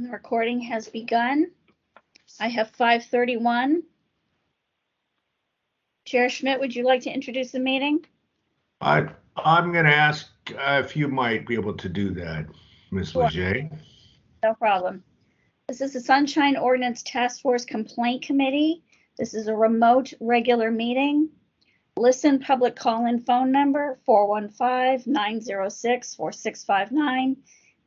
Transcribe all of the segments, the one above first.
The recording has begun. I have 5:31. Chair Schmidt, would you like to introduce the meeting? I'm going to ask if you might be able to do that, Ms. Leger. No problem. This is the Sunshine Ordinance Task Force Complaint Committee. This is a remote regular meeting. Listen public call-in phone number 415-906-4659.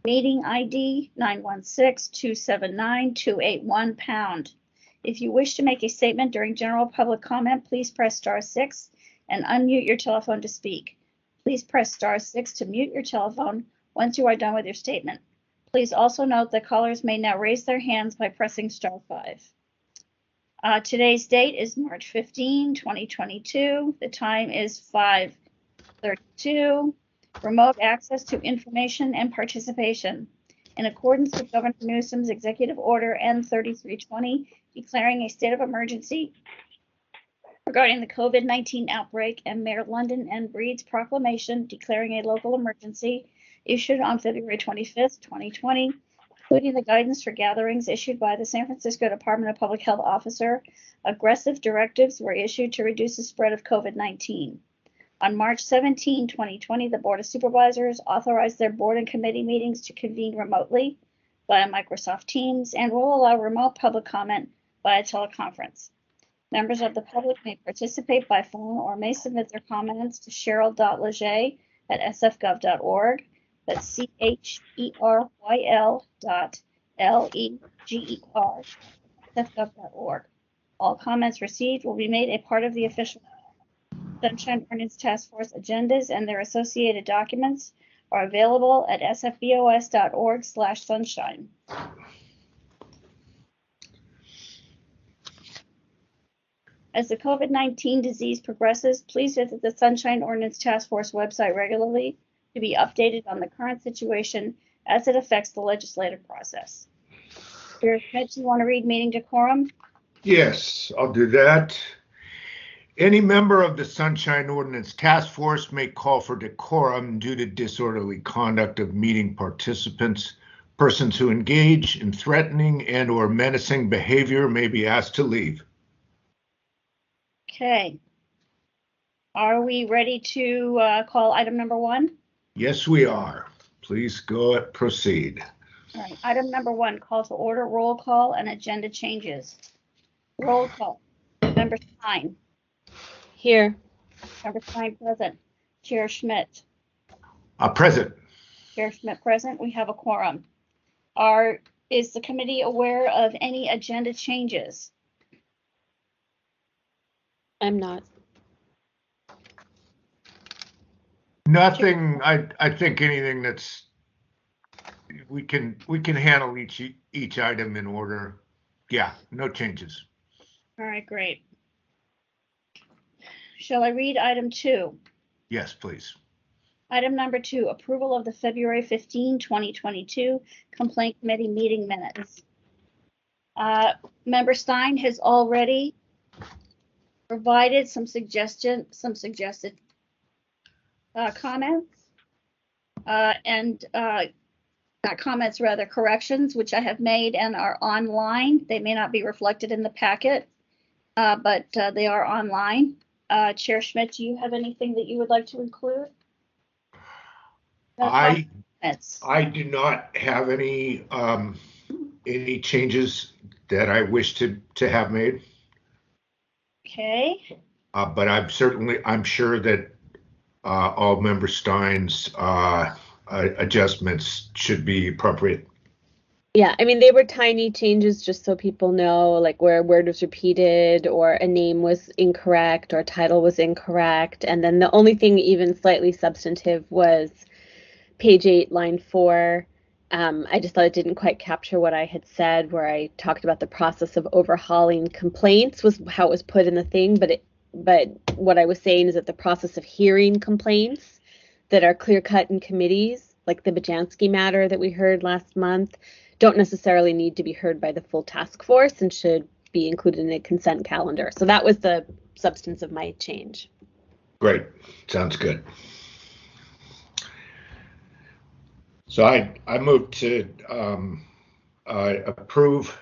Meeting ID 916-279-281#. If you wish to make a statement during general public comment, please press *6 and unmute your telephone to speak. Please press *6 to mute your telephone once you are done with your statement. Please also note that callers may now raise their hands by pressing *5. Today's date is March 15, 2022. The time is 5:32. Remote access to information and participation. In accordance with Governor Newsom's Executive Order N3320, declaring a state of emergency regarding the COVID-19 outbreak, and Mayor London N. Breed's proclamation declaring a local emergency issued on February 25th, 2020, including the guidance for gatherings issued by the San Francisco Department of Public Health officer, aggressive directives were issued to reduce the spread of COVID-19. On March 17, 2020, the Board of Supervisors authorized their board and committee meetings to convene remotely via Microsoft Teams and will allow remote public comment via teleconference. Members of the public may participate by phone or may submit their comments to cheryl.leger@sfgov.org. That's CHERYL.LEGER@sfgov.org. All comments received will be made a part of the official Sunshine Ordinance Task Force agendas, and their associated documents are available at sfbos.org/sunshine. As the COVID-19 disease progresses, please visit the Sunshine Ordinance Task Force website regularly to be updated on the current situation as it affects the legislative process. Chair Schmidt, you want to read meeting decorum? Yes, I'll do that. Any member of the Sunshine Ordinance Task Force may call for decorum due to disorderly conduct of meeting participants. Persons who engage in threatening and/or menacing behavior may be asked to leave. Okay. Are we ready to call item number 1? Yes, we are. Please proceed. All right. Item number 1, call to order, roll call, and agenda changes. Roll call. Member Stein. Here. Member Stein present. Chair Schmidt. Present. Chair Schmidt present. We have a quorum. Is the committee aware of any agenda changes? I'm not. Nothing. I think anything that's we can handle each item in order. Yeah, no changes. All right, great. Shall I read item 2? Yes, please. Item number 2, approval of the February 15, 2022 Complaint Committee meeting minutes. Member Stein has already provided some suggested comments corrections, which I have made and are online. They may not be reflected in the packet, but they are online. Chair Schmidt, do you have anything that you would like to include? I do not have any changes that I wish to have made. Okay. But I'm sure that all Member Stein's adjustments should be appropriate. Yeah, I mean, they were tiny changes just so people know, like where a word was repeated or a name was incorrect or a title was incorrect. And then the only thing even slightly substantive was page 8, line 4. I just thought it didn't quite capture what I had said, where I talked about the process of overhauling complaints was how it was put in the thing. But what I was saying is that the process of hearing complaints that are clear-cut in committees, like the Bajanski matter that we heard last month, don't necessarily need to be heard by the full task force and should be included in a consent calendar. So that was the substance of my change. Great. Sounds good. So I moved to approve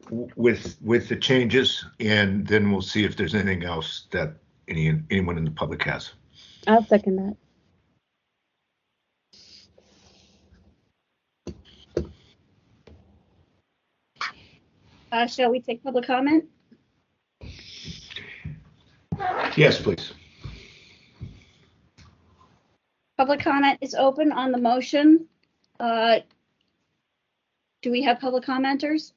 with the changes, and then we'll see if there's anything else that anyone in the public has. I'll second that. Shall we take public comment? Yes, please. Public comment is open on the motion. Do we have public commenters?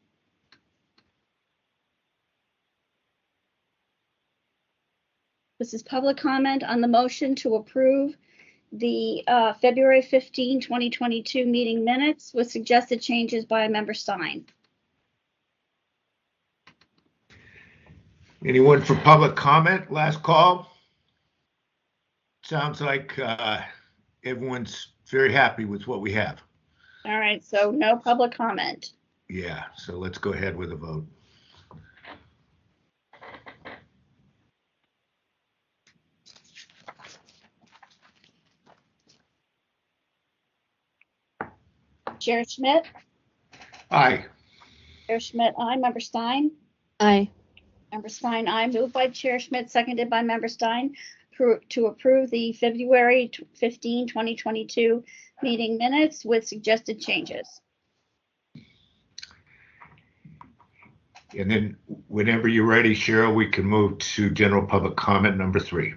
This is public comment on the motion to approve the February 15, 2022 meeting minutes with suggested changes by Member Stein. Anyone for public comment? Last call. Sounds like everyone's very happy with what we have. All right, so no public comment. Yeah, so let's go ahead with a vote. Chair Schmidt? Aye. Chair Schmidt, aye. Member Stein? Aye. Member Stein, aye. Moved by Chair Schmidt, seconded by Member Stein to approve the February 15, 2022 meeting minutes with suggested changes. And then whenever you're ready, Cheryl, we can move to general public comment number 3.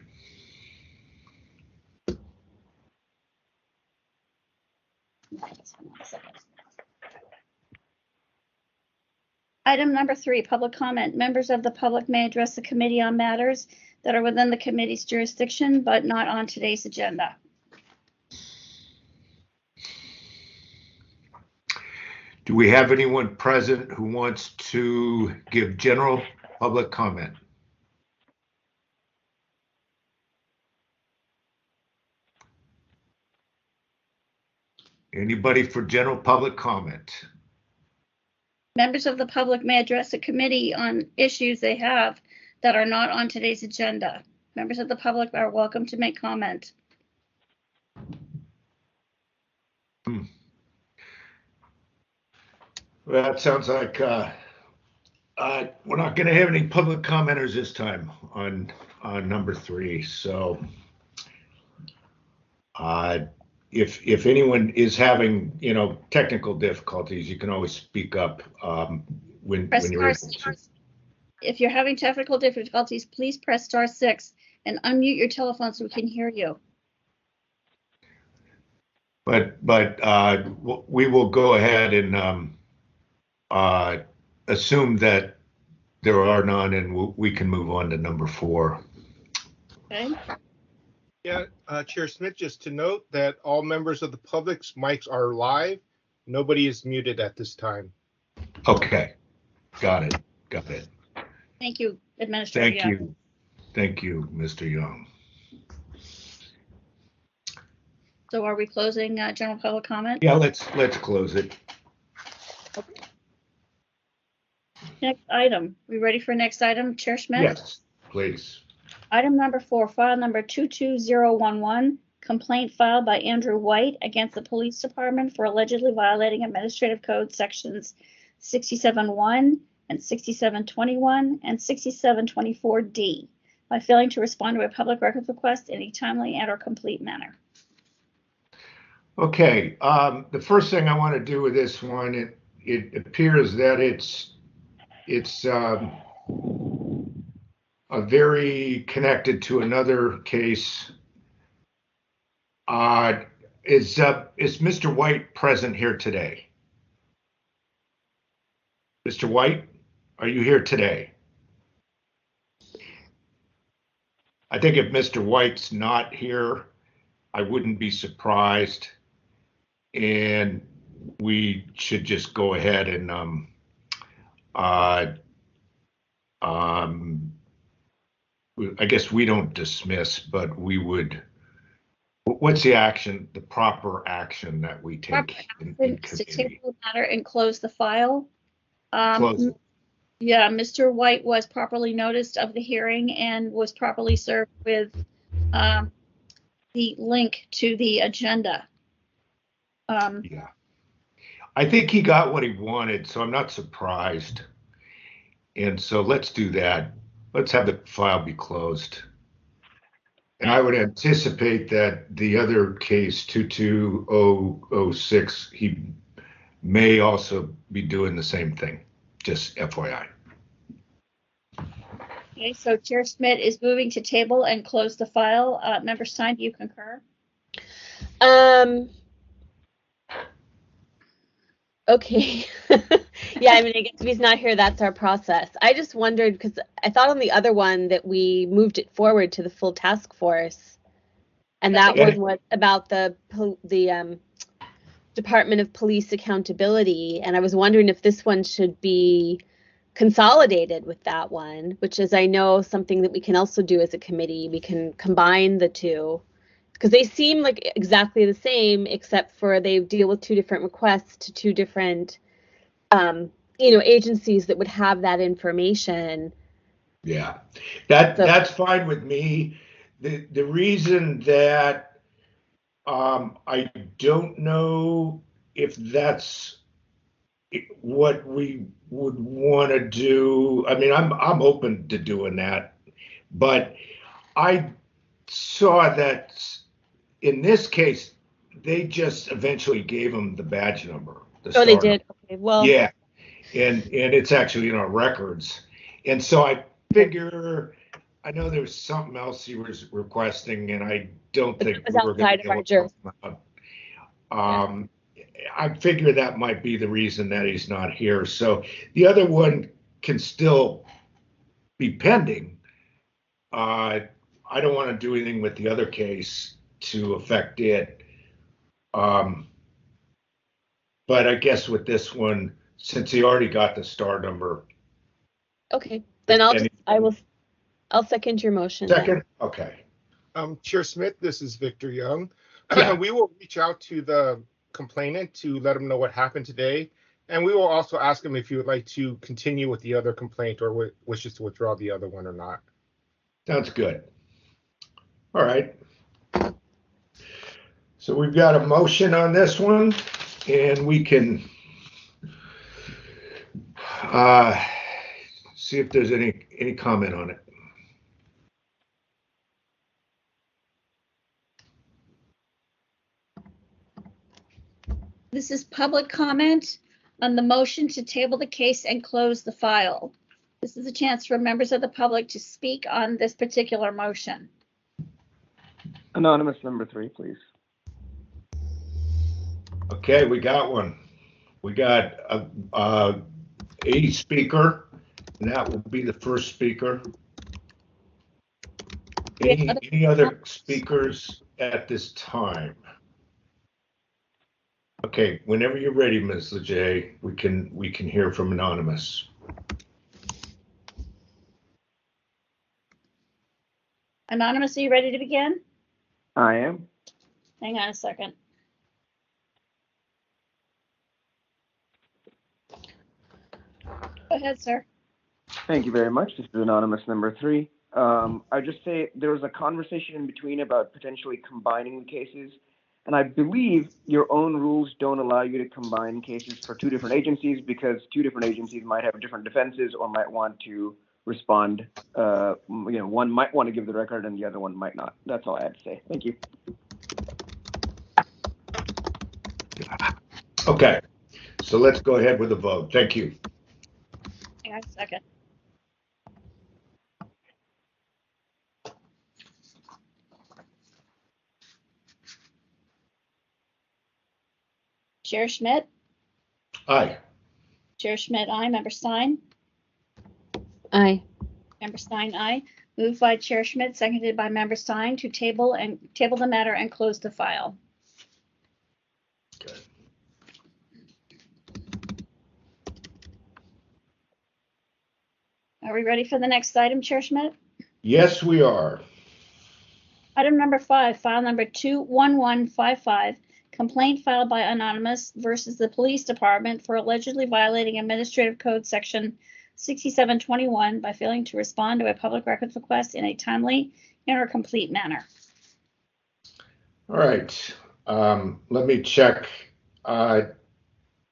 Item number 3, public comment. Members of the public may address the committee on matters that are within the committee's jurisdiction, but not on today's agenda. Do we have anyone present who wants to give general public comment? Anybody for general public comment? Members of the public may address the committee on issues they have that are not on today's agenda. Members of the public are welcome to make comment. Well, that sounds like we're not going to have any public commenters this time on number 3. So if anyone is having, technical difficulties, you can always speak up when you're able to. If you're having technical difficulties, please press *6 and unmute your telephone so we can hear you. But we will go ahead and assume that there are none, and we can move on to number 4. Okay. Yeah, Chair Smith, just to note that all members of the public's mics are live. Nobody is muted at this time. Okay, got it. Thank you, Administrator. Thank you, Mr. Young. So are we closing general public comment? Yeah, let's close it. Okay. Next item. We ready for next item, Chair Schmidt? Yes, please. Item number 4, file number 22011, complaint filed by Andrew White against the police department for allegedly violating Administrative Code sections 67(1) and 67(21) and 67(24)D by failing to respond to a public records request in a timely and/or complete manner. Okay, the first thing I want to do with this one, it appears that it's very connected to another case. Is Mr. White present here today? Mr. White, are you here today? I think if Mr. White's not here, I wouldn't be surprised, and we should just go ahead and I guess we don't dismiss, but we would. What's the action, the proper action that we take in To table the matter and close the file. Close it. Yeah, Mr. White was properly noticed of the hearing and was properly served with the link to the agenda. Yeah. I think he got what he wanted, so I'm not surprised. And so let's do that. Let's have the file be closed. And I would anticipate that the other case, 22006, he may also be doing the same thing, just FYI. Okay, so Chair Schmidt is moving to table and close the file. Member Stein, do you concur? Okay. Yeah, I mean, I guess if he's not here, that's our process. I just wondered, because I thought on the other one that we moved it forward to the full task force, and that Okay. one was about the Department of Police accountability, and I was wondering if this one should be consolidated with that one, which is, I know, something that we can also do as a committee. We can combine the two, because they seem like exactly the same, except for they deal with two different requests to two different agencies that would have that information. Yeah, So, that's fine with me. The reason that I don't know if that's what we would want to do. I mean, I'm open to doing that, but I saw that in this case they just eventually gave him the badge number. The oh, they star did. number. Okay, well, Yeah, and it's actually in our records, and so I figure. I know there was something else he was requesting, and I don't but think it was we were going outside to of be our able to help him out. I figure that might be the reason that he's not here. So the other one can still be pending. I don't want to do anything with the other case to affect it. But I guess with this one, since he already got the star number. Okay, then I'll second your motion. Second? Then. Okay. Chair Smith, this is Victor Young. Yeah. We will reach out to the complainant to let him know what happened today. And we will also ask him if he would like to continue with the other complaint or wishes to withdraw the other one or not. Sounds good. All right. So we've got a motion on this one, and we can see if there's any comment on it. This is public comment on the motion to table the case and close the file. This is a chance for members of the public to speak on this particular motion. Anonymous number 3, please. Okay, we got one. We got a speaker, and that will be the first speaker. Any other speakers at this time? Okay, whenever you're ready, Ms. Lejay, we can hear from Anonymous. Anonymous, are you ready to begin? I am. Hang on a second. Go ahead, sir. Thank you very much. This is Anonymous number 3. I just say there was a conversation in between about potentially combining the cases, and I believe your own rules don't allow you to combine cases for two different agencies because two different agencies might have different defenses or might want to respond. One might want to give the record and the other one might not. That's all I had to say. Thank you. Okay, so let's go ahead with the vote. Thank you. Hang on a second. Chair Schmidt? Aye. Chair Schmidt, aye. Member Stein? Aye. Member Stein, aye. Moved by Chair Schmidt, seconded by Member Stein to table the matter and close the file. Good. Are we ready for the next item, Chair Schmidt? Yes, we are. Item number 5, file number 21155, complaint filed by Anonymous versus the Police Department for allegedly violating Administrative Code Section 6721 by failing to respond to a public records request in a timely and/or complete manner. All right. Let me check.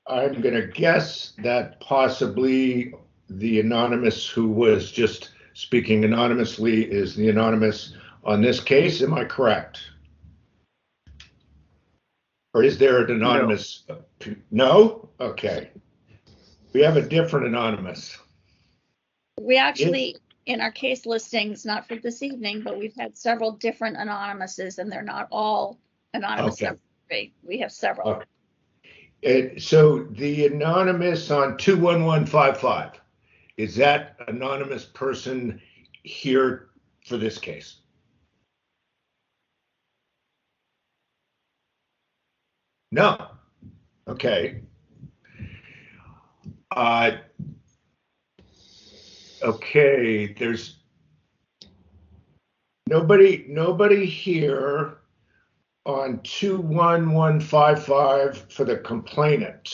I'm going to guess that possibly the anonymous who was just speaking anonymously is the anonymous on this case. Am I correct? Or is there an anonymous? No? Okay. We have a different anonymous. We actually, in our case listings, not for this evening, but we've had several different anonymouses, and they're not all anonymous. Okay. Number 3. We have several. So the anonymous on 21155, is that anonymous person here for this case? No. Okay. Okay, there's nobody here on 21155 for the complainant.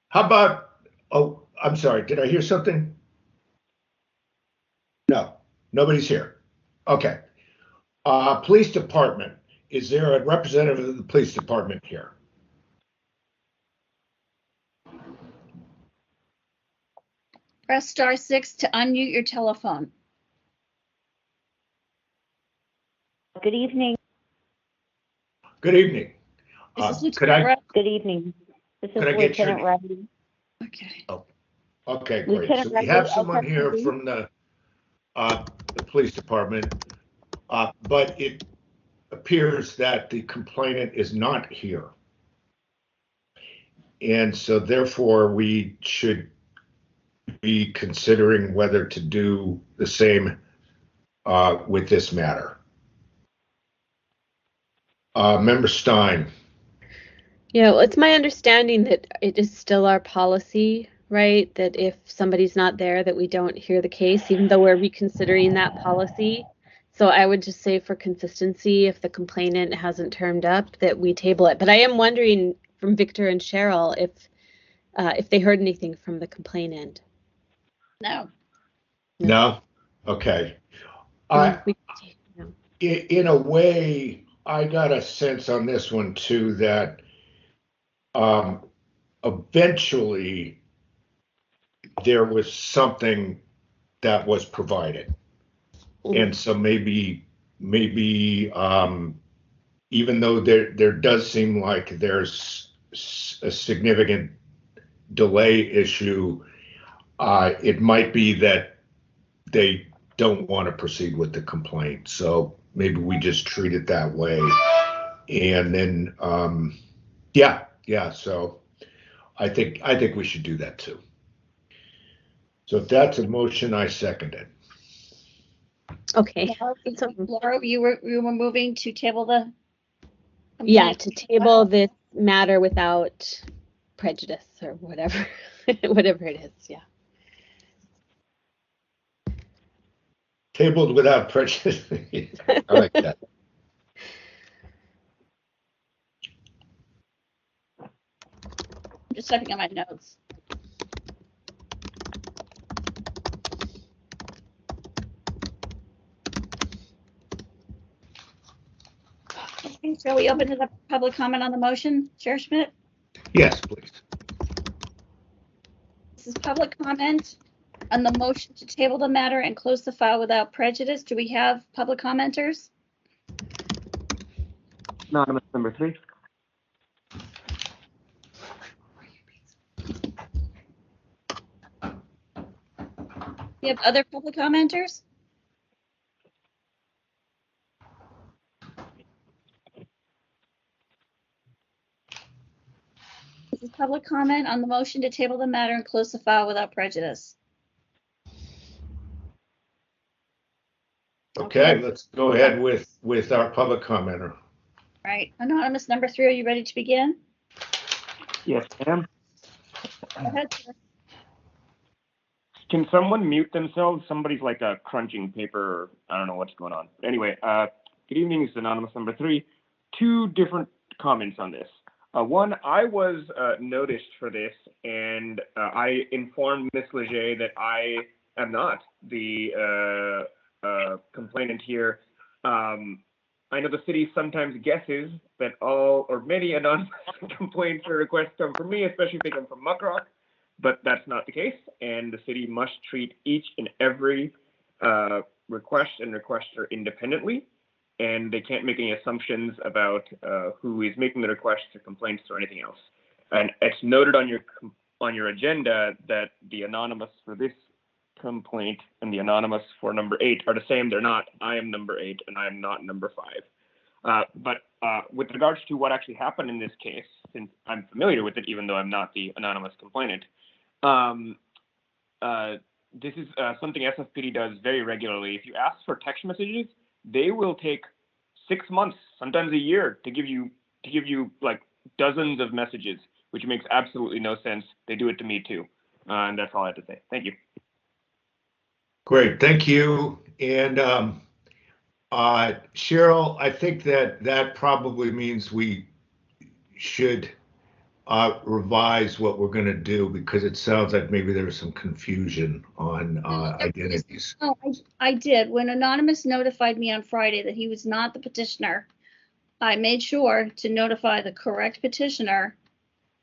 How about, oh, I'm sorry, did I hear something? No, nobody's here. Okay. Police department, is there a representative of the police department here? Press *6 to unmute your telephone. Good evening. Good evening. This is Could I? Lieutenant Good evening. This is Could I get your Lieutenant Riley. Okay. Okay, great. Lieutenant So we Riley, have someone okay, here please. from the police department, but it appears that the complainant is not here. And so therefore we should be considering whether to do the same with this matter. Member Stein. Yeah, well, it's my understanding that it is still our policy, right? That if somebody's not there, that we don't hear the case, even though we're reconsidering that policy. So I would just say for consistency, if the complainant hasn't turned up, that we table it. But I am wondering from Victor and Cheryl if they heard anything from the complainant. No. No? Okay. In a way, I got a sense on this one too that eventually there was something that was provided. And so maybe even though there does seem like there's a significant delay issue, it might be that they don't want to proceed with the complaint. So maybe we just treat it that way. And then, yeah. So I think we should do that too. So if that's a motion, I second it. Okay. Laura, you were moving to table the complaint? Yeah, to table this matter without prejudice or whatever, whatever it is. Yeah. Tabled without prejudice. I like that. I'm just typing on my notes. Okay, shall we open it up for public comment on the motion, Chair Schmidt? Yes, please. This is public comment on the motion to table the matter and close the file without prejudice. Do we have public commenters? Anonymous number 3. Do you have other public commenters? This is public comment on the motion to table the matter and close the file without prejudice. Okay, let's go ahead with our public commenter. Right. Anonymous number 3, are you ready to begin? Yes, ma'am. Go ahead, sir. Can someone mute themselves? Somebody's like crunching paper. I don't know what's going on. Anyway, good evening. This is Anonymous number 3. 2 different comments on this. One, I was noticed for this, and I informed Ms. Leger that I am not the complainant here. I know the city sometimes guesses that all or many anonymous complaints or requests come from me, especially if they come from Muckrock, but that's not the case, and the city must treat each and every request and requester independently, and they can't make any assumptions about who is making the requests or complaints or anything else. And it's noted on your agenda that the anonymous for this complaint and the anonymous for number 8 are the same. They're not. I am number 8 and I am not number 5. But with regards to what actually happened in this case, since I'm familiar with it, even though I'm not the anonymous complainant, this is something SFPD does very regularly. If you ask for text messages, they will take 6 months, sometimes a year, to give you like dozens of messages, which makes absolutely no sense. They do it to me too, and that's all I have to say. Thank you. Great, thank you. And Cheryl, I think that probably means we should revise what we're going to do, because it sounds like maybe there's some confusion on identities. Oh, I did. When Anonymous notified me on Friday that he was not the petitioner, I made sure to notify the correct petitioner,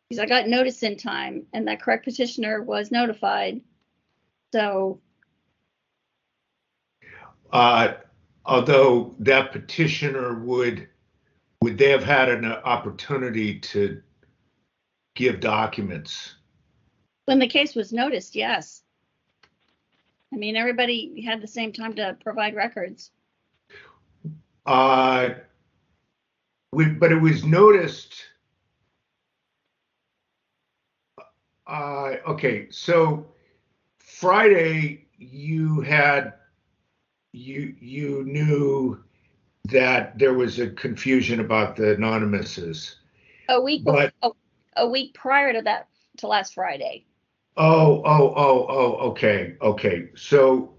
because I got notice in time, and that correct petitioner was notified. So although that petitioner would they have had an opportunity to give documents? when the case was noticed, yes. I mean, everybody had the same time to provide records. But it was noticed. Okay, so Friday you knew that there was a confusion about the anonymouses. A week prior to that, to last Friday. Okay. So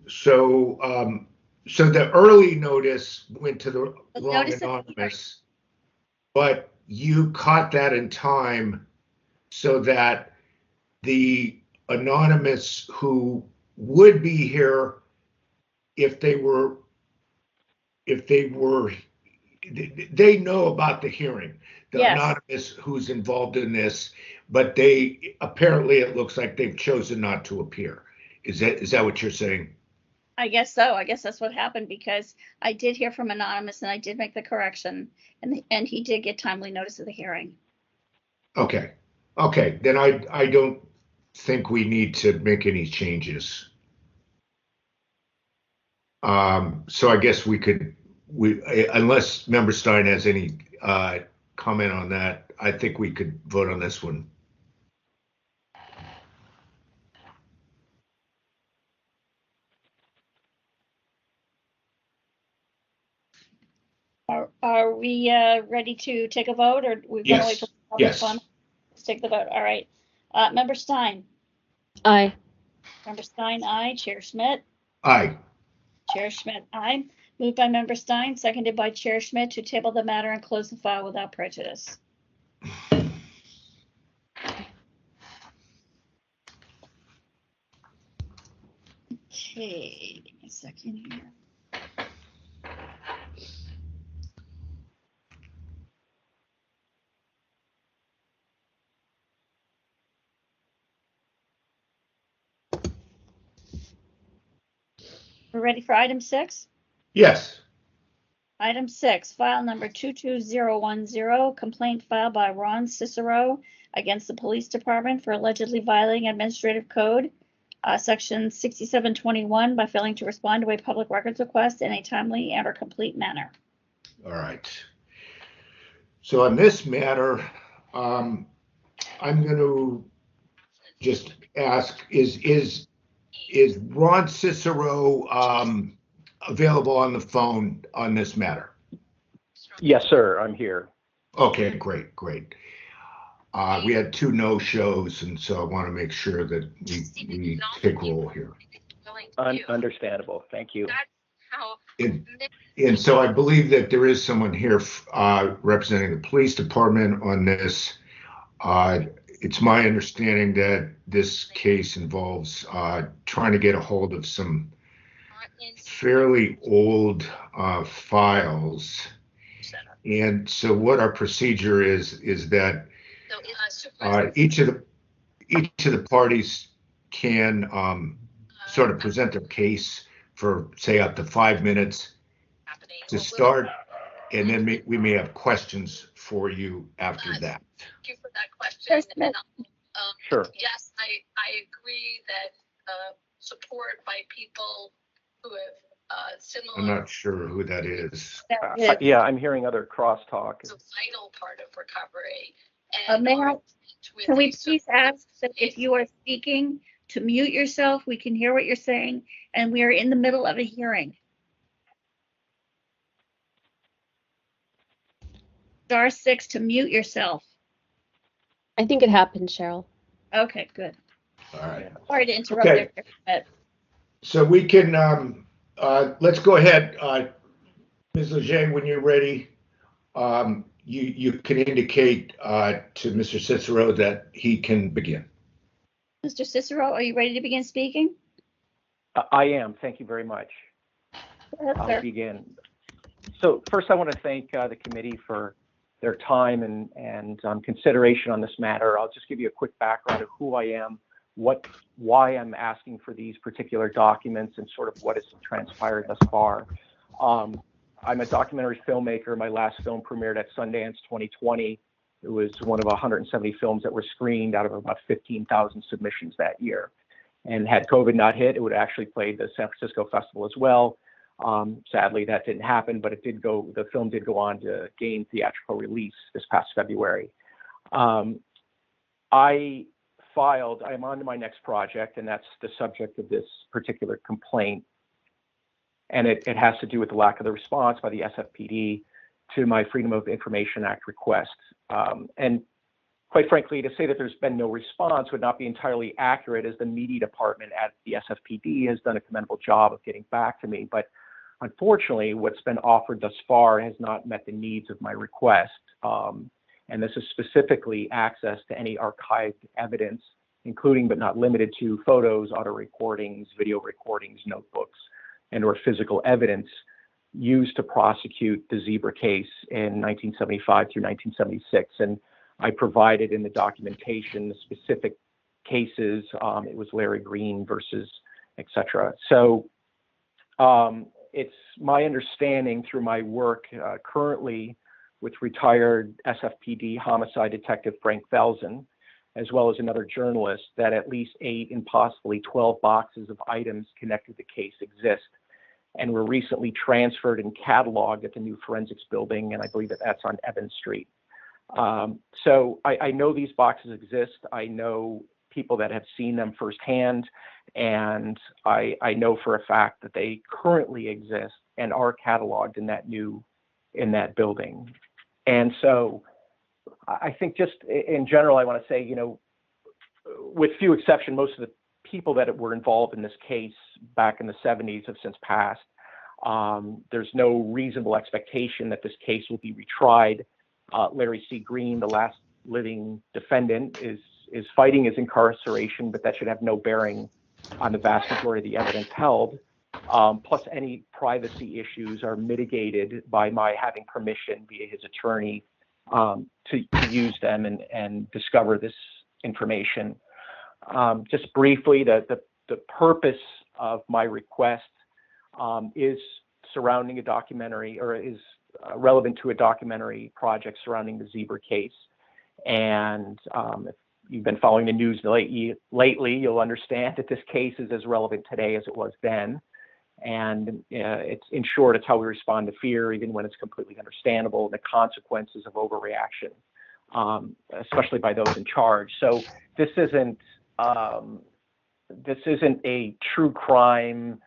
the early notice went to the wrong anonymous, but you caught that in time so that the anonymous who would be here they know about the hearing, the Yes. anonymous who's involved in this, but they apparently, it looks like they've chosen not to appear. Is that what you're saying? I guess so. I guess that's what happened, because I did hear from Anonymous and I did make the correction, and he did get timely notice of the hearing. Okay. Then I don't think we need to make any changes. So I guess unless Member Stein has any comment on that, I think we could vote on this one. Are we ready to take a vote, or we're going to wait for public comment? Let's take the vote. All right. Member Stein. Aye. Member Stein, aye. Chair Schmidt. Aye. Chair Schmidt, aye. Moved by Member Stein, seconded by Chair Schmidt to table the matter and close the file without prejudice. Okay, give me a second here. We're ready for item 6? Yes. Item 6, file number 22010, complaint filed by Ron Cicero against the police department for allegedly violating administrative code, section 6721, by failing to respond to a public records request in a timely and or complete manner. All right. So on this matter, I'm going to just ask, is Ron Cicero available on the phone on this matter? Yes, sir. I'm here. Okay, great. We had 2 no-shows, and so I want to make sure that we take roll here. Understandable. Thank you. And so I believe that there is someone here representing the police department on this. It's my understanding that this case involves trying to get a hold of some fairly old files, And so what our procedure is that each of the parties can sort of present their case for, say, up to 5 minutes to start, and then we may have questions for you after that. Thank you for that question. And Sure. Yes, I agree that support by people who have similar. I'm not sure who that is. Yeah, I'm hearing other crosstalk. It's a vital part of recovery. Can we please ask that if you are speaking to mute yourself? We can hear what you're saying, and we are in the middle of a hearing. *6 to mute yourself. I think it happened, Cheryl. Okay, good. All right. Sorry to interrupt. Okay. There. So we can, let's go ahead. Ms. Leger, when you're ready, you can indicate to Mr. Cicero that he can begin. Mr. Cicero, are you ready to begin speaking? I am. Thank you very much. Go ahead, I'll sir. begin. So first, I want to thank the committee for their time and consideration on this matter. I'll just give you a quick background of who I am, why I'm asking for these particular documents, and sort of what has transpired thus far. I'm a documentary filmmaker. My last film premiered at Sundance 2020. It was one of 170 films that were screened out of about 15,000 submissions that year. And had COVID not hit, it would have actually played the San Francisco Festival as well. Sadly, that didn't happen, but the film did go on to gain theatrical release this past February. I'm on to my next project, and that's the subject of this particular complaint. And it has to do with the lack of the response by the SFPD to my Freedom of Information Act request. And quite frankly, to say that there's been no response would not be entirely accurate, as the media department at the SFPD has done a commendable job of getting back to me. But unfortunately, what's been offered thus far has not met the needs of my request. And this is specifically access to any archived evidence, including but not limited to photos, audio recordings, video recordings, notebooks, and or physical evidence used to prosecute the Zebra case in 1975 through 1976. And I provided in the documentation the specific cases. It was Larry Green versus et cetera. So it's my understanding through my work currently with retired SFPD homicide detective Frank Felsen, as well as another journalist, that at least 8 and possibly 12 boxes of items connected to the case exist and were recently transferred and cataloged at the new forensics building, and I believe that that's on Evans Street. So I know these boxes exist. I know people that have seen them firsthand, and I know for a fact that they currently exist and are cataloged in that building. And so I think just in general, I want to say, with few exceptions, most of the people that were involved in this case back in the 70s have since passed. There's no reasonable expectation that this case will be retried. Larry C. Green, the last living defendant, is fighting his incarceration, but that should have no bearing on the vast majority of the evidence held. Plus, any privacy issues are mitigated by my having permission via his attorney to use them and discover this information. Just briefly, the purpose of my request is surrounding a documentary, or is relevant to a documentary project surrounding the Zebra case. And if you've been following the news lately, you'll understand that this case is as relevant today as it was then. And it's, in short, it's how we respond to fear, even when it's completely understandable, and the consequences of overreaction, especially by those in charge. So this isn't a true crime,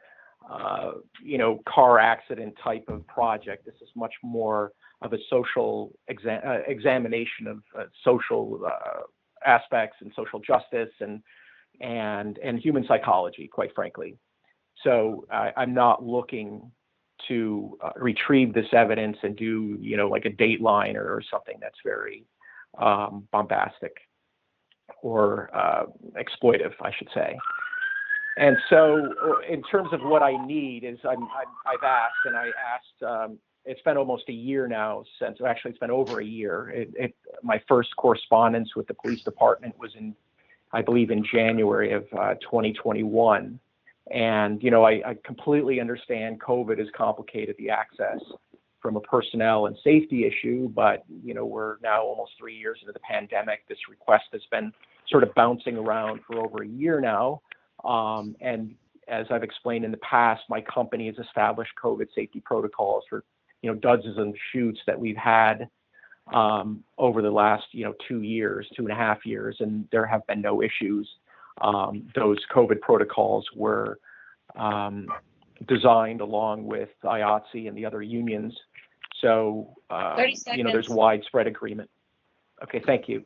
car accident type of project. This is much more of a social examination of social aspects and social justice and human psychology, quite frankly. So I'm not looking to retrieve this evidence and do, like a Dateline or something that's very bombastic or exploitive, I should say. And so in terms of what I need is I've asked, and I asked it's been almost a year now since, actually it's been over a year. My first correspondence with the police department was I believe in January of 2021. And, you know, I completely understand COVID has complicated the access from a personnel and safety issue, but, you know, we're now almost 3 years into the pandemic. This request has been sort of bouncing around for over a year now. And as I've explained in the past, my company has established COVID safety protocols for, you know, dozens of shoots that we've had over the last, you know, 2 years, 2.5 years, and there have been no issues. Those COVID protocols were designed along with IATSE and the other unions. So, 30 seconds. you know, there's widespread agreement. Okay, thank you.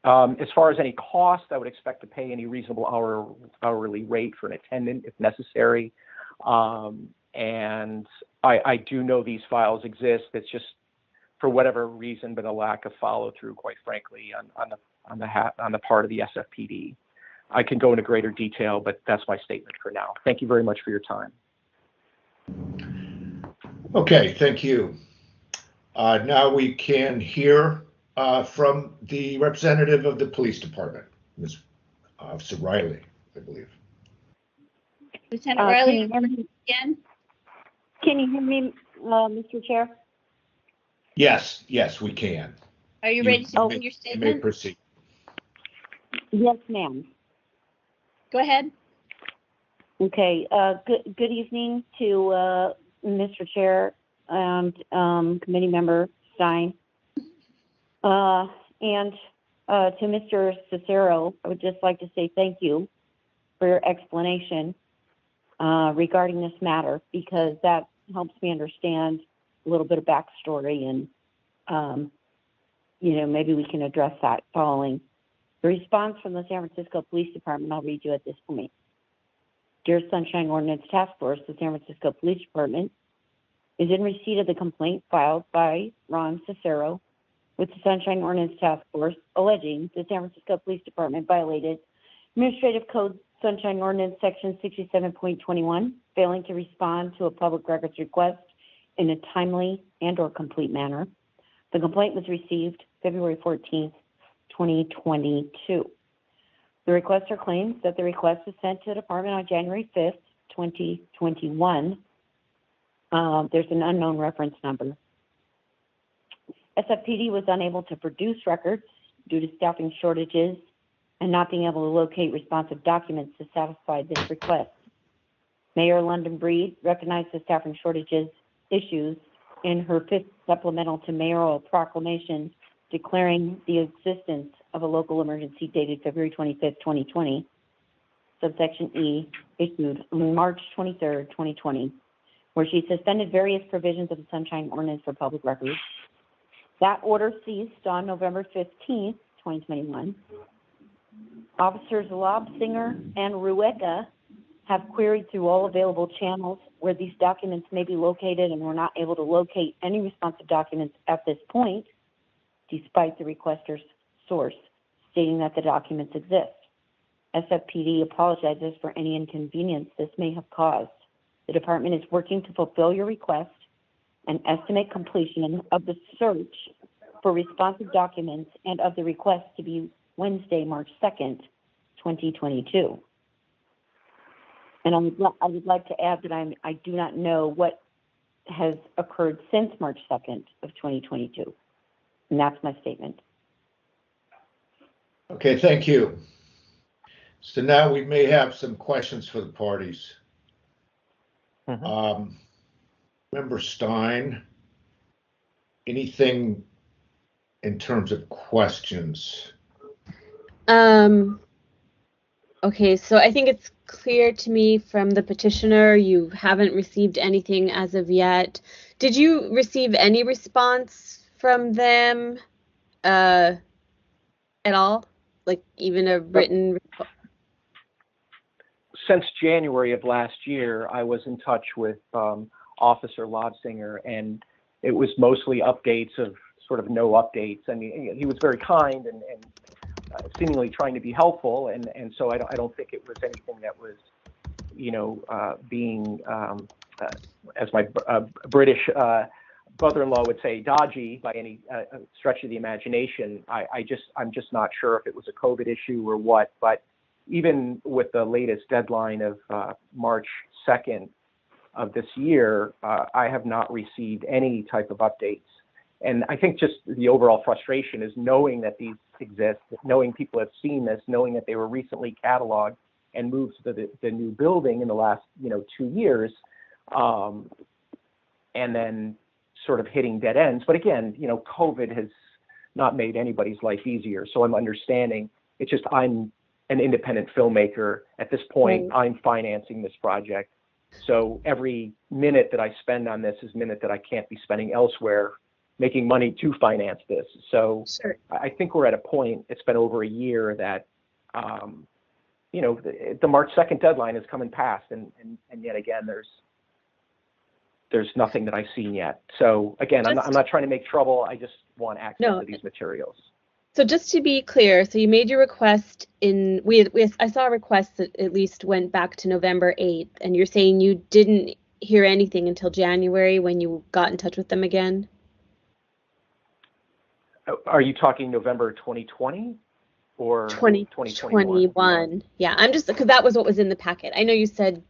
As far as any cost, I would expect to pay any reasonable hourly rate for an attendant if necessary. And I do know these files exist. It's just, for whatever reason, been a lack of follow through, quite frankly, on the part of the SFPD. I can go into greater detail, but that's my statement for now. Thank you very much for your time. Okay, thank you. Now we can hear from the representative of the police department, Ms. Officer Riley, I believe. Lieutenant Can Riley, you hear me? again? Can you hear me, Mr. Chair? Yes, we can. Are you ready to begin your You may statement? proceed. Yes, ma'am. Go ahead. Okay. Good evening to Mr. Chair and Committee Member Stein. And to Mr. Cicero, I would just like to say thank you for your explanation regarding this matter, because that helps me understand a little bit of backstory, and you know, maybe we can address that following the response from the San Francisco Police Department. I'll read you at this point. Dear Sunshine Ordinance Task Force, the San Francisco Police Department is in receipt of the complaint filed by Ron Cicero with the Sunshine Ordinance Task Force alleging the San Francisco Police Department violated Administrative Code Sunshine Ordinance Section 67.21, failing to respond to a public records request in a timely and/or complete manner. The complaint was received February 14th, 2022. The requester claims that the request was sent to the department on January 5th, 2021. There's an unknown reference number. SFPD was unable to produce records due to staffing shortages and not being able to locate responsive documents to satisfy this request. Mayor London Breed recognized the staffing shortages issues in her 5th supplemental to mayoral proclamation declaring the existence of a local emergency dated February 25th, 2020, subsection E, issued on March 23rd, 2020, where she suspended various provisions of the Sunshine Ordinance for public records. That order ceased on November 15th, 2021. Officers Lobsinger and Rueca have queried through all available channels where these documents may be located, and were not able to locate any responsive documents at this point, despite the requester's source stating that the documents exist. SFPD apologizes for any inconvenience this may have caused. The department is working to fulfill your request and estimate completion of the search for responsive documents and of the request to be Wednesday, March 2nd, 2022. And I would like to add that I do not know what has occurred since March 2nd of 2022. And that's my statement. Okay, thank you. So now we may have some questions for the parties. Member Stein, anything in terms of questions? Okay, so I think it's clear to me from the petitioner you haven't received anything as of yet. Did you receive any response from them at all? Like even a written? Since January of last year, I was in touch with Officer Lobsinger, and it was mostly updates of sort of no updates. I mean, he was very kind and seemingly trying to be helpful, and so I don't think it was anything that was, you know, being, as my British brother-in-law would say dodgy by any stretch of the imagination. I'm just not sure if it was a COVID issue or what. But even with the latest deadline of March 2nd of this year, I have not received any type of updates. And I think just the overall frustration is knowing that these exist, knowing people have seen this, knowing that they were recently cataloged and moved to the new building in the last 2 years, and then sort of hitting dead ends. But again, COVID has not made anybody's life easier. So I'm understanding. It's just I'm an independent filmmaker at this point. Right. I'm financing this project. So every minute that I spend on this is a minute that I can't be spending elsewhere, making money to finance this. So Sure. I think we're at a point, it's been over a year, that, the March 2nd deadline is coming past, and yet again, there's nothing that I've seen yet. So again, I'm not trying to make trouble. I just want access to these materials. So just to be clear, so you made your request I saw a request that at least went back to November 8th, and you're saying you didn't hear anything until January when you got in touch with them again? Are you talking November 2020 or 2021? Yeah, I'm just, because that was what was in the packet. I know you said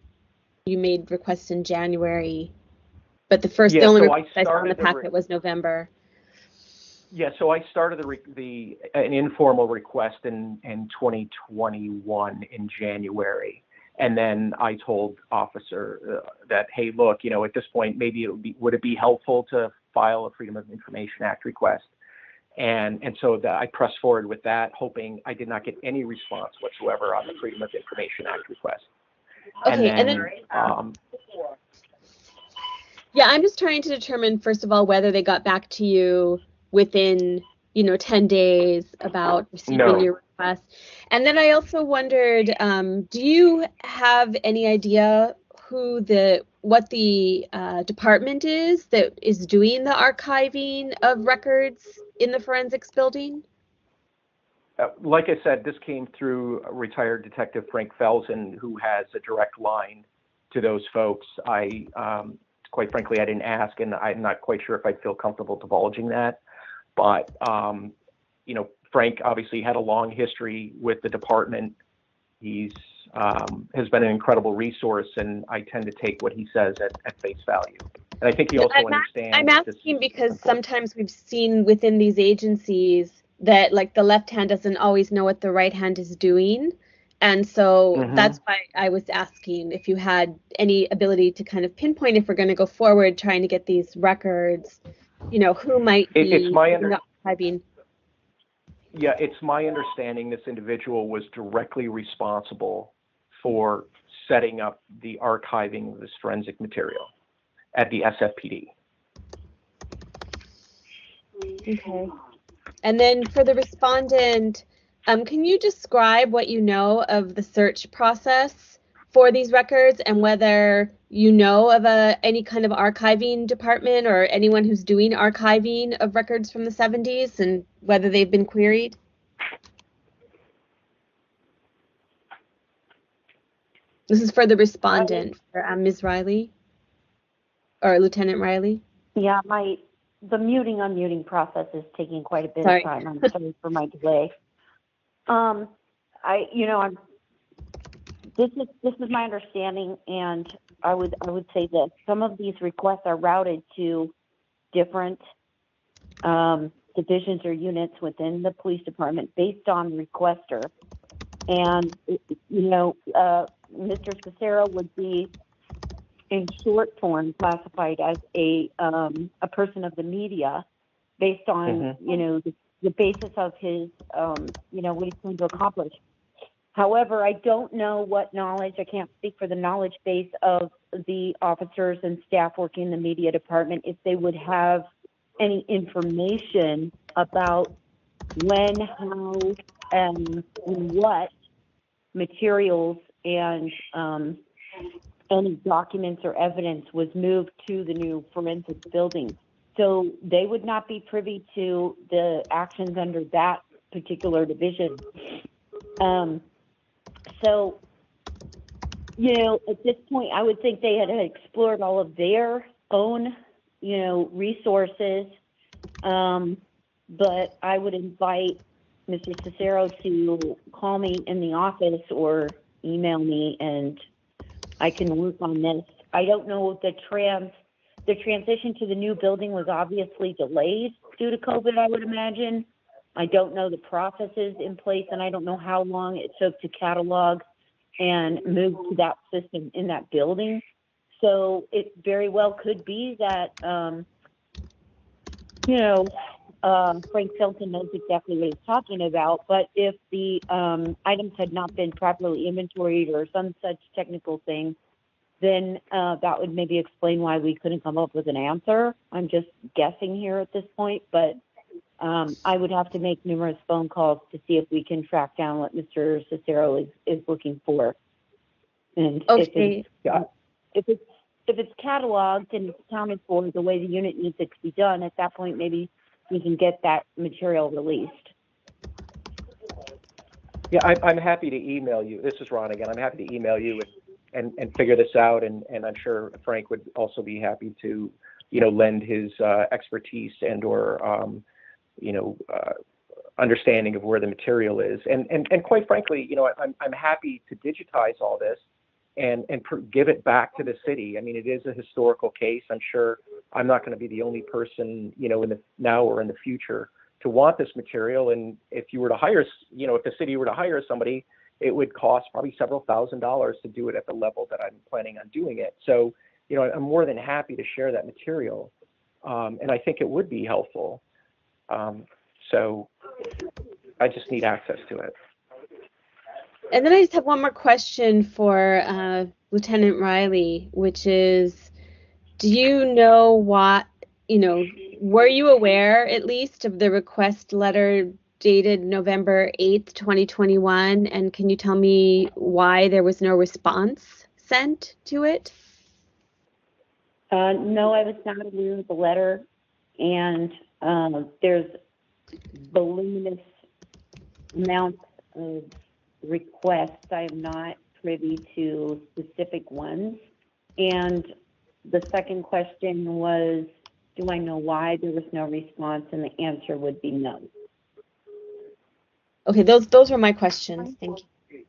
you made requests in January, but the only request I saw in the packet was November. Yeah, so I started an informal request in 2021 in January, and then I told officer that, hey, look, at this point, maybe would it be helpful to file a Freedom of Information Act request, and so I pressed forward with that, hoping. I did not get any response whatsoever on the Freedom of Information Act request. Okay, and then yeah, I'm just trying to determine, first of all, whether they got back to you within 10 days about receiving your request. And then I also wondered, do you have any idea what the department is that is doing the archiving of records in the forensics building? Like I said, this came through retired Detective Frank Felsen, who has a direct line to those folks. Quite frankly, I didn't ask, and I'm not quite sure if I'd feel comfortable divulging that. But, Frank obviously had a long history with the department. He's has been an incredible resource, and I tend to take what he says at face value. And I think he also understands. I'm asking because sometimes we've seen within these agencies that, like, the left hand doesn't always know what the right hand is doing. And so that's why I was asking if you had any ability to kind of pinpoint, if we're going to go forward trying to get these records, who might be archiving. Yeah, it's my understanding this individual was directly responsible for setting up the archiving of this forensic material at the SFPD. Okay. And then for the respondent, can you describe what you know of the search process for these records, and whether you know of any kind of archiving department or anyone who's doing archiving of records from the 70s, and whether they've been queried? This is for the respondent, for Ms. Riley, or Lieutenant Riley. Yeah, the unmuting process is taking quite a bit of time. I'm sorry for my delay. This is my understanding, and I would say that some of these requests are routed to different divisions or units within the police department based on requester. And Mr. Cicero would be, in short form, classified as a person of the media based on the basis of his what he's going to accomplish. However, I don't know what knowledge, I can't speak for the knowledge base of the officers and staff working in the media department, if they would have any information about when, how, and what materials and any documents or evidence was moved to the new forensics building. So they would not be privy to the actions under that particular division. So, at this point, I would think they had explored all of their own resources. But I would invite Mr. Cicero to call me in the office or email me, and I can work on this. I don't know, the transition to the new building was obviously delayed due to COVID, I would imagine. I don't know the processes in place, and I don't know how long it took to catalog and move to that system in that building. So it very well could be that, Frank Filton knows exactly what he's talking about, but if the items had not been properly inventoried or some such technical thing, then that would maybe explain why we couldn't come up with an answer. I'm just guessing here at this point, but I would have to make numerous phone calls to see if we can track down what Mr. Cicero is looking for. And Okay. if it's cataloged and it's accounted for the way the unit needs it to be done, at that point, maybe we can get that material released. Yeah, I'm happy to email you. This is Ron again. I'm happy to email you and figure this out. And I'm sure Frank would also be happy to, lend his expertise and or, understanding of where the material is. And quite frankly, I'm happy to digitize all this and give it back to the city. I mean, it is a historical case. I'm sure I'm not going to be the only person, in the now or in the future to want this material. And if you were to hire, if the city were to hire somebody, it would cost probably several $1,000s to do it at the level that I'm planning on doing it. So, I'm more than happy to share that material. And I think it would be helpful. So I just need access to it. And then I just have one more question for Lieutenant Riley, which is, do you know what, were you aware at least of the request letter dated November 8th, 2021? And can you tell me why there was no response sent to it? No, I was not aware of the letter. And there's voluminous amounts of requests. I am not privy to specific ones. And the second question was, do I know why there was no response? And the answer would be no. Okay, those were my questions. Thank you.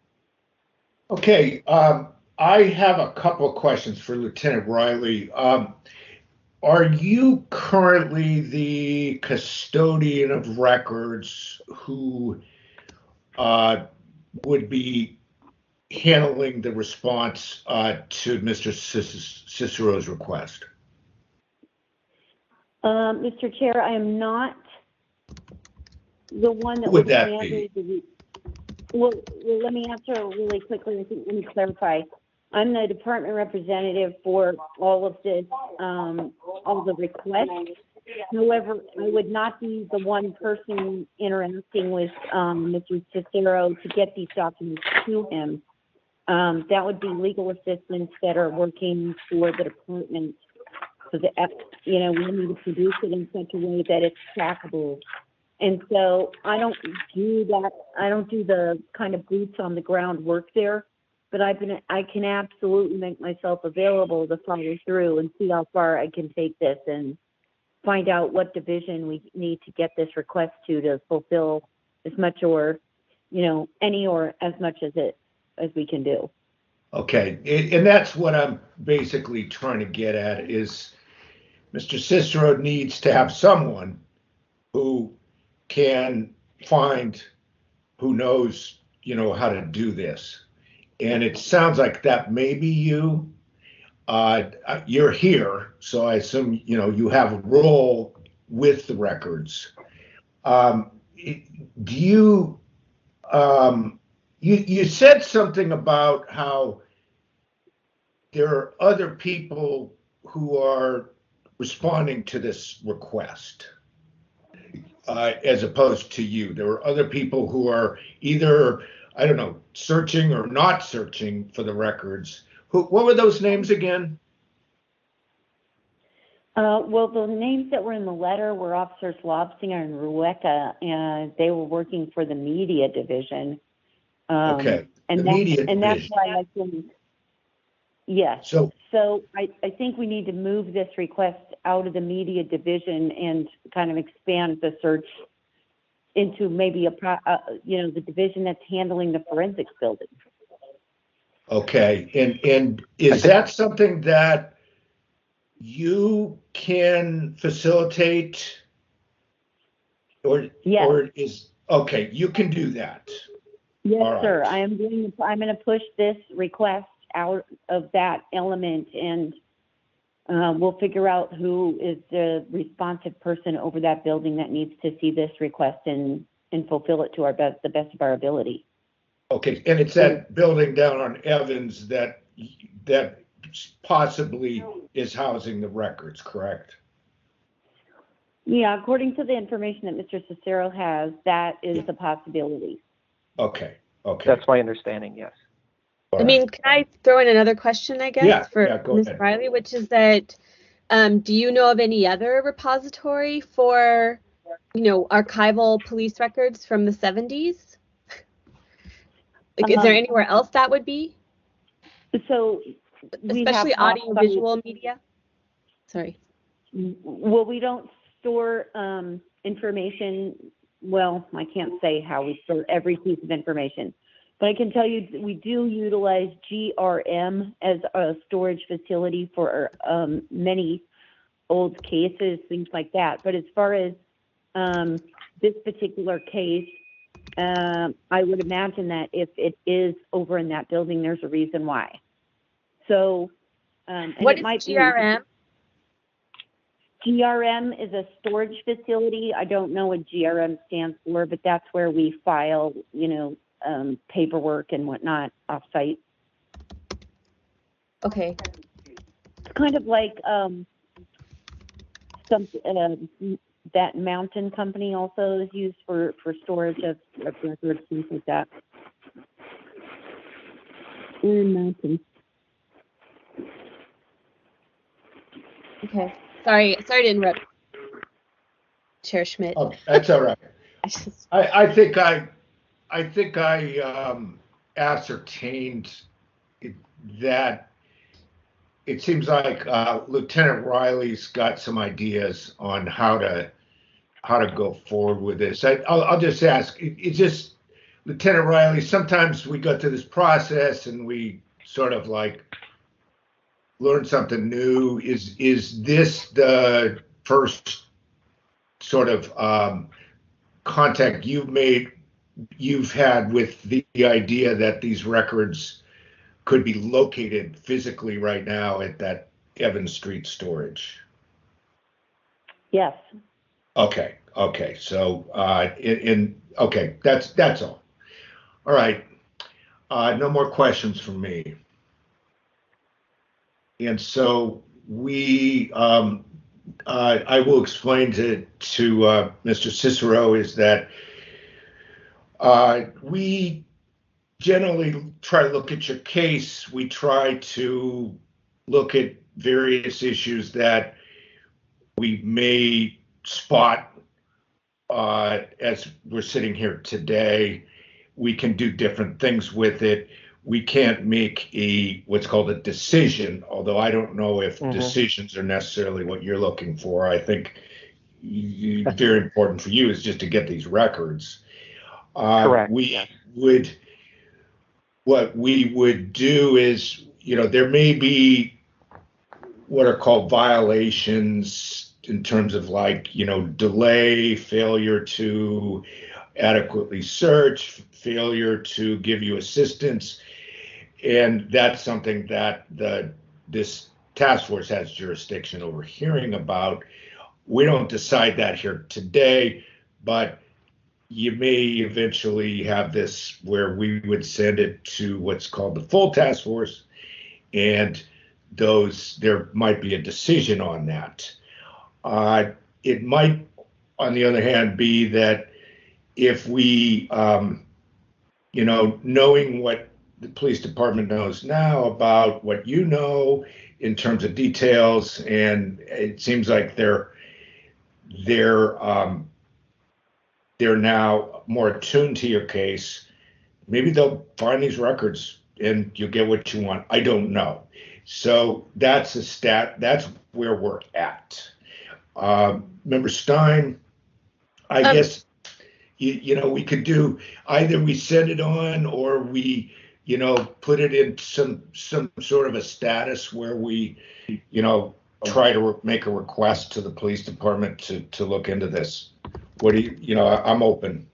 Okay, I have a couple of questions for Lieutenant Riley. Are you currently the custodian of records who would be handling the response to Mr. Cicero's request? Mr. Chair, I am not the one that would that be? Well, let me answer really quickly. Let me clarify. I'm the department representative for all of this, all the requests. However, I would not be the one person interacting with Mr. Cicero to get these documents to him. That would be legal assistants that are working for the department. So that, we need to produce it in such a way that it's trackable. And so I don't do that. I don't do the kind of boots on the ground work there. But I can absolutely make myself available to follow through and see how far I can take this and find out what division we need to get this request to fulfill as much or, any or as much as we can do. Okay, and that's what I'm basically trying to get at is Mr. Cicero needs to have someone who can find, who knows, how to do this. And it sounds like that may be you. You're here, so I assume you have a role with the records. Do you? You said something about how there are other people who are responding to this request, as opposed to you. There are other people who are either, I don't know, searching or not searching for the records. What were those names again? Well, the names that were in the letter were Officers Lobsinger and Rueca, and they were working for the media division. Okay. And that's why I think, Yes. So, So I think we need to move this request out of the media division and kind of expand the search into maybe the division that's handling the forensics building. okay, and is that something that you can facilitate, or Yes. or is okay? You can do that. Yes, All right. sir. I'm going to push this request out of that element, and we'll figure out who is the responsive person over that building that needs to see this request and fulfill it to the best of our ability. Okay, and it's that building down on Evans that possibly is housing the records, correct? Yeah, according to the information that Mr. Cicero has, that is Yeah. a possibility. Okay. That's my understanding, yes. All I right. mean, can I throw in another question, I guess, Yeah, for go Ms. ahead. Riley, which is that do you know of any other repository for, archival police records from the 70s? Like, is there anywhere else that would be? So we Especially have audio visual media? Sorry. Well, we don't store information. Well, I can't say how we store every piece of information, but I can tell you we do utilize GRM as a storage facility for many old cases, things like that. But as far as this particular case, I would imagine that if it is over in that building, there's a reason why. So, and What it is might GRM? GRM is a storage facility. I don't know what GRM stands for, but that's where we file, paperwork and whatnot off-site. Okay. It's kind of like that Mountain Company also is used for storage of records, things like that. Mountain. Okay. Sorry to interrupt, Chair Schmidt. Oh, that's all right. I think I ascertained that it seems like Lieutenant Riley's got some ideas on how to go forward with this. I'll just ask. It's just Lieutenant Riley. Sometimes we go through this process and we sort of like learn something new. Is this the first sort of contact you've had with the idea that these records could be located physically right now at that Evans Street storage? Yes. Okay. So okay, that's all. All right. No more questions from me. And so I will explain to Mr. Cicero is that we generally try to look at your case. We try to look at various issues that we may spot as we're sitting here today. We can do different things with it. We can't make what's called a decision, although I don't know if decisions are necessarily what you're looking for. I think very important for you is just to get these records. Correct. What we would do is, there may be what are called violations in terms of delay, failure to adequately search, failure to give you assistance. And that's something that this task force has jurisdiction over hearing about. We don't decide that here today, but you may eventually have this where we would send it to what's called the full task force, and there might be a decision on that. It might, on the other hand, be that if we, knowing what the police department knows now about what you know in terms of details, and it seems like they're now more attuned to your case. Maybe they'll find these records and you'll get what you want. I don't know. So that's that's where we're at. Member Stein, I guess, we could do either we set it on or we, put it in some sort of a status where we, try to make a request to the police department to look into this. What do I'm open.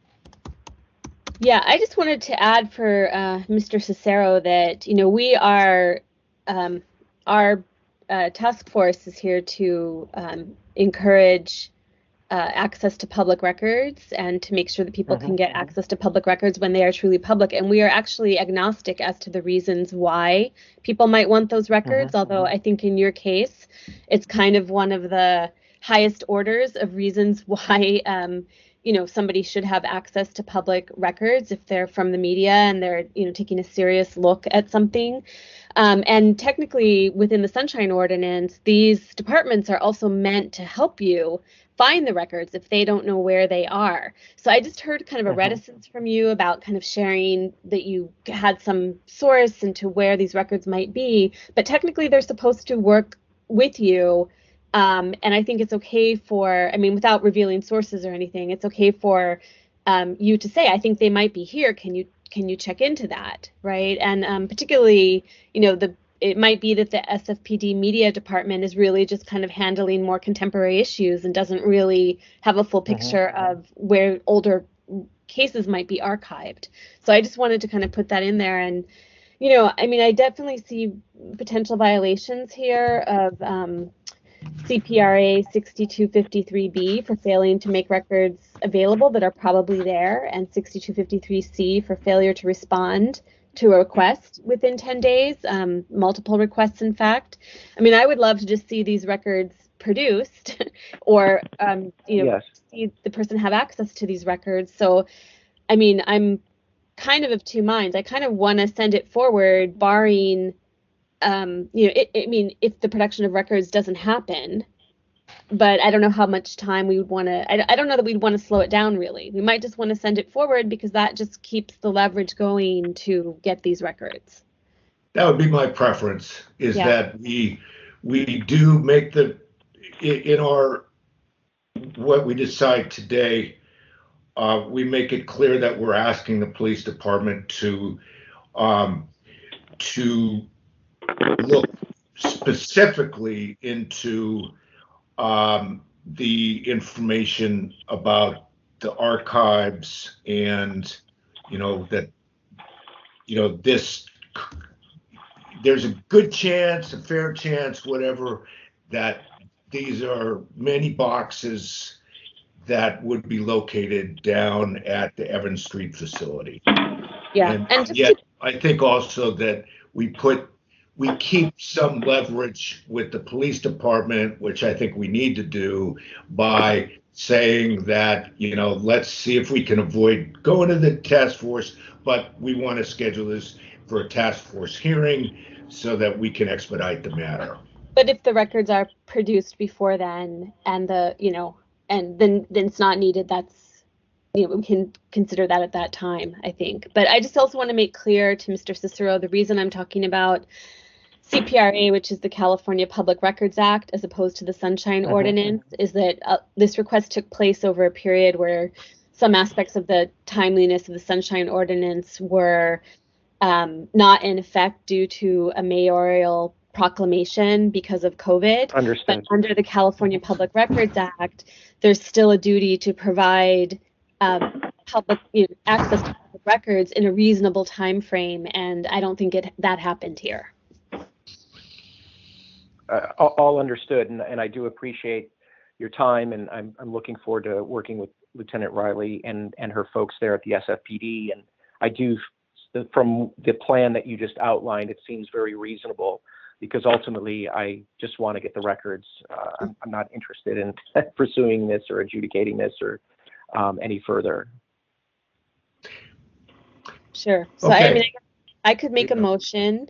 Yeah, I just wanted to add for Mr. Cicero that, we are, our task force is here to encourage access to public records and to make sure that people can get access to public records when they are truly public. And we are actually agnostic as to the reasons why people might want those records, although I think in your case, it's kind of one of the highest orders of reasons why somebody should have access to public records if they're from the media and they're, taking a serious look at something. And technically within the Sunshine Ordinance, these departments are also meant to help you find the records if they don't know where they are. So I just heard kind of a reticence from you about kind of sharing that you had some source into where these records might be, but technically they're supposed to work with you. And I think it's okay for, without revealing sources or anything, it's okay for you to say, I think they might be here. Can you check into that, right? And particularly, it might be that the SFPD media department is really just kind of handling more contemporary issues and doesn't really have a full picture of where older cases might be archived. So I just wanted to kind of put that in there. And, I definitely see potential violations here of CPRA 6253B for failing to make records available that are probably there, and 6253C for failure to respond to a request within 10 days, multiple requests, in fact. I would love to just see these records produced or, Yes. see the person have access to these records. So, I'm kind of two minds. I kind of want to send it forward, barring, if the production of records doesn't happen, but I don't know how much time we would want to, I don't know that we'd want to slow it down, really. We might just want to send it forward because that just keeps the leverage going to get these records. That would be my preference, is that we do make in our, what we decide today, we make it clear that we're asking the police department to look specifically into the information about the archives, and there's a good chance, a fair chance, whatever, that these are many boxes that would be located down at the Evans Street facility. Yeah, and yet I think also that we keep some leverage with the police department, which I think we need to do, by saying that, let's see if we can avoid going to the task force, but we want to schedule this for a task force hearing so that we can expedite the matter. But if the records are produced before then, and and then it's not needed, that's, we can consider that at that time, I think. But I just also want to make clear to Mr. Cicero, the reason I'm talking about CPRA, which is the California Public Records Act, as opposed to the Sunshine Ordinance, is that this request took place over a period where some aspects of the timeliness of the Sunshine Ordinance were not in effect due to a mayoral proclamation because of COVID. Understood. But under the California Public Records Act, there's still a duty to provide public access to public records in a reasonable time frame, and I don't think that happened here. All understood, and I do appreciate your time, and I'm looking forward to working with Lieutenant Riley and her folks there at the SFPD. And I do, from the plan that you just outlined, it seems very reasonable, because ultimately I just want to get the records. I'm not interested in pursuing this or adjudicating this or any further. Sure. So Okay. I could make a motion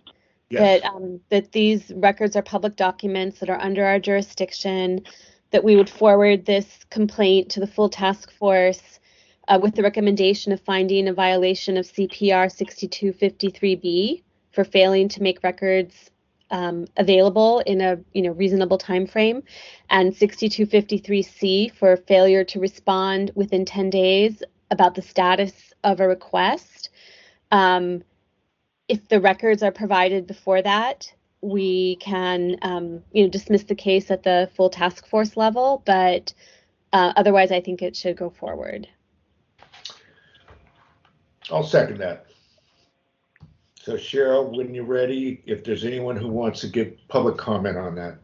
that these records are public documents that are under our jurisdiction, that we would forward this complaint to the full task force with the recommendation of finding a violation of CPR 6253B for failing to make records available in a reasonable time frame, and 6253C for failure to respond within 10 days about the status of a request. If the records are provided before that, we can dismiss the case at the full task force level, but otherwise I think it should go forward. I'll second that. So Cheryl, when you're ready, if there's anyone who wants to give public comment on that.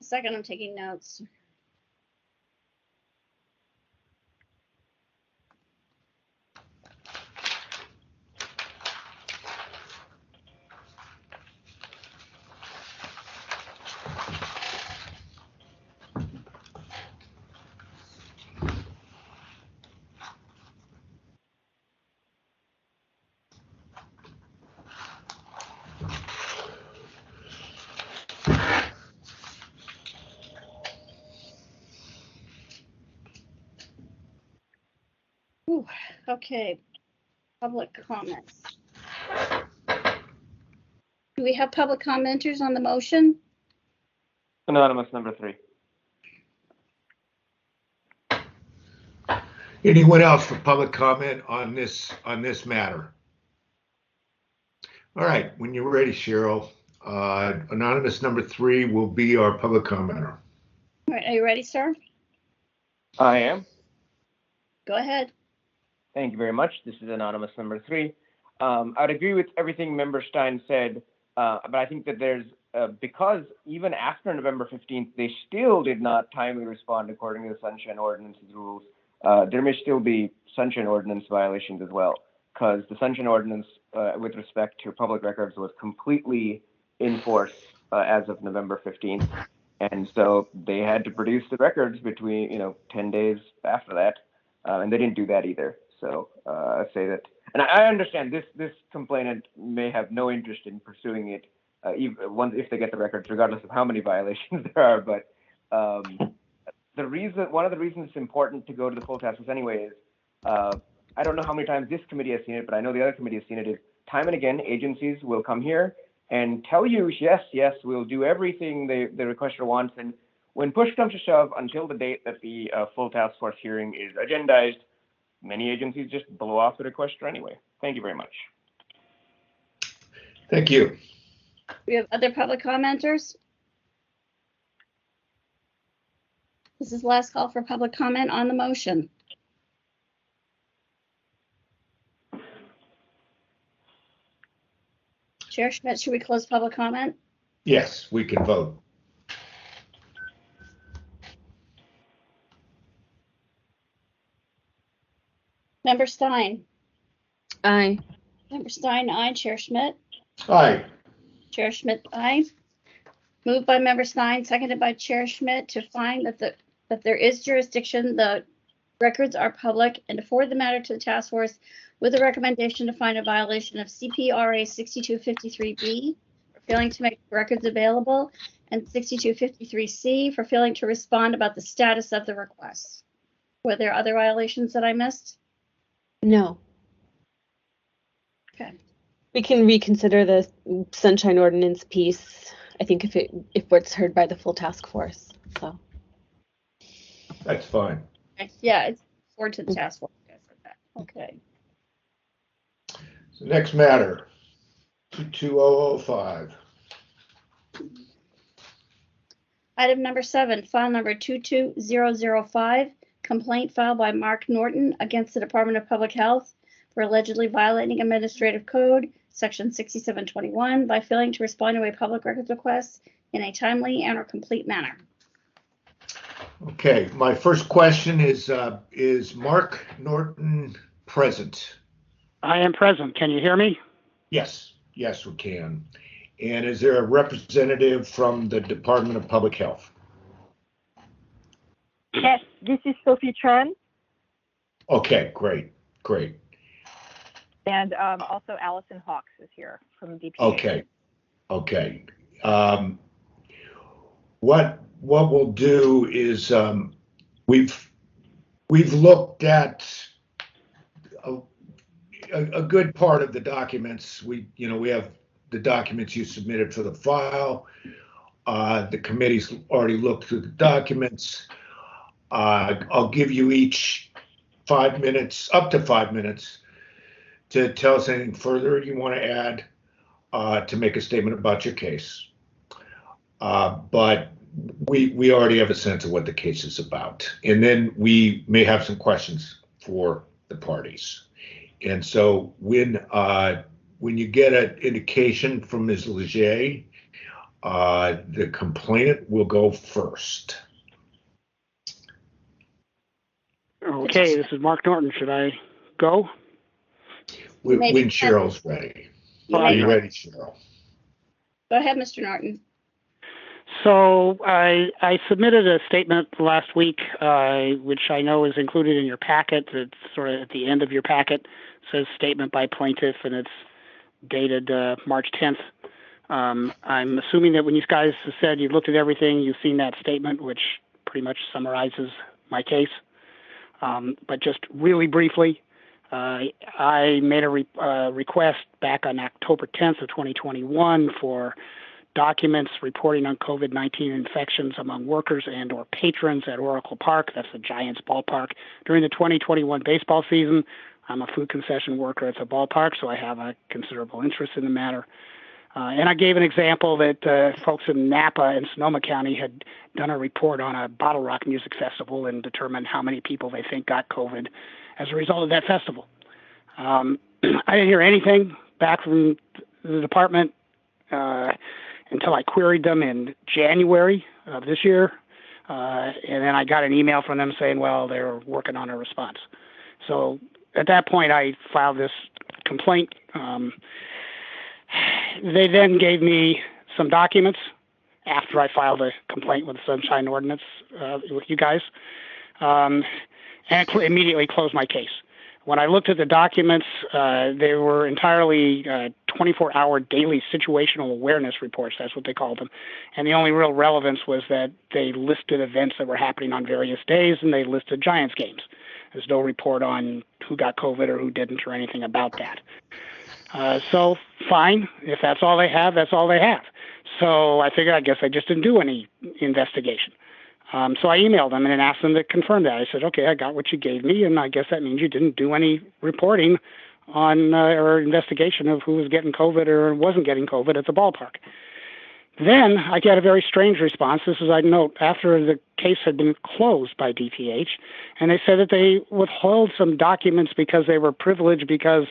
Second, I'm taking notes. Ooh, okay, public comments. Do we have public commenters on the motion? Anonymous number 3. Anyone else for public comment on this matter? All right, when you're ready, Cheryl, anonymous number 3 will be our public commenter. All right, are you ready, sir? I am. Go ahead. Thank you very much. This is anonymous number 3. I'd agree with everything Member Stein said, but I think that there's, because even after November 15th, they still did not timely respond according to the Sunshine Ordinance's rules. There may still be Sunshine Ordinance violations as well, because the Sunshine Ordinance with respect to public records was completely in force as of November 15th. And so they had to produce the records between, 10 days after that, and they didn't do that either. So I say that, and I understand this complainant may have no interest in pursuing it, even if they get the records, regardless of how many violations there are. But one of the reasons it's important to go to the full task force anyway is, I don't know how many times this committee has seen it, but I know the other committee has seen it, is time and again, agencies will come here and tell you, yes, we'll do everything the requester wants. And when push comes to shove, until the date that the full task force hearing is agendized, many agencies just blow off the requester anyway. Thank you very much. Thank you. We have other public commenters. This is the last call for public comment on the motion. Chair Schmidt, should we close public comment? Yes, we can vote. Member Stein. Aye. Member Stein, aye. Chair Schmidt. Aye. Chair Schmidt, aye. Moved by Member Stein, seconded by Chair Schmidt to find that there is jurisdiction, the records are public, and to forward the matter to the task force with a recommendation to find a violation of CPRA 6253B for failing to make records available, and 6253C for failing to respond about the status of the request. Were there other violations that I missed? No. Okay. We can reconsider the Sunshine Ordinance piece, I think, if it's heard by the full task force. So That's fine. Yeah, it's forward to the task force. Okay. So next matter, 22005. Item number 7, file number 22005, complaint filed by Mark Norton against the Department of Public Health for allegedly violating Administrative Code, Section 6721, by failing to respond to a public records request in a timely and or complete manner. Okay, my first question is Mark Norton present? I am present. Can you hear me? Yes, we can. And is there a representative from the Department of Public Health? Yes, this is Sophie Tran. Okay, great. And also Allison Hawks is here from DPA. Okay. What we'll do is we've looked at a good part of the documents, we have the documents you submitted for the file. The committee's already looked through the documents. I'll give you each 5 minutes, up to 5 minutes, to tell us anything further you want to add to make a statement about your case. But we already have a sense of what the case is about. And then we may have some questions for the parties. And so when you get an indication from Ms. Leger, the complainant will go first. Okay, this is Mark Norton. Should I go? When Cheryl's ready. Are you ready, Cheryl? Go ahead, Mr. Norton. So I submitted a statement last week, which I know is included in your packet. It's sort of at the end of your packet. It says statement by plaintiff, and it's dated March 10th. I'm assuming that when you guys said you've looked at everything, you've seen that statement, which pretty much summarizes my case. But just really briefly, I made a request back on October 10th of 2021 for documents reporting on COVID-19 infections among workers and or patrons at Oracle Park, that's the Giants ballpark, during the 2021 baseball season. I'm a food concession worker at the ballpark, so I have a considerable interest in the matter. And I gave an example that folks in Napa and Sonoma County had done a report on a Bottle Rock Music Festival and determined how many people they think got COVID as a result of that festival. I didn't hear anything back from the department until I queried them in January of this year. And then I got an email from them saying, well, they're working on a response. So at that point, I filed this complaint. They then gave me some documents after I filed a complaint with the Sunshine Ordinance with you guys, and it immediately closed my case. When I looked at the documents, they were entirely 24-hour daily situational awareness reports. That's what they called them. And the only real relevance was that they listed events that were happening on various days, and they listed Giants games. There's no report on who got COVID or who didn't or anything about that. So fine, if that's all they have, that's all they have. So I figured, I guess I just didn't do any investigation. So I emailed them and asked them to confirm that. I said, okay, I got what you gave me, and I guess that means you didn't do any reporting on or investigation of who was getting COVID or wasn't getting COVID at the ballpark. Then I get a very strange response. This is, I note, after the case had been closed by DTH, and they said that they withheld some documents because they were privileged because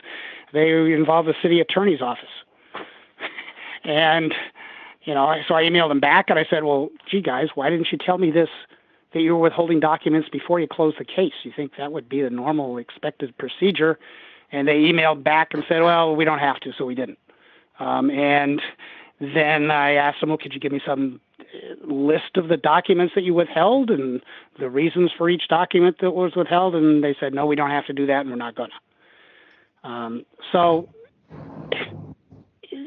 they involved the city attorney's office. And, so I emailed them back and I said, well, gee, guys, why didn't you tell me this, that you were withholding documents before you closed the case? You think that would be the normal expected procedure? And they emailed back and said, well, we don't have to, so we didn't. And then I asked them, well, could you give me some list of the documents that you withheld and the reasons for each document that was withheld? And they said, no, we don't have to do that, and we're not going to. So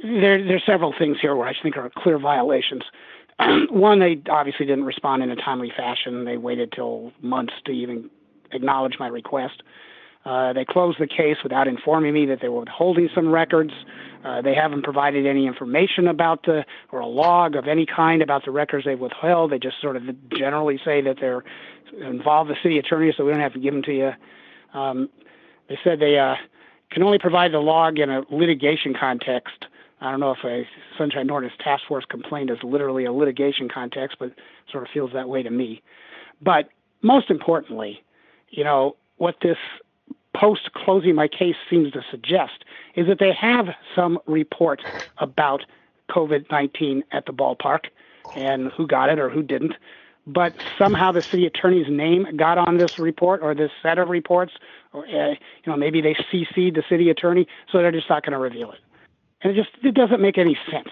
there's several things here where I think are clear violations. One, they obviously didn't respond in a timely fashion. They waited till months to even acknowledge my request. They closed the case without informing me that they were withholding some records. They haven't provided any information about or a log of any kind about the records they've withheld. They just sort of generally say that they're involved the city attorney, so we don't have to give them to you. They said they can only provide the log in a litigation context. I don't know if a Sunshine Ordinance Task Force complaint is literally a litigation context, but it sort of feels that way to me. But most importantly, what this post-closing my case seems to suggest is that they have some report about COVID-19 at the ballpark and who got it or who didn't. But somehow the city attorney's name got on this report or this set of reports, or maybe they CC'd the city attorney, so they're just not going to reveal it. And it doesn't make any sense.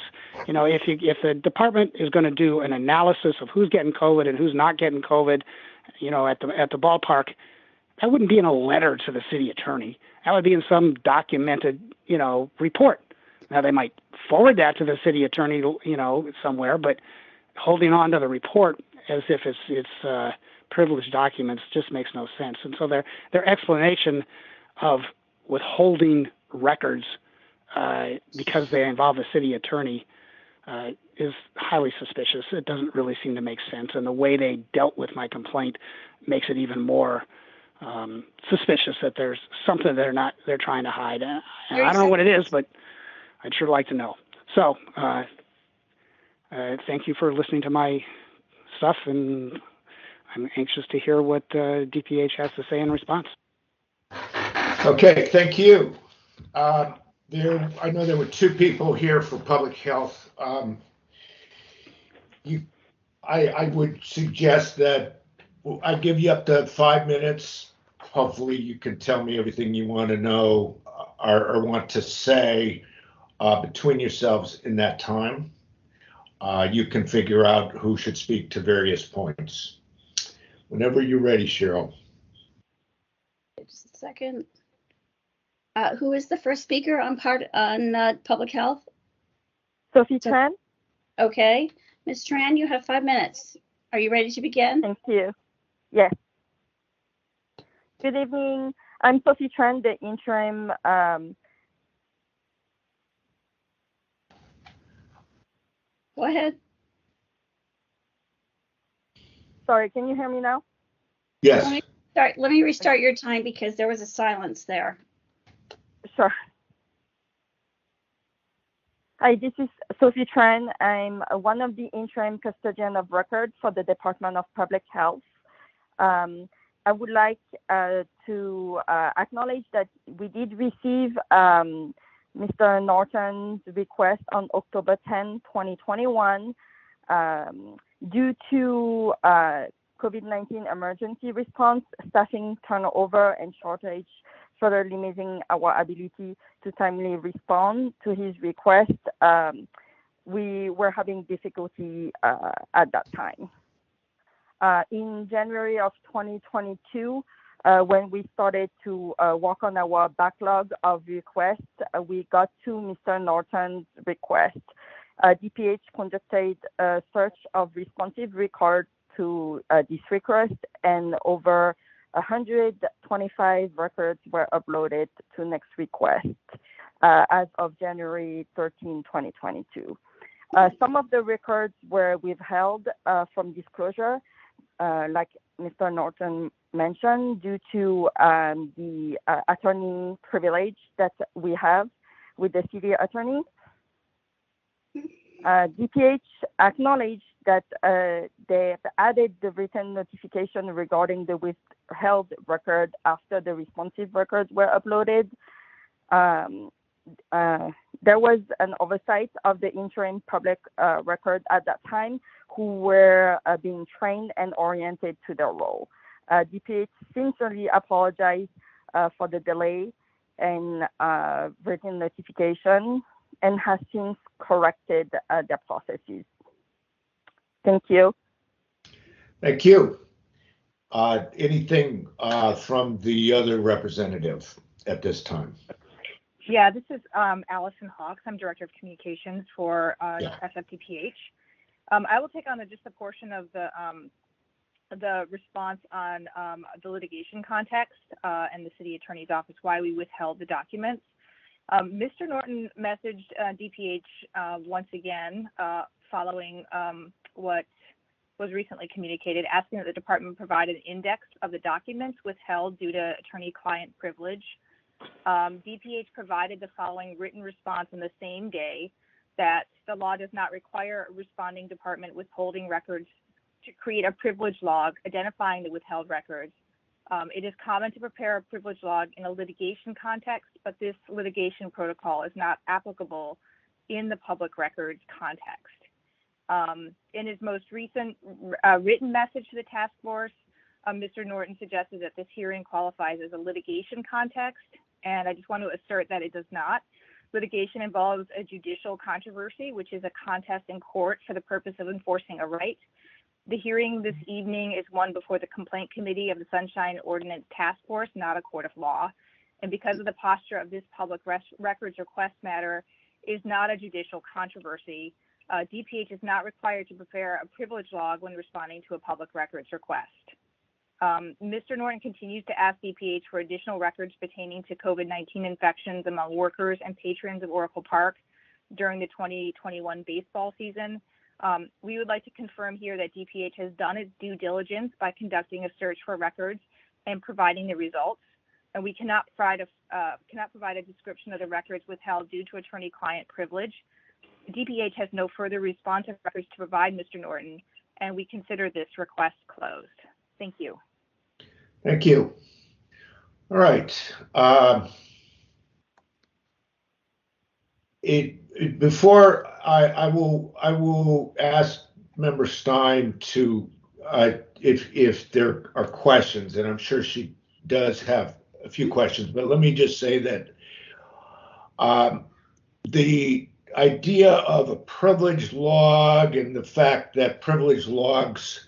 If the department is going to do an analysis of who's getting COVID and who's not getting COVID, at the ballpark, that wouldn't be in a letter to the city attorney. That would be in some documented, report. Now they might forward that to the city attorney, somewhere, but holding on to the report as if it's privileged documents just makes no sense. And so their explanation of withholding records because they involve a city attorney is highly suspicious. It doesn't really seem to make sense, and the way they dealt with my complaint makes it even more suspicious that there's something they're trying to hide. And I don't know what it is, but I'd sure like to know. So thank you for listening to my stuff, and I'm anxious to hear what DPH has to say in response. Okay, thank you. I know there were two people here for public health. I would suggest that I give you up to 5 minutes. Hopefully you can tell me everything you want to know or want to say between yourselves in that time. You can figure out who should speak to various points. Whenever you're ready, Cheryl. Just a second. Who is the first speaker on public health? Sophie Tran. Okay. Ms. Tran, you have 5 minutes. Are you ready to begin? Thank you. Yes. Good evening. I'm Sophie Tran, the interim Go ahead. Sorry, can you hear me now? Yes. Let me restart your time because there was a silence there. Sure. Hi, this is Sophie Tran. I'm one of the interim custodian of record for the Department of Public Health. I would like to acknowledge that we did receive Mr. Norton's request on October 10, 2021, due to COVID-19 emergency response, staffing turnover, and shortage, further limiting our ability to timely respond to his request. We were having difficulty at that time. In January of 2022, when we started to work on our backlog of requests, we got to Mr. Norton's request. DPH conducted a search of responsive records to this request, and over 125 records were uploaded to next request as of January 13, 2022. Some of the records were withheld from disclosure, like Mr. Norton mentioned, due to the attorney privilege that we have with the city attorney. DPH acknowledged that they added the written notification regarding the withheld record after the responsive records were uploaded. There was an oversight of the interim public record at that time, who were being trained and oriented to their role. DPH sincerely apologized for the delay in written notification and has since corrected their processes. Thank you. Thank you. Anything from the other representative at this time? Yeah, this is Allison Hawks. I'm Director of Communications for SFDPH. I will take on just a portion of the response on the litigation context and the City Attorney's Office, why we withheld the documents. Mr. Norton messaged DPH once again following what was recently communicated, asking that the department provide an index of the documents withheld due to attorney-client privilege. DPH provided the following written response on the same day, that the law does not require a responding department withholding records to create a privilege log identifying the withheld records. It is common to prepare a privilege log in a litigation context, but this litigation protocol is not applicable in the public records context. In his most recent written message to the task force, Mr. Norton suggested that this hearing qualifies as a litigation context, and I just want to assert that it does not. Litigation involves a judicial controversy, which is a contest in court for the purpose of enforcing a right. The hearing this evening is one before the complaint committee of the Sunshine Ordinance Task Force, not a court of law. And because of the posture of this public records request matter is not a judicial controversy, DPH is not required to prepare a privilege log when responding to a public records request. Mr. Norton continues to ask DPH for additional records pertaining to COVID-19 infections among workers and patrons of Oracle Park during the 2021 baseball season. We would like to confirm here that DPH has done its due diligence by conducting a search for records and providing the results, and we cannot provide a description of the records withheld due to attorney-client privilege. DPH has no further responsive records to provide Mr. Norton, and we consider this request closed. Thank you. Thank you. All right. Before I will ask Member Stein to if there are questions, and I'm sure she does have a few questions, but let me just say that the idea of a privilege log and the fact that privilege logs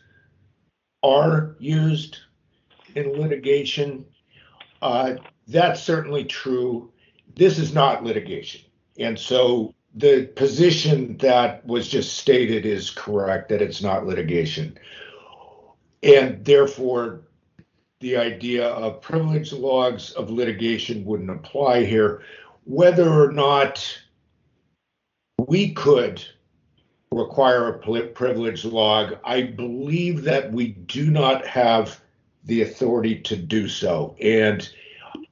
are used in litigation, that's certainly true. This is not litigation. And so the position that was just stated is correct, that it's not litigation. And therefore, the idea of privilege logs of litigation wouldn't apply here. Whether or not we could require a privilege log, I believe that we do not have the authority to do so. And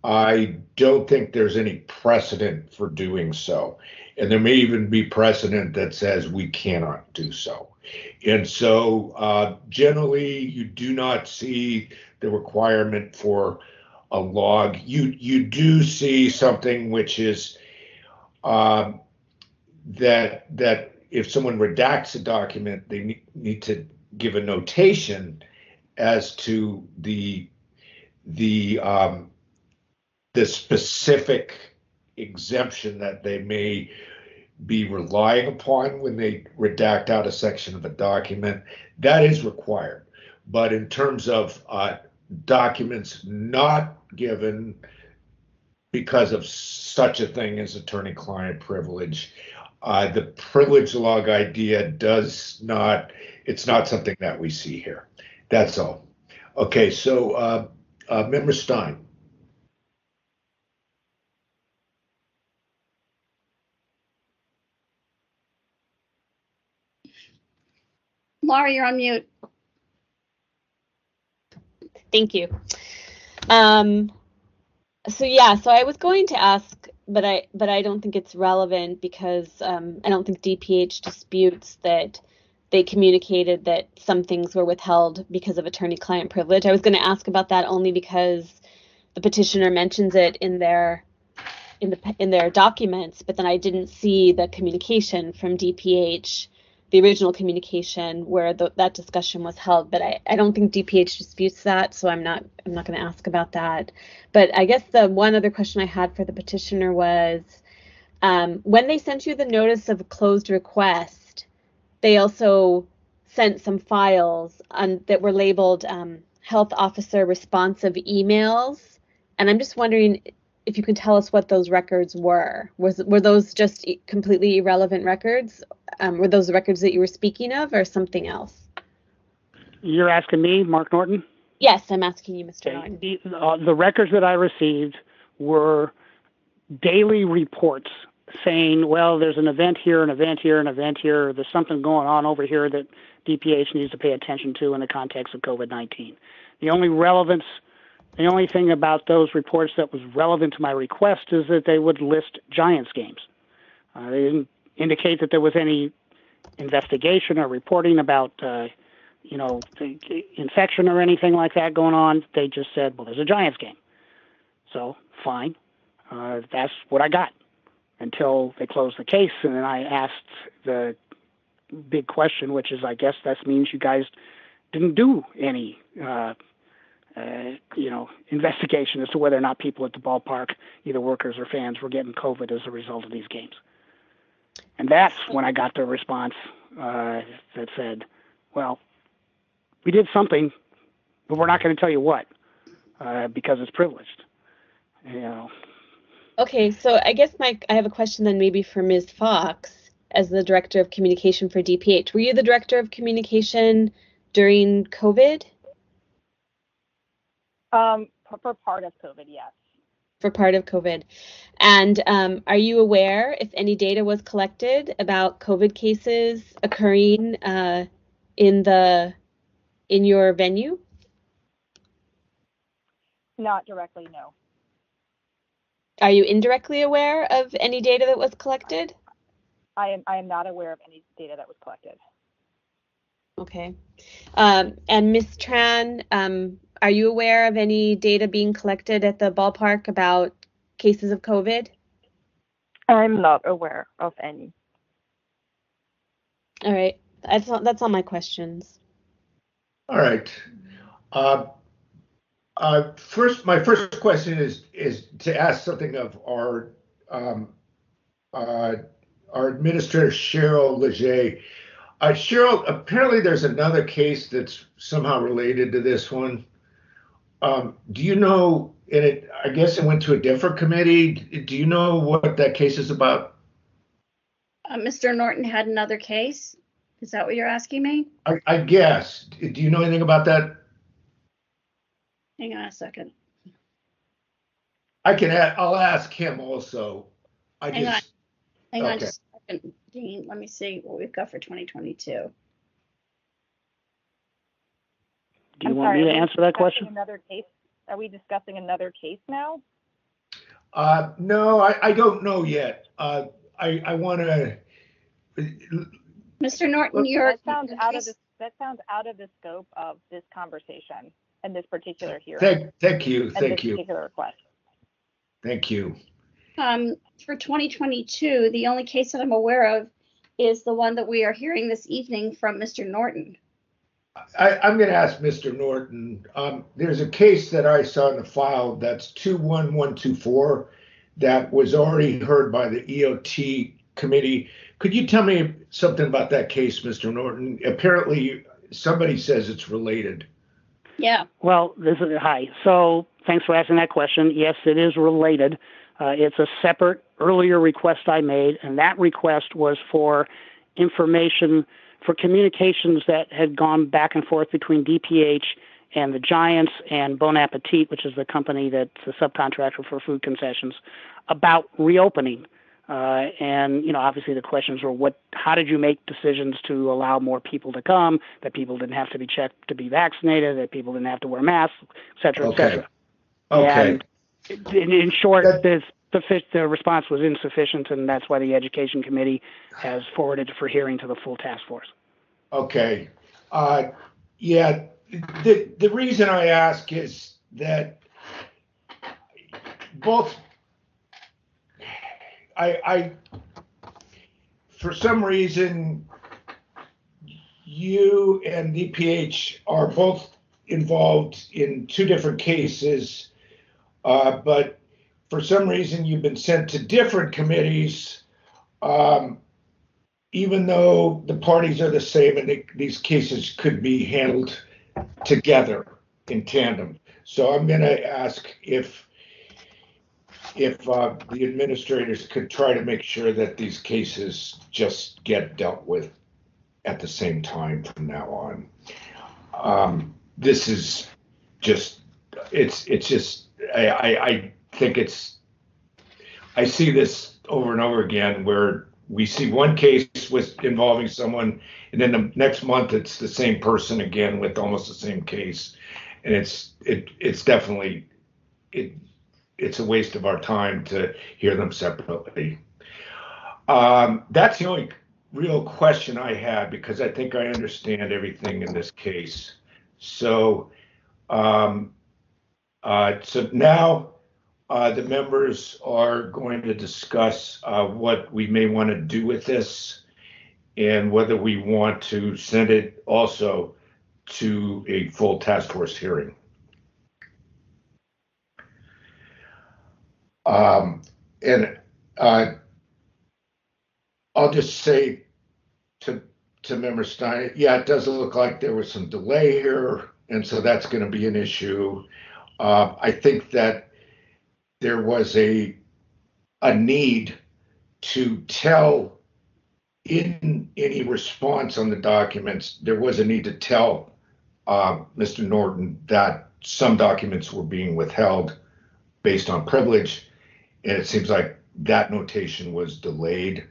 I don't think there's any precedent for doing so. And there may even be precedent that says we cannot do so. And so generally, you do not see the requirement for a log. You do see something which is that if someone redacts a document, they need to give a notation as to the specific exemption that they may be relying upon when they redact out a section of a document. That is required. But in terms of documents not given because of such a thing as attorney-client privilege, the privilege log idea it's not something that we see here. That's all. Okay, so Member Stein. Laura, you're on mute. Thank you. So I was going to ask, but I don't think it's relevant because I don't think DPH disputes that they communicated that some things were withheld because of attorney-client privilege. I was going to ask about that only because the petitioner mentions it in their documents, but then I didn't see the communication from DPH, the original communication where that discussion was held. But I don't think DPH disputes that, so I'm not going to ask about that. But I guess the one other question I had for the petitioner was when they sent you the notice of closed request, they also sent some files that were labeled health officer responsive emails. And I'm just wondering if you could tell us what those records were. Were those just completely irrelevant records? Were those the records that you were speaking of or something else? You're asking me, Mark Norton? Yes, I'm asking you, Mr. Norton. The records that I received were daily reports saying, well, there's an event here, an event here, an event here. There's something going on over here that DPH needs to pay attention to in the context of COVID-19. The only thing about those reports that was relevant to my request is that they would list Giants games. They didn't indicate that there was any investigation or reporting about, the infection or anything like that going on. They just said, well, there's a Giants game. So, fine. That's what I got until they closed the case. And then I asked the big question, which is, I guess that means you guys didn't do any investigation as to whether or not people at the ballpark, either workers or fans, were getting COVID as a result of these games. And that's when I got the response that said, well, we did something, but we're not going to tell you what because it's privileged. Okay, so I guess, Mike, I have a question then maybe for Ms. Fox as the Director of Communication for DPH. Were you the Director of Communication during COVID? For part of COVID, yes. For part of COVID. And are you aware if any data was collected about COVID cases occurring in your venue? Not directly, no. Are you indirectly aware of any data that was collected? I am not aware of any data that was collected. Okay. And Ms. Tran, are you aware of any data being collected at the ballpark about cases of COVID? I'm not aware of any. All right. That's all my questions. All right. My first question is to ask something of our administrator, Cheryl Leger. Cheryl, apparently there's another case that's somehow related to this one. Do you know, I guess it went to a different committee. Do you know what that case is about? Mr. Norton had another case. Is that what you're asking me? I guess. Do you know anything about that? Hang on a second. I'll ask him also. Hang on just a second, Dean. Let me see what we've got for 2022. Do you want me to answer that question? Another case? Are we discussing another case now? No, I don't know yet. I want to. Mr. Norton, that sounds out of the scope of this conversation and this particular hearing. Thank you. Particular request. Thank you. For 2022, the only case that I'm aware of is the one that we are hearing this evening from Mr. Norton. I'm going to ask Mr. Norton. There's a case that I saw in the file that's 21124 that was already heard by the EOT committee. Could you tell me something about that case, Mr. Norton? Apparently, somebody says it's related. Yeah. Well, hi. So thanks for asking that question. Yes, it is related. It's a separate earlier request I made, and that request was for information for communications that had gone back and forth between DPH and the Giants and Bon Appetit, which is the company that's a subcontractor for food concessions, about reopening. And, obviously the questions were how did you make decisions to allow more people to come, that people didn't have to be checked to be vaccinated, that people didn't have to wear masks, et cetera, et cetera. Okay. And in short, the response was insufficient, and that's why the Education Committee has forwarded for hearing to the full task force. Okay. Yeah, the reason I ask is that both I for some reason you and DPH are both involved in two different cases, but for some reason you've been sent to different committees, even though the parties are the same and these cases could be handled together in tandem. So I'm going to ask if the administrators could try to make sure that these cases just get dealt with at the same time from now on. This is just, it's just, I think I see this over and over again where we see one case with involving someone and then the next month it's the same person again with almost the same case. And it's definitely, it's a waste of our time to hear them separately. That's the only real question I had because I think I understand everything in this case. So, so now the members are going to discuss what we may want to do with this and whether we want to send it also to a full task force hearing. And I'll just say to Member Stein, yeah, it does look like there was some delay here, and so that's going to be an issue. I think that there was a need to tell in any response on the documents, there was a need to tell Mr. Norton that some documents were being withheld based on privilege, and it seems like that notation was delayed.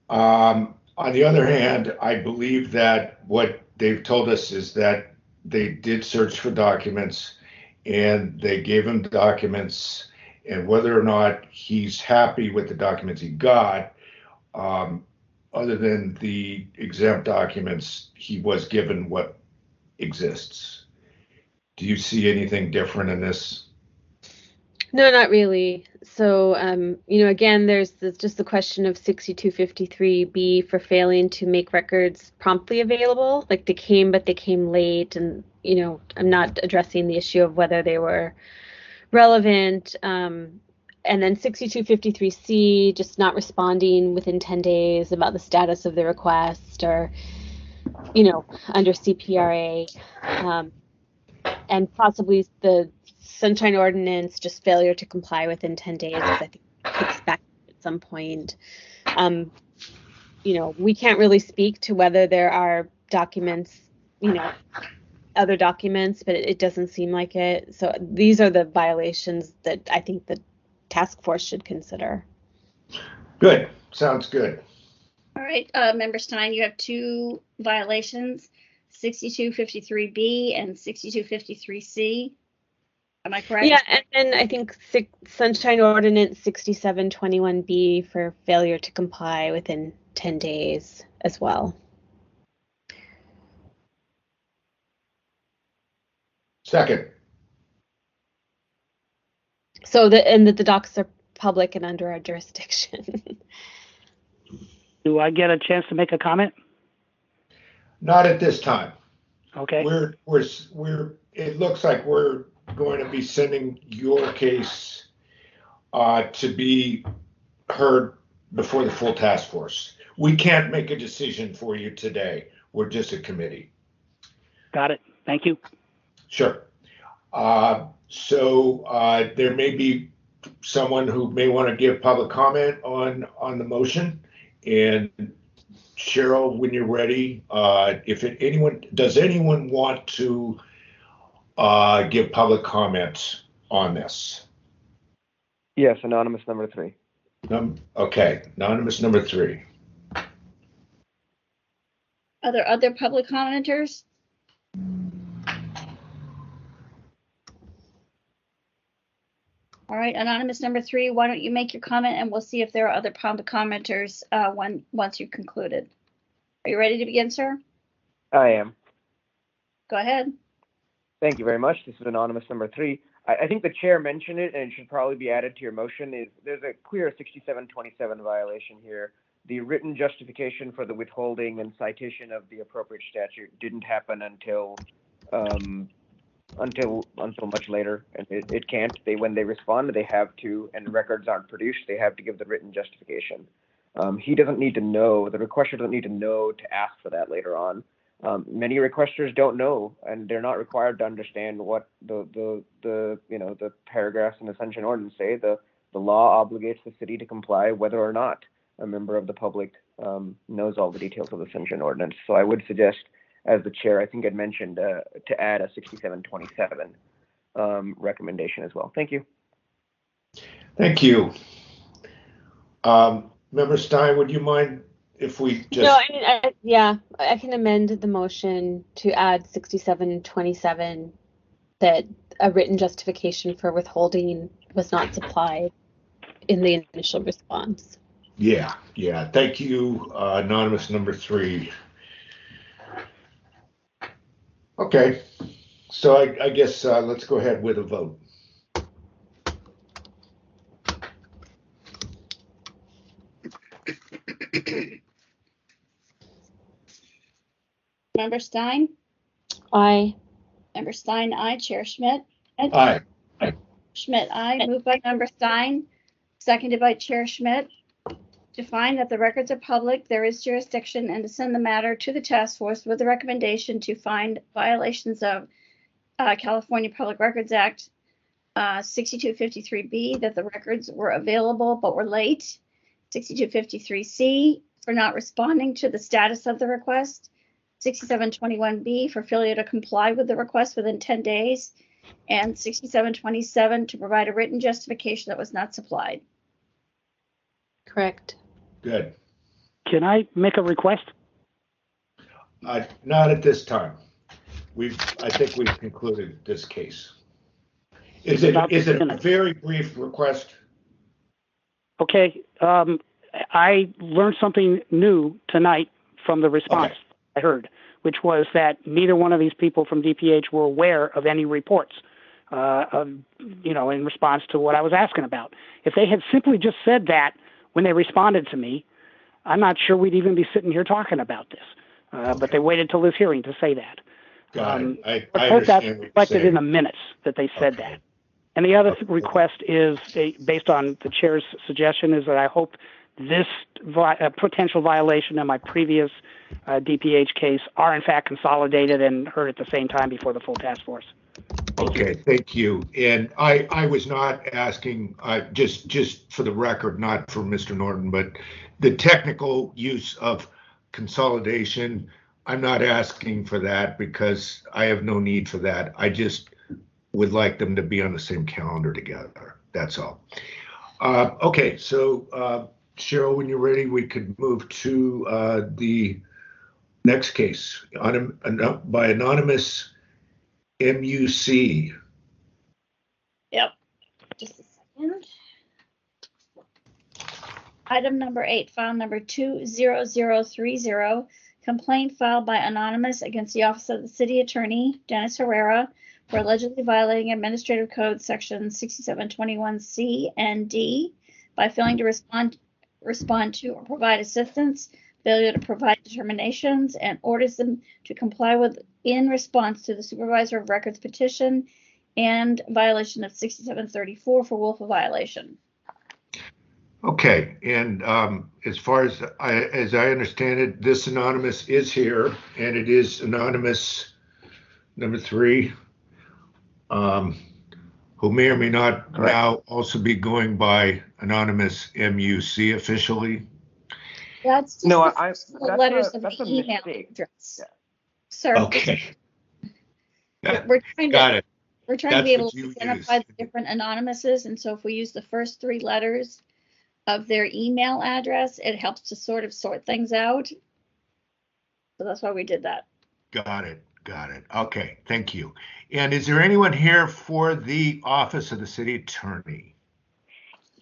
On the other hand, I believe that what they've told us is that they did search for documents and they gave him documents, and whether or not he's happy with the documents he got, other than the exempt documents, he was given what exists. Do you see anything different in this? No, not really. So, again, there's just the question of 6253B for failing to make records promptly available. Like they came, but they came late. And, I'm not addressing the issue of whether they were relevant. And then 6253C, just not responding within 10 days about the status of the request or, under CPRA. And possibly the Sunshine Ordinance, just failure to comply within 10 days, because I think it kicks back at some point. We can't really speak to whether there are documents, other documents, but it doesn't seem like it. So these are the violations that I think the task force should consider. Good. Sounds good. All right, Member Stein, you have two violations, 6253B and 6253C. Am I correct? Yeah, and then I think Sunshine Ordinance 6721B for failure to comply within 10 days as well. Second. So that the docs are public and under our jurisdiction. Do I get a chance to make a comment? Not at this time. Okay. It looks like we're going to be sending your case to be heard before the full task force. We can't make a decision for you today. We're just a committee. Got it. Thank you. Sure. So there may be someone who may want to give public comment on the motion. And Cheryl, when you're ready, does anyone want to give public comments on this? Yes, anonymous number 3. Okay, anonymous number 3. Are there other public commenters? All right, anonymous number 3, why don't you make your comment and we'll see if there are other public commenters once you've concluded. Are you ready to begin, sir? I am. Go ahead. Thank you very much. This is anonymous number 3. I think the chair mentioned it, and it should probably be added to your motion. There's a clear 6727 violation here. The written justification for the withholding and citation of the appropriate statute didn't happen until much later, and it can't. When they respond, they have to, and records aren't produced, they have to give the written justification. He doesn't need to know, the requester doesn't need to know to ask for that later on. Many requesters don't know, and they're not required to understand what the paragraphs in the Sunshine Ordinance say. The law obligates the city to comply whether or not a member of the public knows all the details of the Sunshine Ordinance. So I would suggest, as the chair, I think I'd mentioned, to add a 6727 recommendation as well. Thank you. Thank you. Member Stein, would you mind if we just... No, I mean, I can amend the motion to add 6727 that a written justification for withholding was not supplied in the initial response. Yeah. Thank you, anonymous number 3. Okay, so I guess let's go ahead with a vote. Member Stein? Aye. Member Stein, aye. Chair Schmidt? Aye. Schmidt, aye. Moved by Member Stein, seconded by Chair Schmidt. To find that the records are public, there is jurisdiction, and to send the matter to the task force with the recommendation to find violations of California Public Records Act 6253B, that the records were available but were late, 6253C for not responding to the status of the request, 6721B for failure to comply with the request within 10 days, and 6727 to provide a written justification that was not supplied. Correct. Good. Can I make a request? Not at this time. I think we've concluded this case. Is it a very brief request? Okay. I learned something new tonight from the response I heard, which was that neither one of these people from DPH were aware of any reports, in response to what I was asking about. If they had simply just said that when they responded to me, I'm not sure we'd even be sitting here talking about this. But they waited till this hearing to say that. Got it. I hope that's understand what you're reflected saying. in the minutes that they said that. And the other request is, based on the chair's suggestion, is that I hope this potential violation and my previous DPH case are in fact consolidated and heard at the same time before the full task force. Thank you. And I was not asking, just for the record, not for Mr. Norton, but the technical use of consolidation, I'm not asking for that because I have no need for that. I just would like them to be on the same calendar together. That's all. Okay, so Cheryl, when you're ready, we could move to the next case by anonymous MUC. Yep. Just a second. Item number 8, file number 20030, complaint filed by anonymous against the Office of the City Attorney, Dennis Herrera, for allegedly violating Administrative Code Section 6721C and D by failing to respond to or provide assistance, failure to provide determinations, and orders them to comply with in response to the Supervisor of Records petition, and violation of 6734 for willful violation. Okay, and as far as I understand it, this anonymous is here, and it is anonymous number 3, who may or may not now also be going by anonymous MUC officially. That's just No, the letters of the email address. Sir, Okay. we're trying Got it. We're trying to be able to identify the different anonymouses, and so if we use the first 3 letters of their email address, it helps to sort things out. So that's why we did that. Got it. Okay, thank you. And is there anyone here for the Office of the City Attorney?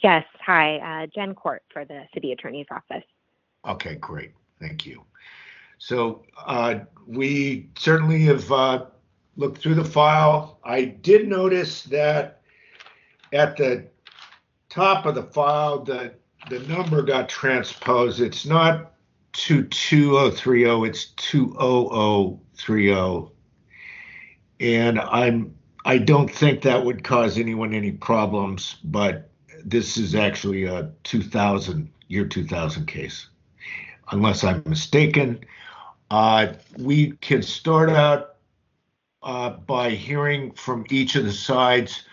Yes, hi, Jen Court for the City Attorney's Office. Okay, great, thank you. So we certainly have looked through the file. I did notice that at the top of the file, the number got transposed. It's not 22030, it's 20030. And I don't think that would cause anyone any problems, but this is actually a year 2000 case, unless I'm mistaken. We can start out by hearing from each of the sides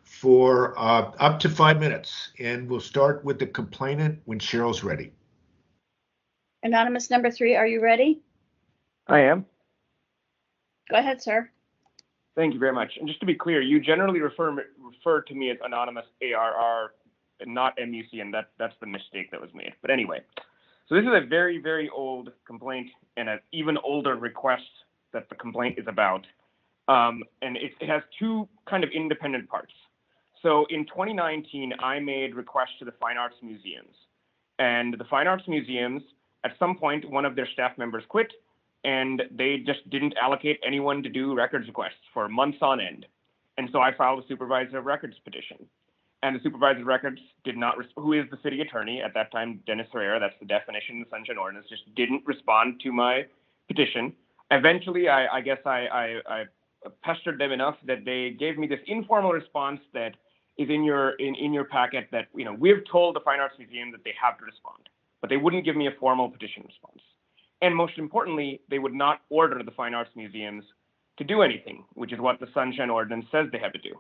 for up to 5 minutes, and we'll start with the complainant when Cheryl's ready. Anonymous number 3, are you ready? I am. Go ahead, sir. Thank you very much. And just to be clear, you generally refer to me as anonymous ARR and not MUC, and that's the mistake that was made. But anyway, so this is a very, very old complaint and an even older request that the complaint is about. And it has 2 kind of independent parts. So in 2019, I made requests to the Fine Arts Museums. And the Fine Arts Museums, at some point, one of their staff members quit, and they just didn't allocate anyone to do records requests for months on end. And so I filed a Supervisor of Records petition. And the Supervisor of Records did not, who is the City Attorney at that time, Dennis Herrera, that's the definition in the Sunshine Ordinance, just didn't respond to my petition. Eventually, I guess I pestered them enough that they gave me this informal response that is in your packet that, we've told the Fine Arts Museum that they have to respond, but they wouldn't give me a formal petition response. And most importantly, they would not order the Fine Arts Museums to do anything, which is what the Sunshine Ordinance says they have to do.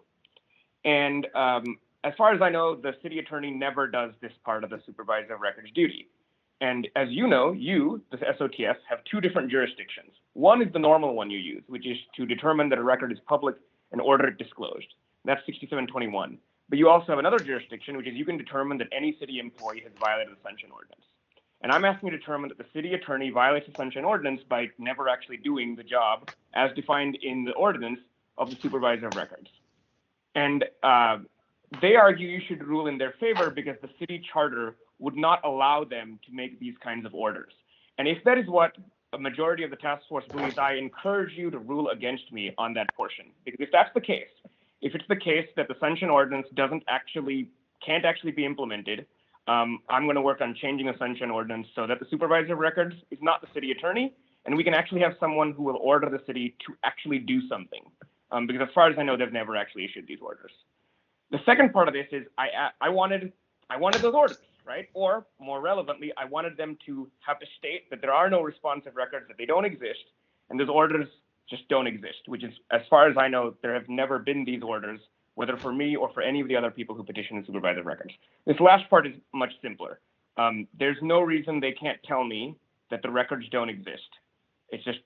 And as far as I know, the City Attorney never does this part of the Supervisor of Records duty. And as you know, the SOTF, have 2 different jurisdictions. One is the normal one you use, which is to determine that a record is public and order it disclosed. That's 6721. But you also have another jurisdiction, which is you can determine that any city employee has violated the Sunshine Ordinance. And I'm asking you to determine that the city attorney violates the Sunshine Ordinance by never actually doing the job as defined in the ordinance of the supervisor of records. And they argue you should rule in their favor because the city charter would not allow them to make these kinds of orders. And if that is what a majority of the task force believes, I encourage you to rule against me on that portion. Because if that's the case, if it's the case that the Sunshine Ordinance can't actually be implemented, I'm going to work on changing the Sunshine Ordinance so that the supervisor of records is not the city attorney, and we can actually have someone who will order the city to actually do something. Because as far as I know, they've never actually issued these orders. The second part of this is I wanted those orders, right? Or more relevantly, I wanted them to have to state that there are no responsive records, that they don't exist, and those orders just don't exist, which is, as far as I know, there have never been these orders, whether for me or for any of the other people who petition the supervisor of records. This last part is much simpler. There's no reason they can't tell me that the records don't exist. It's just,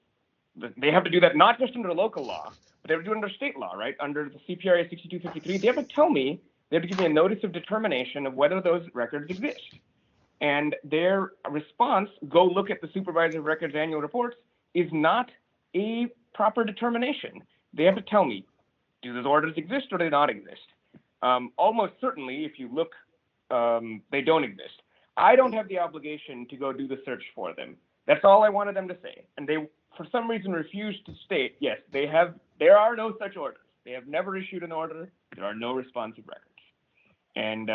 they have to do that not just under local law, but they have to do it under state law, right? Under the CPRA 6253, they have to tell me, they have to give me a notice of determination of whether those records exist. And their response, go look at the supervisor of records annual reports, is not a proper determination. They have to tell me, do those orders exist or do they not exist? Almost certainly, if you look, they don't exist. I don't have the obligation to go do the search for them. That's all I wanted them to say. And they, for some reason, refused to state, yes, there are no such orders. They have never issued an order. There are no responsive records. And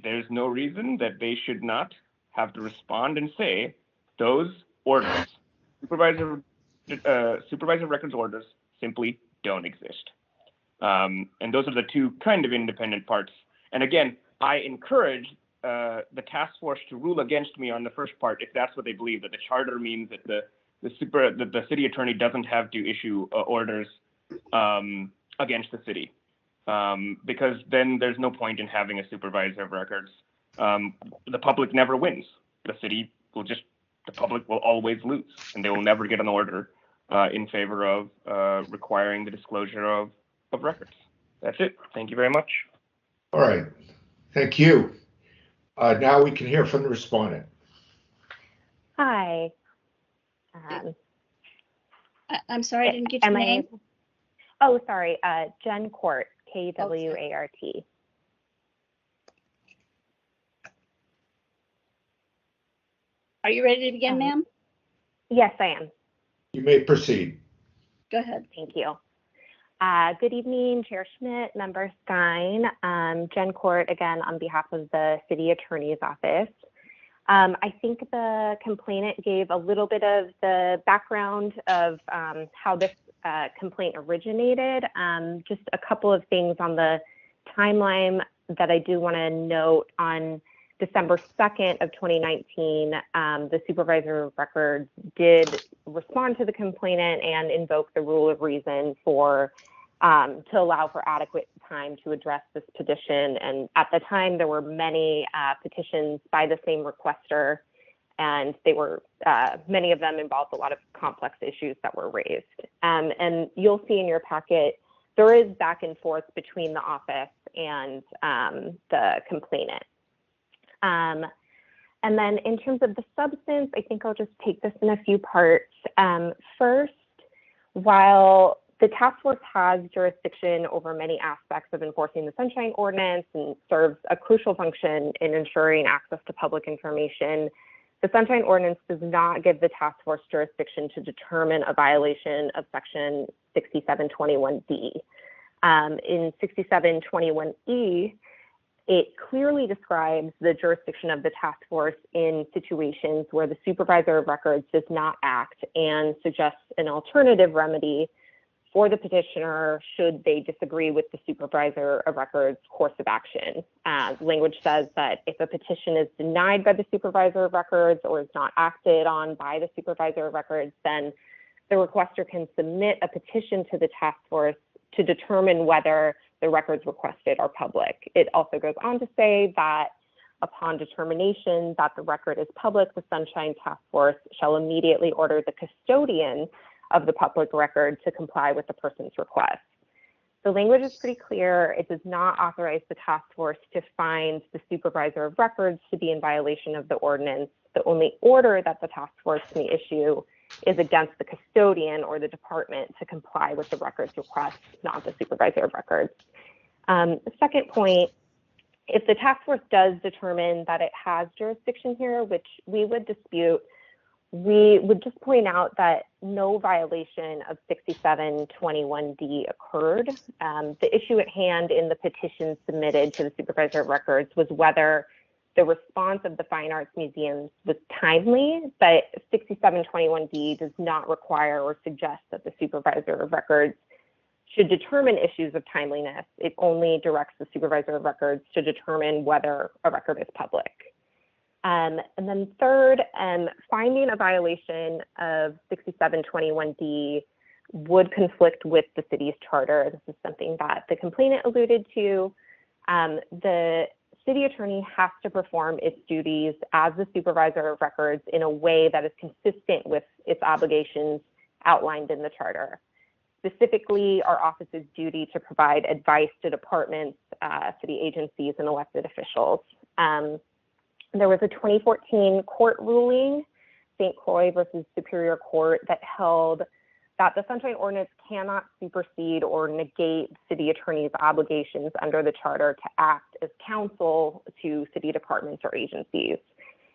there's no reason that they should not have to respond and say those orders, supervisor records orders, simply don't exist. And those are the two kind of independent parts. And again, I encourage the task force to rule against me on the first part if that's what they believe, that the charter means that the city attorney doesn't have to issue orders against the city. Because then there's no point in having a supervisor of records. The public never wins. The public will always lose, and they will never get an order in favor of requiring the disclosure of records. That's it. Thank you very much. All right. Thank you. Now we can hear from the respondent. Hi. I'm sorry, I didn't get your name. Oh, sorry. Jen Court, Kwart. Are you ready to begin, ma'am? Yes, I am. You may proceed. Go ahead. Thank you. Good evening, Chair Schmidt, Member Stein. Jen Court, again, on behalf of the City Attorney's Office. I think the complainant gave a little bit of the background of how this complaint originated. Just a couple of things on the timeline that I do want to note. On December 2nd of 2019, the supervisor of records did respond to the complainant and invoke the rule of reason to allow for adequate time to address this petition. And at the time, there were many petitions by the same requester, and they were many of them involved a lot of complex issues that were raised. And you'll see in your packet, there is back and forth between the office and the complainant. And then in terms of the substance, I think I'll just take this in a few parts. First, while the task force has jurisdiction over many aspects of enforcing the Sunshine Ordinance and serves a crucial function in ensuring access to public information, the Sunshine Ordinance does not give the task force jurisdiction to determine a violation of Section 6721D. In 6721E, it clearly describes the jurisdiction of the task force in situations where the supervisor of records does not act and suggests an alternative remedy for the petitioner should they disagree with the supervisor of records course of action. Language says that if a petition is denied by the supervisor of records or is not acted on by the supervisor of records, then the requester can submit a petition to the task force to determine whether the records requested are public. It also goes on to say that upon determination that the record is public, the Sunshine Task Force shall immediately order the custodian of the public record to comply with the person's request. The language is pretty clear. It does not authorize the task force to find the supervisor of records to be in violation of the ordinance. The only order that the task force may issue is against the custodian or the department to comply with the records request, not the supervisor of records. The second point, if the task force does determine that it has jurisdiction here, which we would dispute, we would just point out that no violation of 6721D occurred. The issue at hand in the petition submitted to the supervisor of records was whether the response of the Fine Arts Museums was timely, but 6721D does not require or suggest that the supervisor of records should determine issues of timeliness. It only directs the supervisor of records to determine whether a record is public. And then third, finding a violation of 6721D would conflict with the city's charter. This is something that the complainant alluded to. The city attorney has to perform its duties as the supervisor of records in a way that is consistent with its obligations outlined in the charter. Specifically, our office's duty to provide advice to departments, city agencies, and elected officials. There was a 2014 court ruling, St. Croix versus Superior Court, that held that the Sunshine Ordinance cannot supersede or negate city attorney's obligations under the charter to act as counsel to city departments or agencies.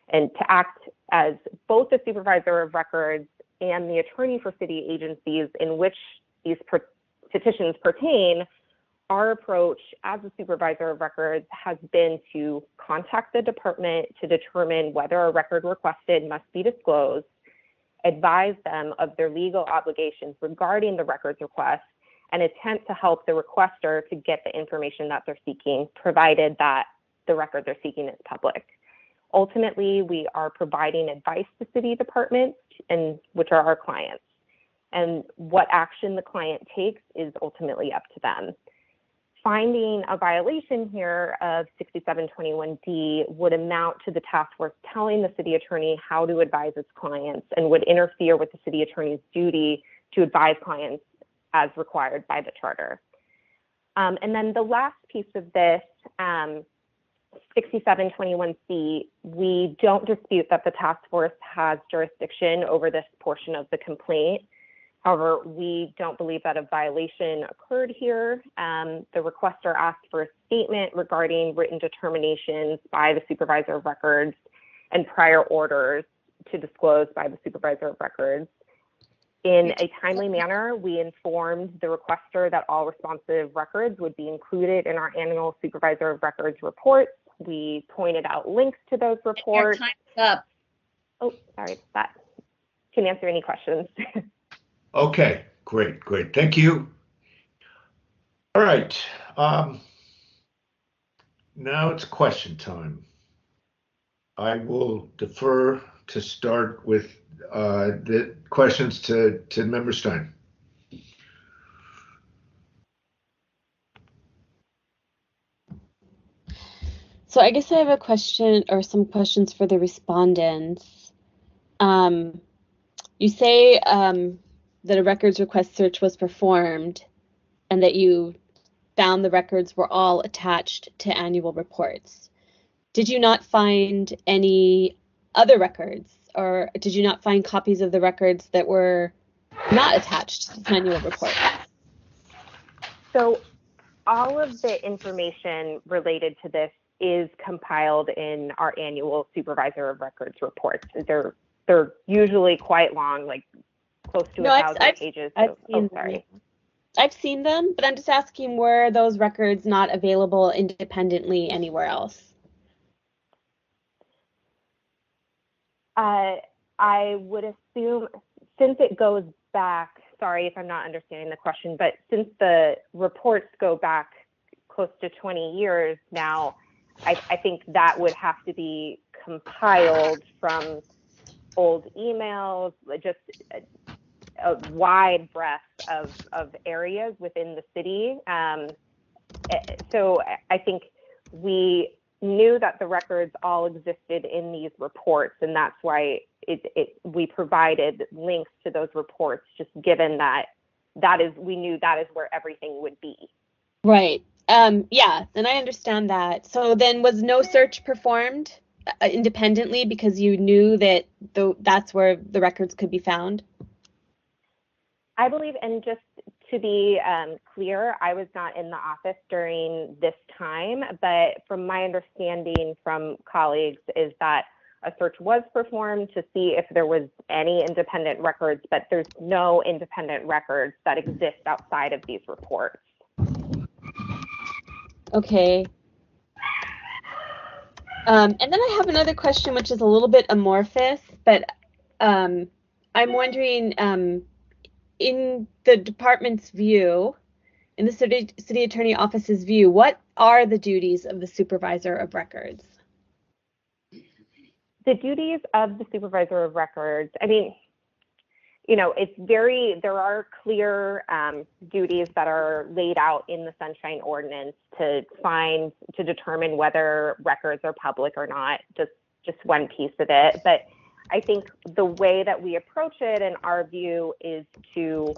And to act as both the supervisor of records and the attorney for city agencies in which these petitions pertain, our approach as a supervisor of records has been to contact the department to determine whether a record requested must be disclosed, advise them of their legal obligations regarding the records request, and attempt to help the requester to get the information that they're seeking, provided that the record they're seeking is public. Ultimately, we are providing advice to city departments, and which are our clients. And what action the client takes is ultimately up to them. Finding a violation here of 6721D would amount to the task force telling the city attorney how to advise its clients and would interfere with the city attorney's duty to advise clients as required by the charter. And then the last piece of this, 6721C, we don't dispute that the task force has jurisdiction over this portion of the complaint. However, we don't believe that a violation occurred here. The requester asked for a statement regarding written determinations by the supervisor of records and prior orders to disclose by the supervisor of records. In a timely manner, we informed the requester that all responsive records would be included in our annual supervisor of records reports. We pointed out links to those reports. Your time's up. Oh, sorry, that can answer any questions. Okay, great. Thank you. All right. Now it's question time. I will defer to start with the questions to Member Stein. So I guess I have a question or some questions for the respondents. You say that a records request search was performed and that you found the records were all attached to annual reports. Did you not find any other records, or did you not find copies of the records that were not attached to the annual report? So all of the information related to this is compiled in our annual supervisor of records reports. They're usually quite long, like close to 1,000 pages. I've seen them, but I'm just asking, were those records not available independently anywhere else? I would assume, since it goes back, sorry if I'm not understanding the question, but since the reports go back close to 20 years now, I think that would have to be compiled from old emails, just a wide breadth of areas within the city. So I think we knew that the records all existed in these reports, and that's why we provided links to those reports, just given that we knew that is where everything would be. Right. Yeah, and I understand that. So then was no search performed independently because you knew that that's where the records could be found? I believe, and just to be clear, I was not in the office during this time, but from my understanding from colleagues is that a search was performed to see if there was any independent records, but there's no independent records that exist outside of these reports. Okay. And then I have another question, which is a little bit amorphous, but I'm wondering, in the department's view, in the city attorney office's view, what are the duties of the supervisor of records? The duties of the supervisor of records, I mean, you know, there are clear duties that are laid out in the Sunshine Ordinance to determine whether records are public or not, just one piece of it. But I think the way that we approach it in our view is to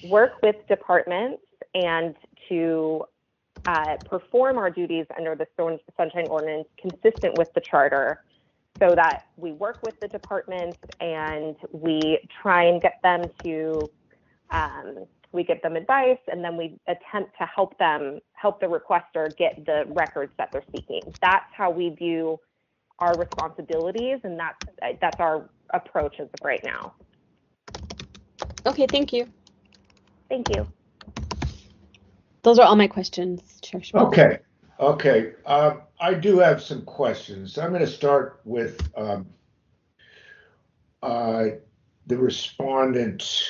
work with departments and to perform our duties under the Sunshine Ordinance consistent with the charter, so that we work with the departments and we try and get them to, we give them advice, and then we attempt to help the requester get the records that they're seeking. That's how we view our responsibilities, and that's our approach as of right now. Okay, thank you. Thank you. Those are all my questions, Chair Schmidt. Okay. I do have some questions. I'm going to start with the respondent.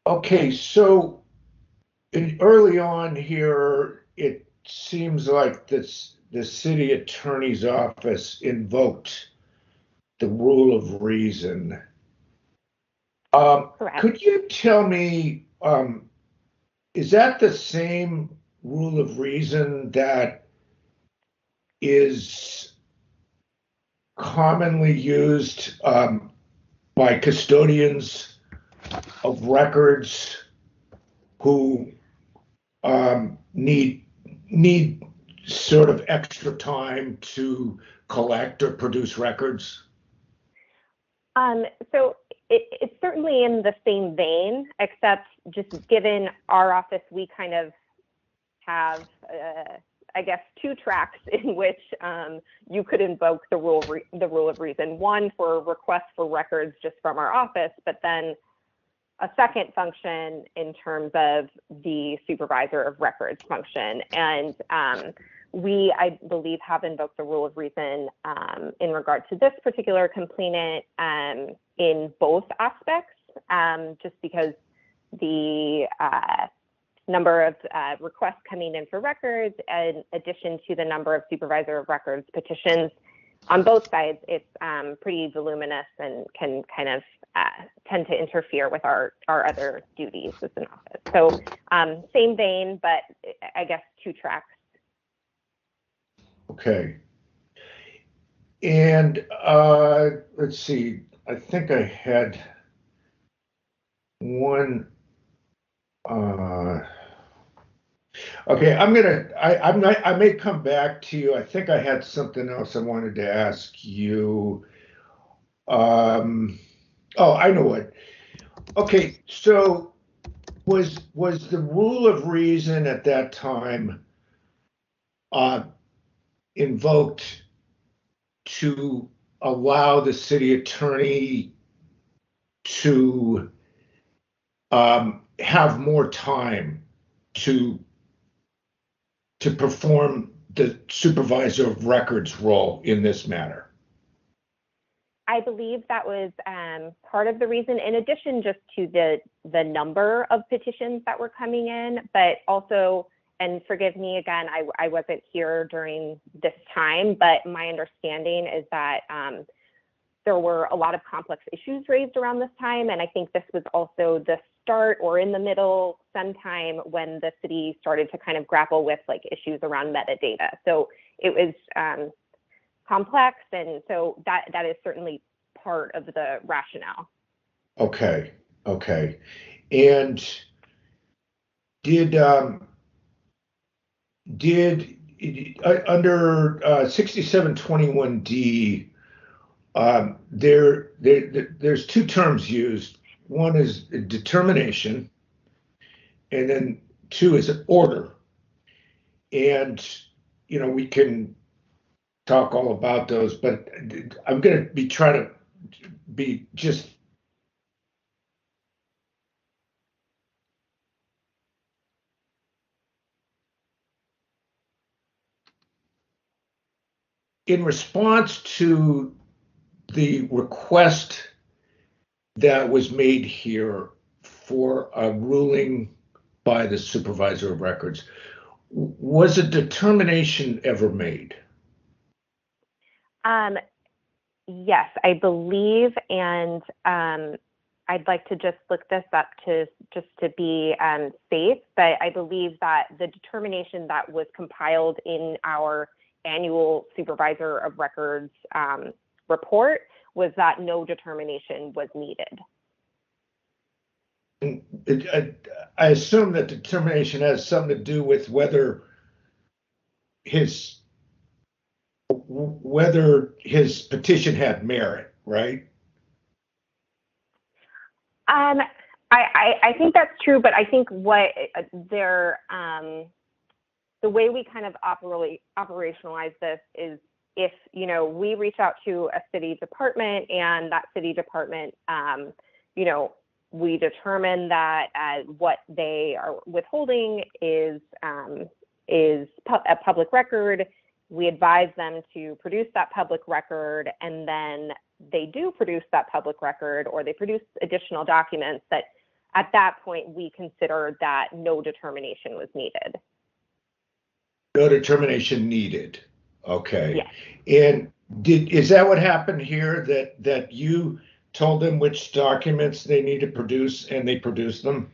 Okay, so early on here, it seems like the city attorney's office invoked the rule of reason. Correct. Could you tell me, is that the same rule of reason that is commonly used by custodians of records who need sort of extra time to collect or produce records? So it's certainly in the same vein, except just given our office, we kind of have, I guess, two tracks in which you could invoke the rule of reason. One for requests for records just from our office, but then a second function in terms of the supervisor of records function. And we, I believe, have invoked the rule of reason in regard to this particular complainant in both aspects, just because the number of requests coming in for records, in addition to the number of supervisor of records petitions on both sides, it's pretty voluminous and can kind of tend to interfere with our other duties as an office. So same vein, but I guess two tracks. Okay. And let's see, I think I had one. Okay, I may come back to you. I think I had something else I wanted to ask you. Oh, I know what. Okay, so was the rule of reason at that time invoked to allow the city attorney to have more time to perform the supervisor of records role in this matter? I believe that was part of the reason, in addition just to the number of petitions that were coming in, but also, and forgive me again, I wasn't here during this time, but my understanding is that there were a lot of complex issues raised around this time. And I think this was also the start or in the middle sometime when the city started to kind of grapple with like issues around metadata. So it was complex, and so that is certainly part of the rationale. Okay. And did under 6721D, there's two terms used. One is determination, and then two is order. And we can talk all about those, but I'm going to be trying to be just in response to the request that was made here for a ruling by the supervisor of records. Was a determination ever made? Yes, I believe, and I'd like to just look this up to be safe, but I believe that the determination that was compiled in our annual supervisor of records report was that no determination was needed. I assume that determination has something to do with whether his petition had merit, right? I think that's true, but I think what the way we kind of operationalize this is if we reach out to a city department and that city department we determine that what they are withholding is a public record. We advise them to produce that public record, and then they do produce that public record, or they produce additional documents, that at that point we consider that no determination was needed. No determination needed. Okay. Yes. And is that what happened here, that you told them which documents they need to produce and they produced them?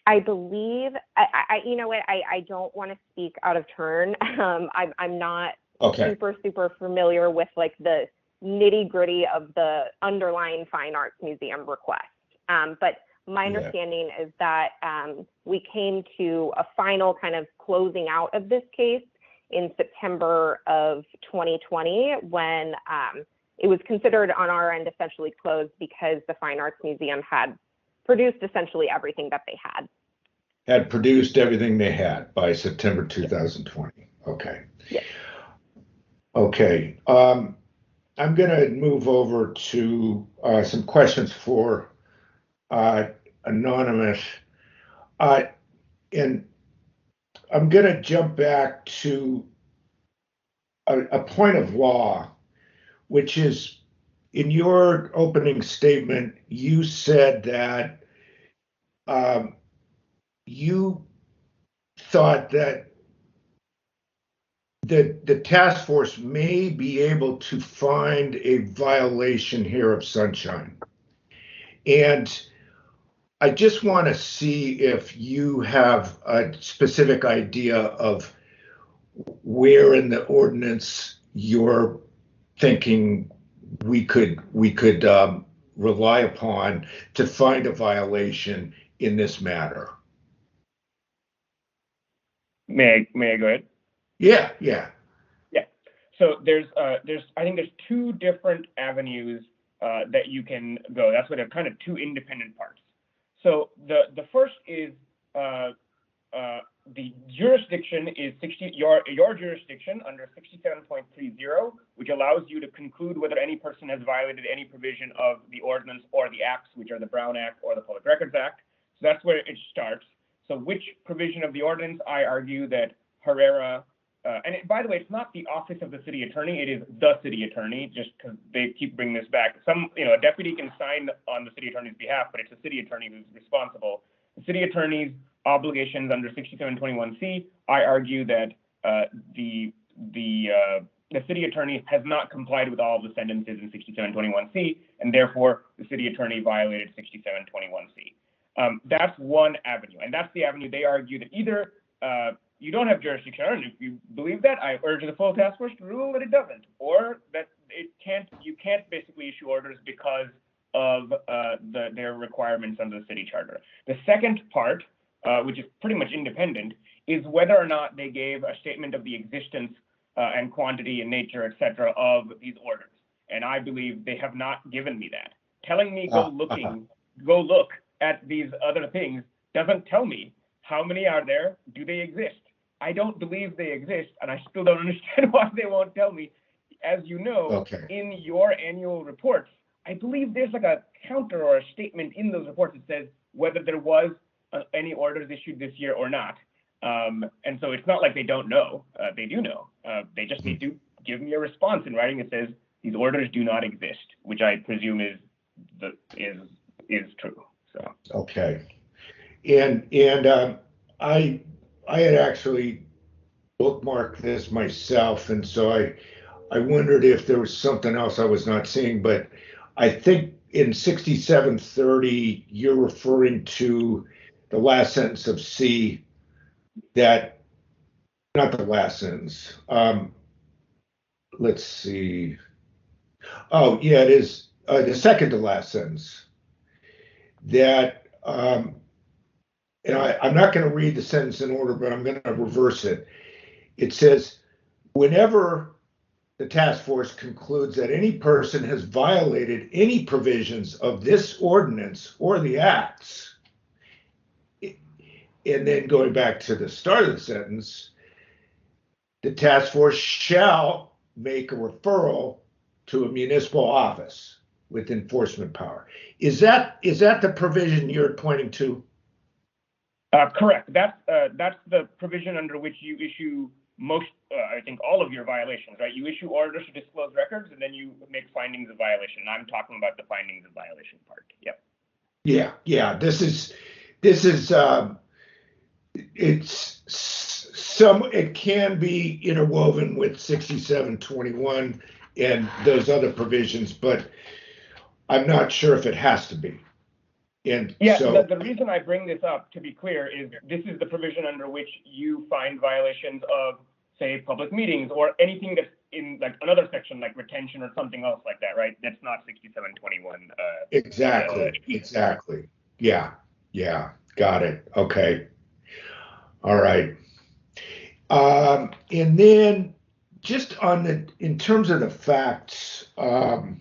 I believe, I don't want to speak out of turn. I'm not super familiar with like the nitty gritty of the underlying Fine Arts Museum request. But my understanding is that we came to a final kind of closing out of this case in September of 2020, when it was considered on our end essentially closed because the Fine Arts Museum had produced essentially everything that they had. Had produced everything they had by September 2020. Okay. Yes. Okay. I'm going to move over to some questions for Anonymous. And I'm going to jump back to a point of law, which is, in your opening statement, you said that you thought that the task force may be able to find a violation here of sunshine. And I just want to see if you have a specific idea of where in the ordinance you're thinking we could rely upon to find a violation in this matter. May I go ahead? Yeah. So I think there's two different avenues that you can go. That's what are kind of two independent parts. So the first is the jurisdiction is your jurisdiction under 67.30, which allows you to conclude whether any person has violated any provision of the ordinance or the acts, which are the Brown Act or the Public Records Act. So that's where it starts. So which provision of the ordinance? I argue that Herrera, by the way, it's not the office of the city attorney, it is the city attorney, just because they keep bringing this back. A deputy can sign on the city attorney's behalf, but it's the city attorney who's responsible. The city attorney's obligations under 6721C, I argue that the city attorney has not complied with all of the sentences in 6721C, and therefore the city attorney violated 6721C. That's one avenue, and that's the avenue they argue that either you don't have jurisdiction, and if you believe that, I urge the full task force to rule that it doesn't, or that you can't basically issue orders because of their requirements under the city charter. The second part, which is pretty much independent, is whether or not they gave a statement of the existence and quantity and nature, et cetera, of these orders. And I believe they have not given me that. Telling me go look at these other things doesn't tell me how many are there, do they exist? I don't believe they exist, and I still don't understand why they won't tell me. As you know, in your annual reports, I believe there's like a counter or a statement in those reports that says whether there was any orders issued this year or not. And so it's not like they don't know. They do know. They just need to give me a response in writing that says these orders do not exist, which I presume is true. So okay, and I had actually bookmarked this myself, and so I wondered if there was something else I was not seeing, but I think in 6730 you're referring to the last sentence of C, that not the last sentence. Let's see. Oh yeah, it is the second to last sentence. That and I'm not going to read the sentence in order, but I'm going to reverse it. It says, whenever the task force concludes that any person has violated any provisions of this ordinance or the acts, and then going back to the start of the sentence, the task force shall make a referral to a municipal office with enforcement power. Is that the provision you're pointing to? Correct. That's the provision under which you issue most, I think, all of your violations, right? You issue orders to disclose records, and then you make findings of violation. I'm talking about the findings of violation part. Yep. Yeah. This is it can be interwoven with 6721 and those other provisions, but I'm not sure if it has to be. And yeah, so the reason I bring this up, to be clear, is this is the provision under which you find violations of, say, public meetings or anything that's in like another section, like retention or something else like that, right? That's not 6721. Exactly. Yeah. Got it. Okay. All right. And then just in terms of the facts, I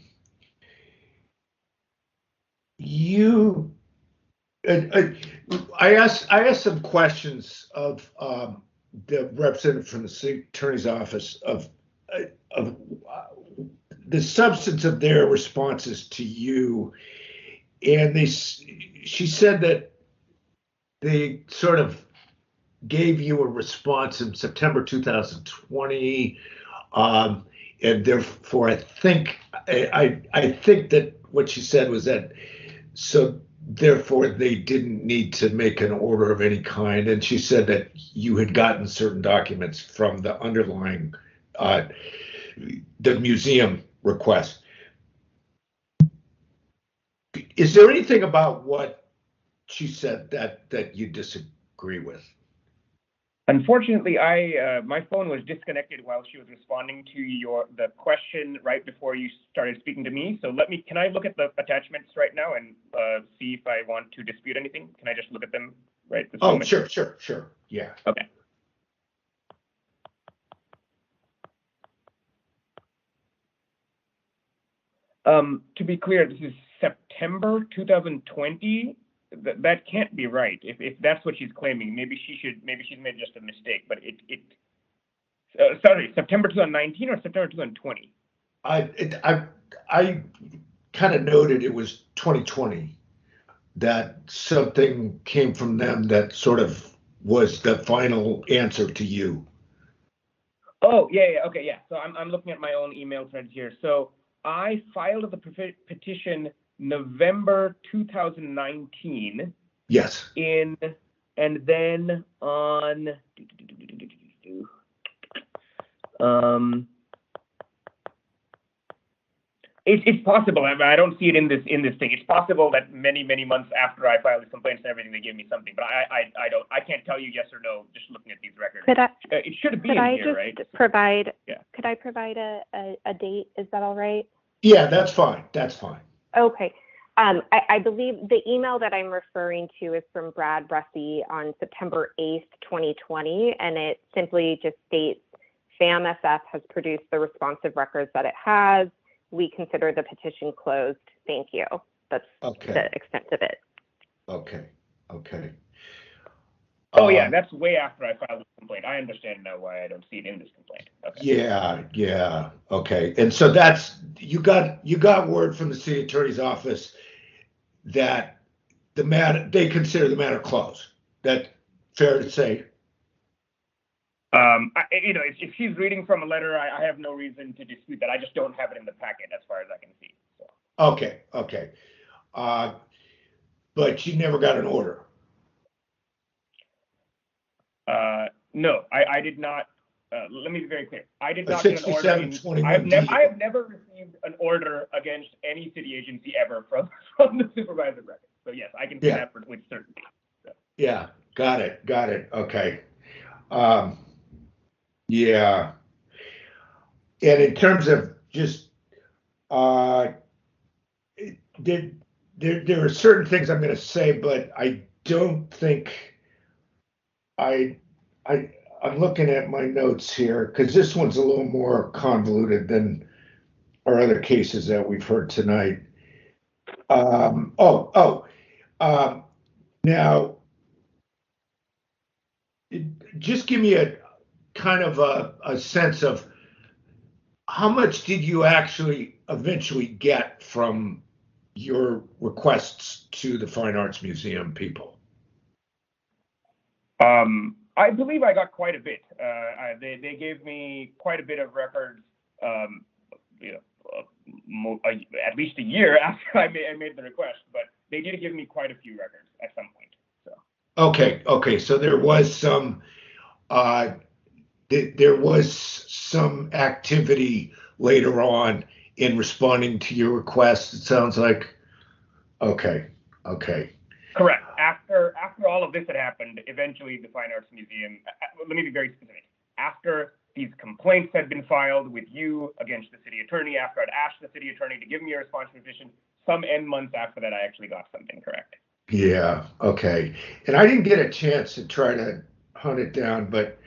asked some questions of the representative from the city attorney's office of the substance of their responses to you, and she said that they sort of gave you a response in September 2020, and therefore I think that what she said was that so therefore they didn't need to make an order of any kind, and she said that you had gotten certain documents from the underlying the museum request. Is there anything about what she said that you disagree with? Unfortunately, my phone was disconnected while she was responding to the question right before you started speaking to me. So can I look at the attachments right now and see if I want to dispute anything? Can I just look at them right this moment? Sure. Yeah. Okay. To be clear, this is September 2020. That can't be right. If that's what she's claiming, maybe she's made just a mistake. But sorry, September 2019 or September 2020? I kind of noted it was 2020 that something came from them that sort of was the final answer to you. Oh yeah, okay, yeah. So I'm looking at my own email threads here. So I filed the petition November 2019. Yes. And then on It's possible. I don't see it in this thing. It's possible that many months after I file these complaints and everything, they give me something. But I can't tell you yes or no just looking at these records. It should be in here, right? Could I provide a date? Is that all right? Yeah, that's fine. That's fine. Okay. I believe the email that I'm referring to is from Brad Bressy on September 8th, 2020, and it simply just states FAMFF has produced the responsive records that it has. We consider the petition closed. Thank you. That's the extent of it. Okay. Oh yeah, that's way after I filed the complaint. I understand now why I don't see it in this complaint. Okay. Yeah. Okay. And so you got word from the city attorney's office that they consider the matter closed. That fair to say? If she's reading from a letter, I have no reason to dispute that. I just don't have it in the packet as far as I can see. So. Okay. But you never got an order. No, I did not. Let me be very clear. I did not get an order. I have never received an order against any city agency ever from the supervisor record. So yes, I can say that with certainty. So. Yeah, got it. Okay. Yeah. And in terms of just, there are certain things I'm going to say, but I don't think I'm looking at my notes here because this one's a little more convoluted than our other cases that we've heard tonight. Now, just give me a kind of a sense of how much did you actually eventually get from your requests to the Fine Arts Museum people? I believe I got quite a bit. They gave me quite a bit of records, at least a year after I made the request, but they did give me quite a few records at some point. So. Okay. So there was some activity later on in responding to your request. It sounds like. Okay. Correct. After all of this had happened, eventually the Fine Arts Museum, let me be very specific. After these complaints had been filed with you against the city attorney, after I'd asked the city attorney to give me a response petition, some N months after that, I actually got something, correct? Yeah, okay. And I didn't get a chance to try to hunt it down, but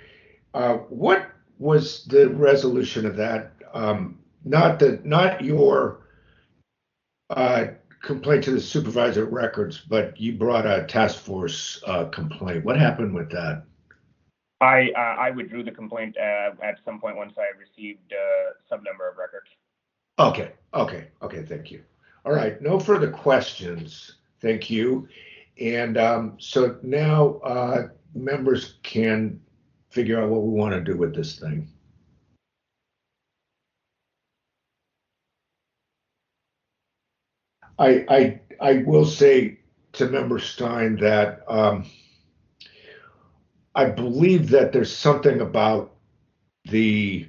what was the resolution of that? Not your complaint to the supervisor of records, but you brought a task force complaint. What happened with that? I withdrew the complaint at some point once I received some number of records. Okay, thank you. All right, no further questions. Thank you. And so now members can figure out what we want to do with this thing. I will say to Member Stein that I believe that there's something about the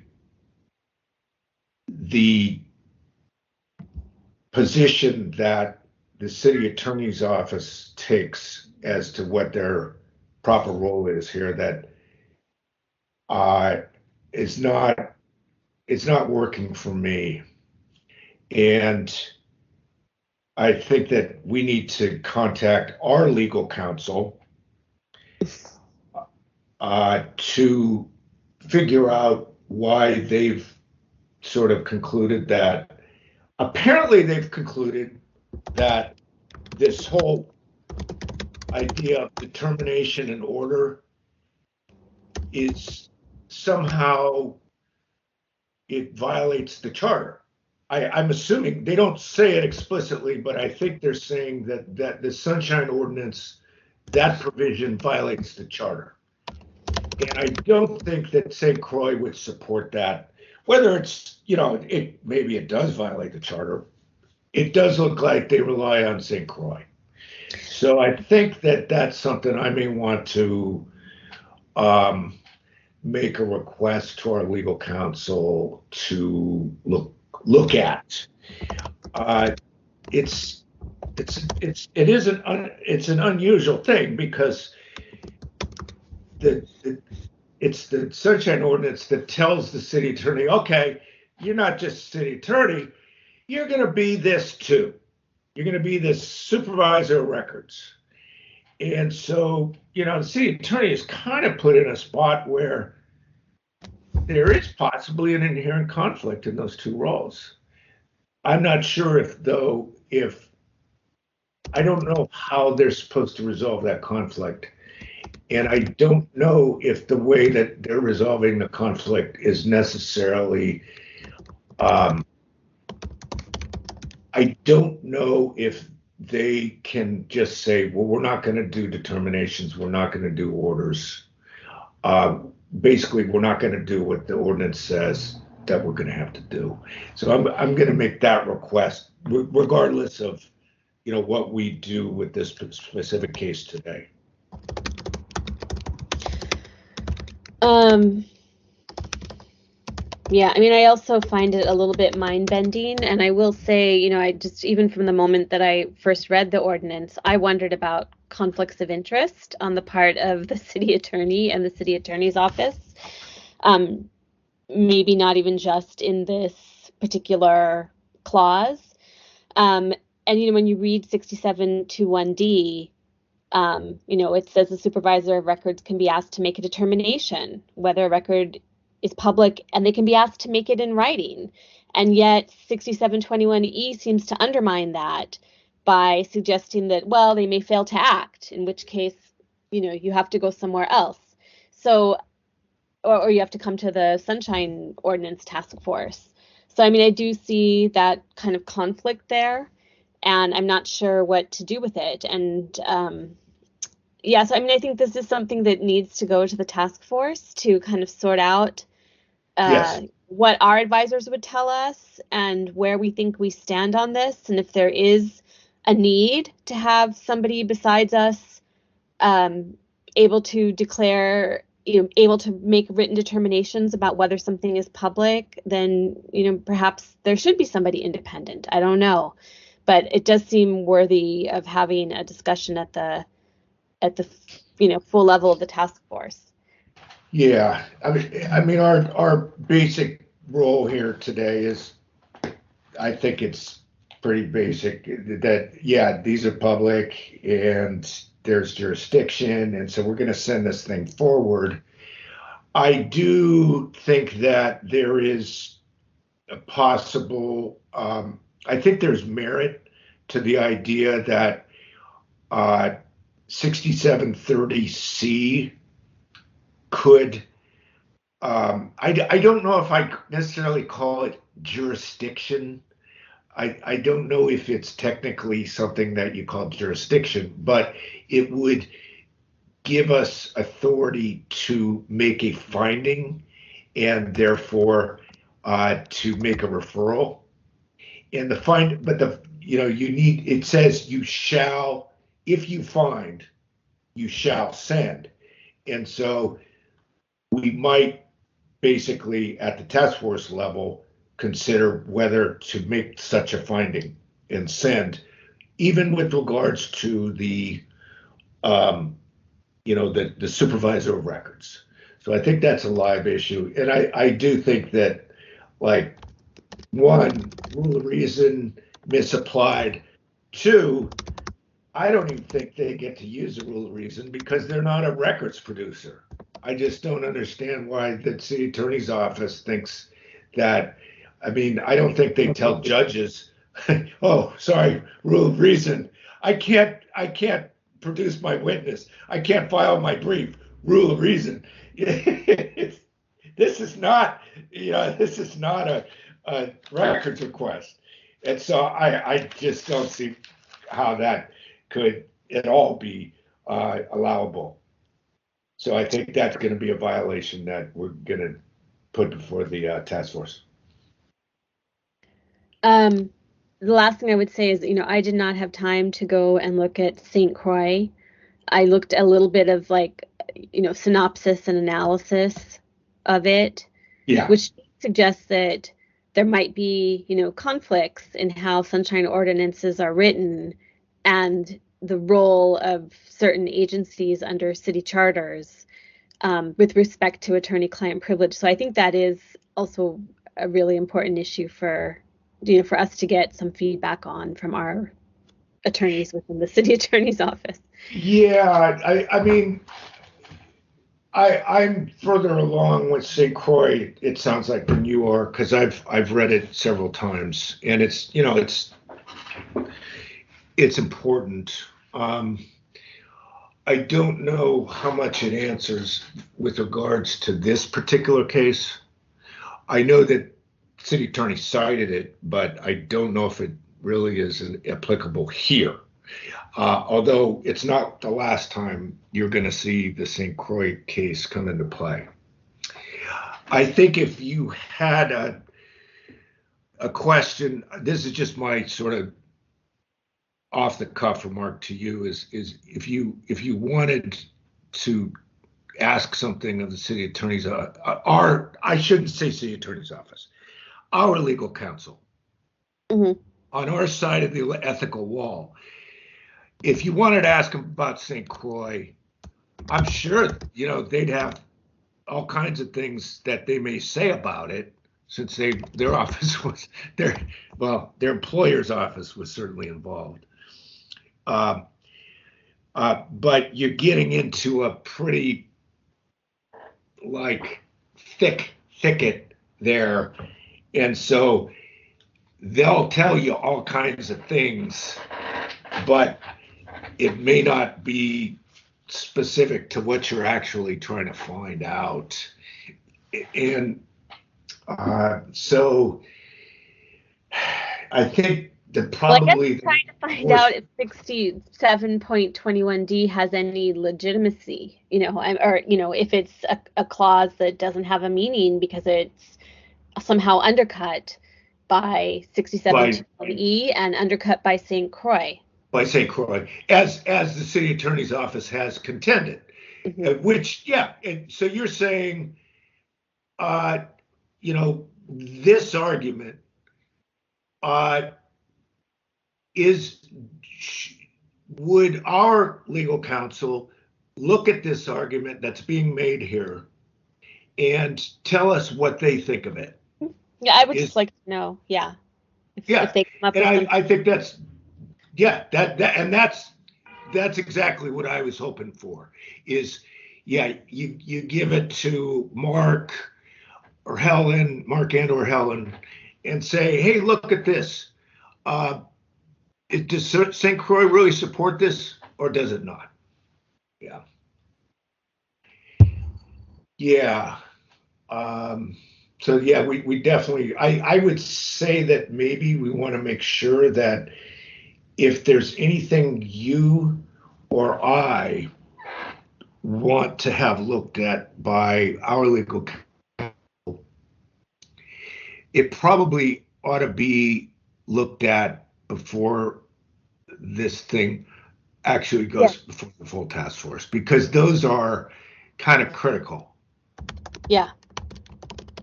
position that the city attorney's office takes as to what their proper role is here that it's not working for me. And I think that we need to contact our legal counsel to figure out why they've sort of concluded that. Apparently, they've concluded that this whole idea of determination and order is somehow it violates the charter. I'm assuming they don't say it explicitly, but I think they're saying that the Sunshine Ordinance, that provision violates the charter. And I don't think that St. Croix would support that. Whether it's, maybe it does violate the charter. It does look like they rely on St. Croix. So I think that that's something I may want to make a request to our legal counsel to look at. It's an unusual thing because it's the Sunshine Ordinance that tells the city attorney, okay, you're not just city attorney, you're going to be this too. You're going to be this supervisor of records. And so, the city attorney is kind of put in a spot where there is possibly an inherent conflict in those two roles. I'm not sure if I don't know how they're supposed to resolve that conflict. And I don't know if the way that they're resolving the conflict is necessarily, I don't know if they can just say, well, we're not going to do determinations, we're not going to do orders. Basically, we're not going to do what the ordinance says that we're going to have to do. So I'm going to make that request, regardless of what we do with this specific case today. Yeah, I mean, I also find it a little bit mind-bending, and I will say, I just, even from the moment that I first read the ordinance, I wondered about conflicts of interest on the part of the city attorney and the city attorney's office. Maybe not even just in this particular clause. And, when you read 6721D, it says the supervisor of records can be asked to make a determination whether a record is public, and they can be asked to make it in writing. And yet 6721E seems to undermine that by suggesting that, well, they may fail to act, in which case, you have to go somewhere else. So, or you have to come to the Sunshine Ordinance Task Force. So, I mean, I do see that kind of conflict there, and I'm not sure what to do with it. And yeah, so I mean, I think this is something that needs to go to the task force to kind of sort out what our advisors would tell us and where we think we stand on this, and if there is a need to have somebody besides us able to declare, able to make written determinations about whether something is public, then perhaps there should be somebody independent. I don't know, but it does seem worthy of having a discussion at the full level of the task force. Yeah, I mean, our basic role here today is, I think it's pretty basic that, yeah, these are public and there's jurisdiction, and so we're going to send this thing forward. I do think that there is a possible, I think there's merit to the idea that 6730C could, I don't know if I necessarily call it jurisdiction. I don't know if it's technically something that you call jurisdiction, but it would give us authority to make a finding and therefore to make a referral. And it says you shall, if you find, you shall send. And so we might basically at the task force level consider whether to make such a finding and send, even with regards to the supervisor of records. So I think that's a live issue. And I do think that, like, one, rule of reason misapplied. Two, I don't even think they get to use the rule of reason because they're not a records producer. I just don't understand why the city attorney's office thinks that. I mean, I don't think they tell judges, oh, sorry, rule of reason. I can't produce my witness. I can't file my brief. Rule of reason. This is not a records request. And so I just don't see how that could at all be allowable. So I think that's going to be a violation that we're going to put before the task force. The last thing I would say is, I did not have time to go and look at St. Croix. I looked a little bit of synopsis and analysis of it, which suggests that there might be, conflicts in how sunshine ordinances are written and the role of certain agencies under city charters with respect to attorney-client privilege. So I think that is also a really important issue for us to get some feedback on from our attorneys within the city attorney's office. Yeah, I mean, I'm further along with St. Croix, it sounds like, than you are, because I've read it several times, and it's important. I don't know how much it answers with regards to this particular case. I know that city attorney cited it, but I don't know if it really is applicable here. Although it's not the last time you're going to see the St. Croix case come into play. I think if you had a question, this is just my sort of off the cuff remark to you, is if you wanted to ask something of the city attorney's, I shouldn't say city attorney's office, our legal counsel, on our side of the ethical wall. If you wanted to ask them about St. Croix, I'm sure, they'd have all kinds of things that they may say about it, since their office was their employer's office was certainly involved. But you're getting into a pretty thick thicket there, and so they'll tell you all kinds of things, but it may not be specific to what you're actually trying to find out. And so I think that probably trying to find out if 67.21D has any legitimacy, or if it's a clause that doesn't have a meaning because it's somehow undercut by 67.21E and undercut by St. Croix. By St. Croix, as the city attorney's office has contended, which, yeah. And so you're saying, this argument would our legal counsel look at this argument that's being made here and tell us what they think of it? Yeah, I would just like to know. Yeah. If they come up with I think that's. Yeah, that's exactly what I was hoping for. Is you give it to Mark and or Helen, and say, hey, look at this. Does St. Croix really support this, or does it not? Yeah. Yeah. So yeah, we definitely. I would say that maybe we want to make sure that if there's anything you or I want to have looked at by our legal counsel, it probably ought to be looked at before this thing actually goes before the full task force, because those are kind of critical. Yeah.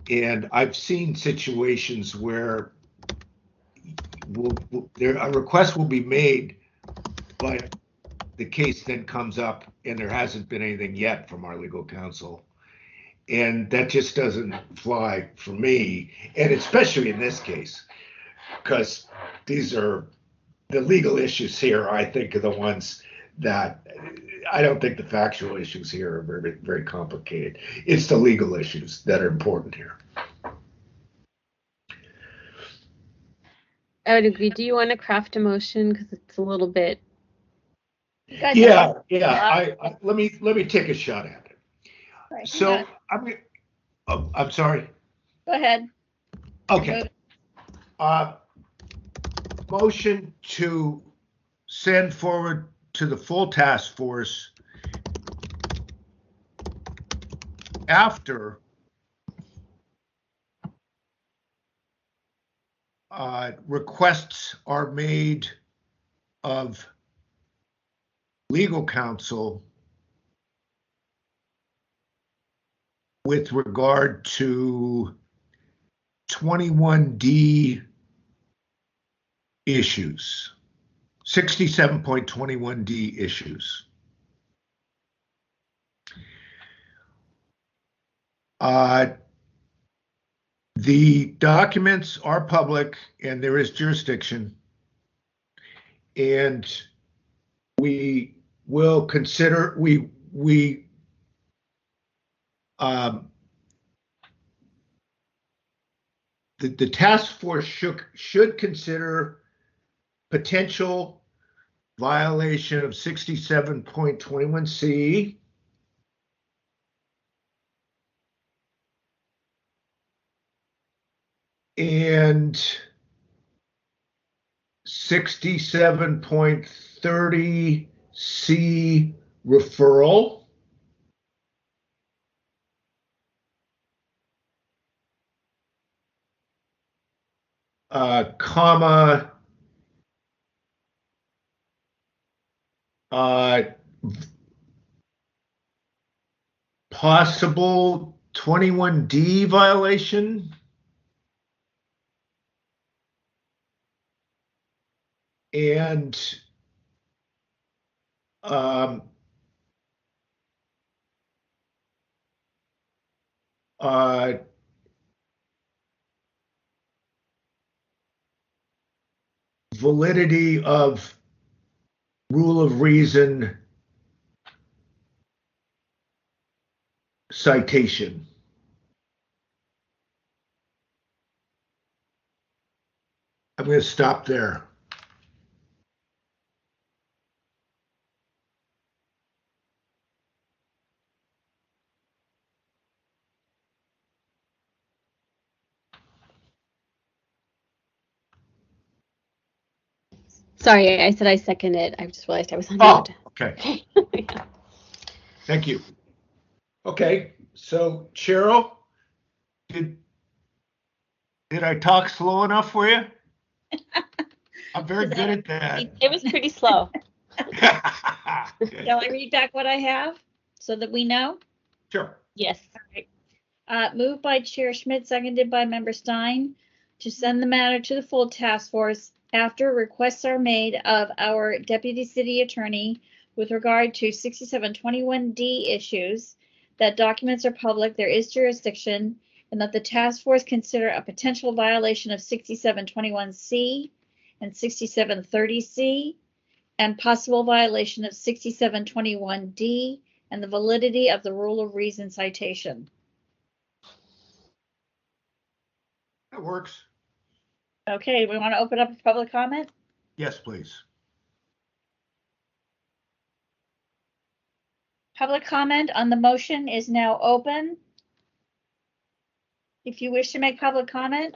And I've seen situations where a request will be made, but the case then comes up and there hasn't been anything yet from our legal counsel. And that just doesn't fly for me. And especially in this case, because these are the legal issues here, I think, are the ones that I don't think the factual issues here are very, very complicated. It's the legal issues that are important here. I would agree. Do you want to craft a motion, because it's a little bit? Yeah. Let me take a shot at it. Right, so I'm sorry. Go ahead. Okay. Motion to send forward to the full task force after requests are made of legal counsel with regard to 21D issues. 67.21D issues. The documents are public and there is jurisdiction, and we will consider, the task force should consider potential violation of 67.21C and 67.30C referral, comma, possible 21D violation, and validity of rule of reason citation. I'm going to stop there. Sorry, I said I second it. I just realized I was on mute. Okay. Yeah. Thank you. Okay, so Cheryl, did I talk slow enough for you? I'm very good at that. It was pretty slow. Shall I read back what I have so that we know? Sure. Yes. All right. Moved by Chair Schmidt, seconded by Member Stein, to send the matter to the full task force after requests are made of our Deputy City Attorney with regard to 6721D issues, that documents are public, there is jurisdiction, and that the task force consider a potential violation of 6721C and 6730C, and possible violation of 6721D, and the validity of the rule of reason citation. That works. Okay, we want to open up public comment? Yes, please. Public comment on the motion is now open. If you wish to make public comment,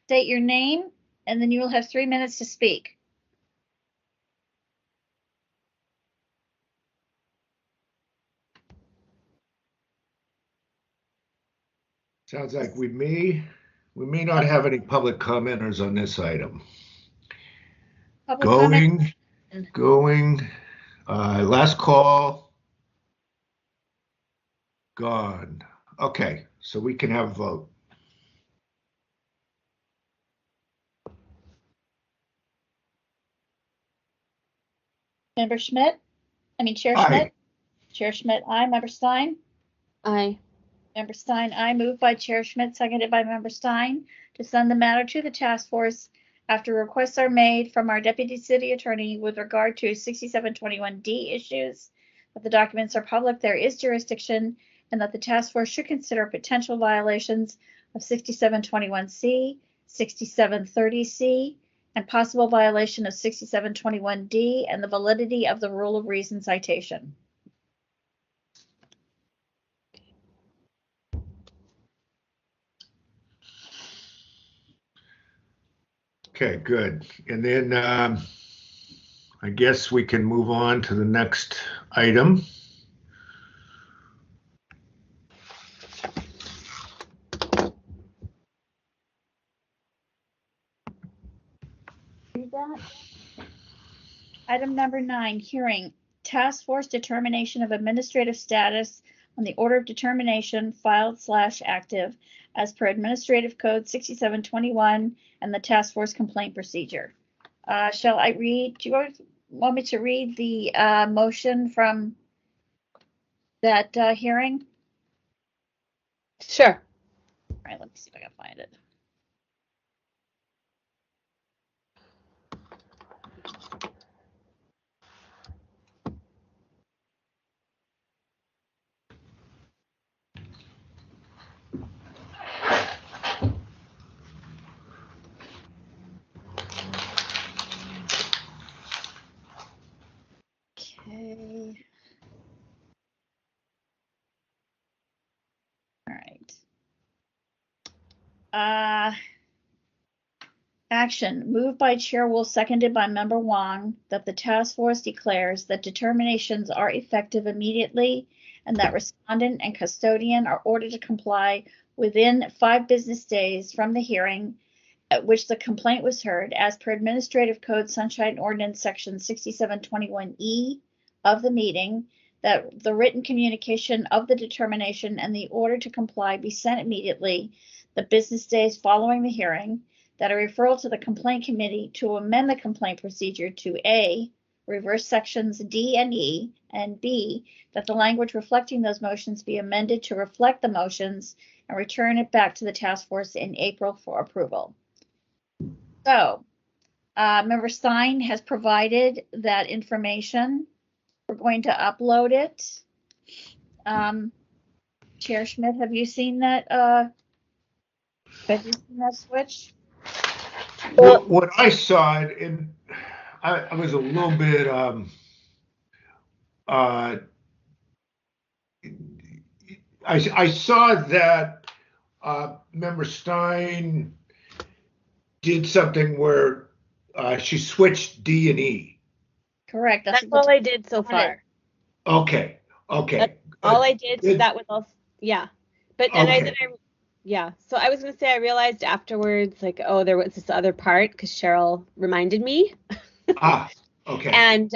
state your name, and then you will have 3 minutes to speak. Sounds like we may not have any public commenters on this item. Public Going, comment. last call, gone. Okay, so we can have a vote. Member Schmidt? Chair Aye. Schmidt? Chair Schmidt, aye. Member Stein? Aye. Member Stein, aye. Moved by Chair Schmidt, seconded by Member Stein, to send the matter to the task force after requests are made from our Deputy City Attorney with regard to 6721D issues, that the documents are public, there is jurisdiction, and that the task force should consider potential violations of 6721C, 6730C, and possible violation of 6721D, and the validity of the rule of reason citation. Okay, good. And then I guess we can move on to the next item. Read that. Item number 9, hearing task force determination of administrative status on the order of determination filed / active as per Administrative Code 6721 and the task force complaint procedure. Shall I read? Do you want me to read the motion from that hearing? Sure. All right, let me see if I can find it. Okay. All right. Action moved by Chair Wolf, seconded by Member Wong, that the task force declares that determinations are effective immediately and that respondent and custodian are ordered to comply within 5 business days from the hearing at which the complaint was heard, as per Administrative Code Sunshine Ordinance Section 6721E of the meeting, that the written communication of the determination and the order to comply be sent immediately the business days following the hearing, that a referral to the complaint committee to amend the complaint procedure to A, reverse sections D and E, and B, that the language reflecting those motions be amended to reflect the motions and return it back to the task force in April for approval. So, Member Stein has provided that information. We're going to upload it. Chair Schmidt, have you seen that? Have you seen that switch? What I saw, and I was a little bit I saw that Member Stein did something where she switched D and E. Correct. That's all I did so far. Okay. That's all I did. So that was all. Yeah. But and Okay. yeah. So I was gonna say I realized afterwards, like, oh, there was this other part because Cheryl reminded me. Okay. And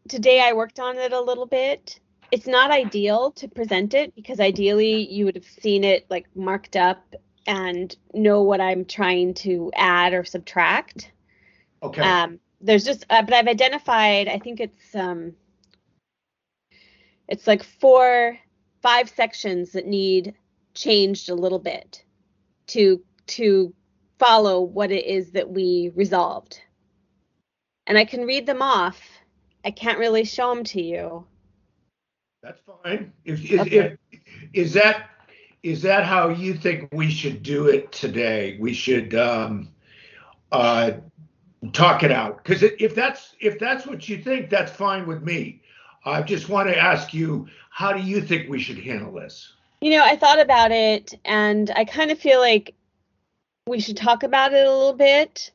today I worked on it a little bit. It's not ideal to present it because ideally you would have seen it like marked up and know what I'm trying to add or subtract. Okay. There's just, but I've identified, I think it's like 5 sections that need changed a little bit to follow what it is that we resolved. And I can read them off. I can't really show them to you. That's fine. Is that how you think we should do it today? We should talk it out, because if that's what you think, that's fine with me. I just want to ask you, how do you think we should handle this? I thought about it, and I kind of feel like we should talk about it a little bit,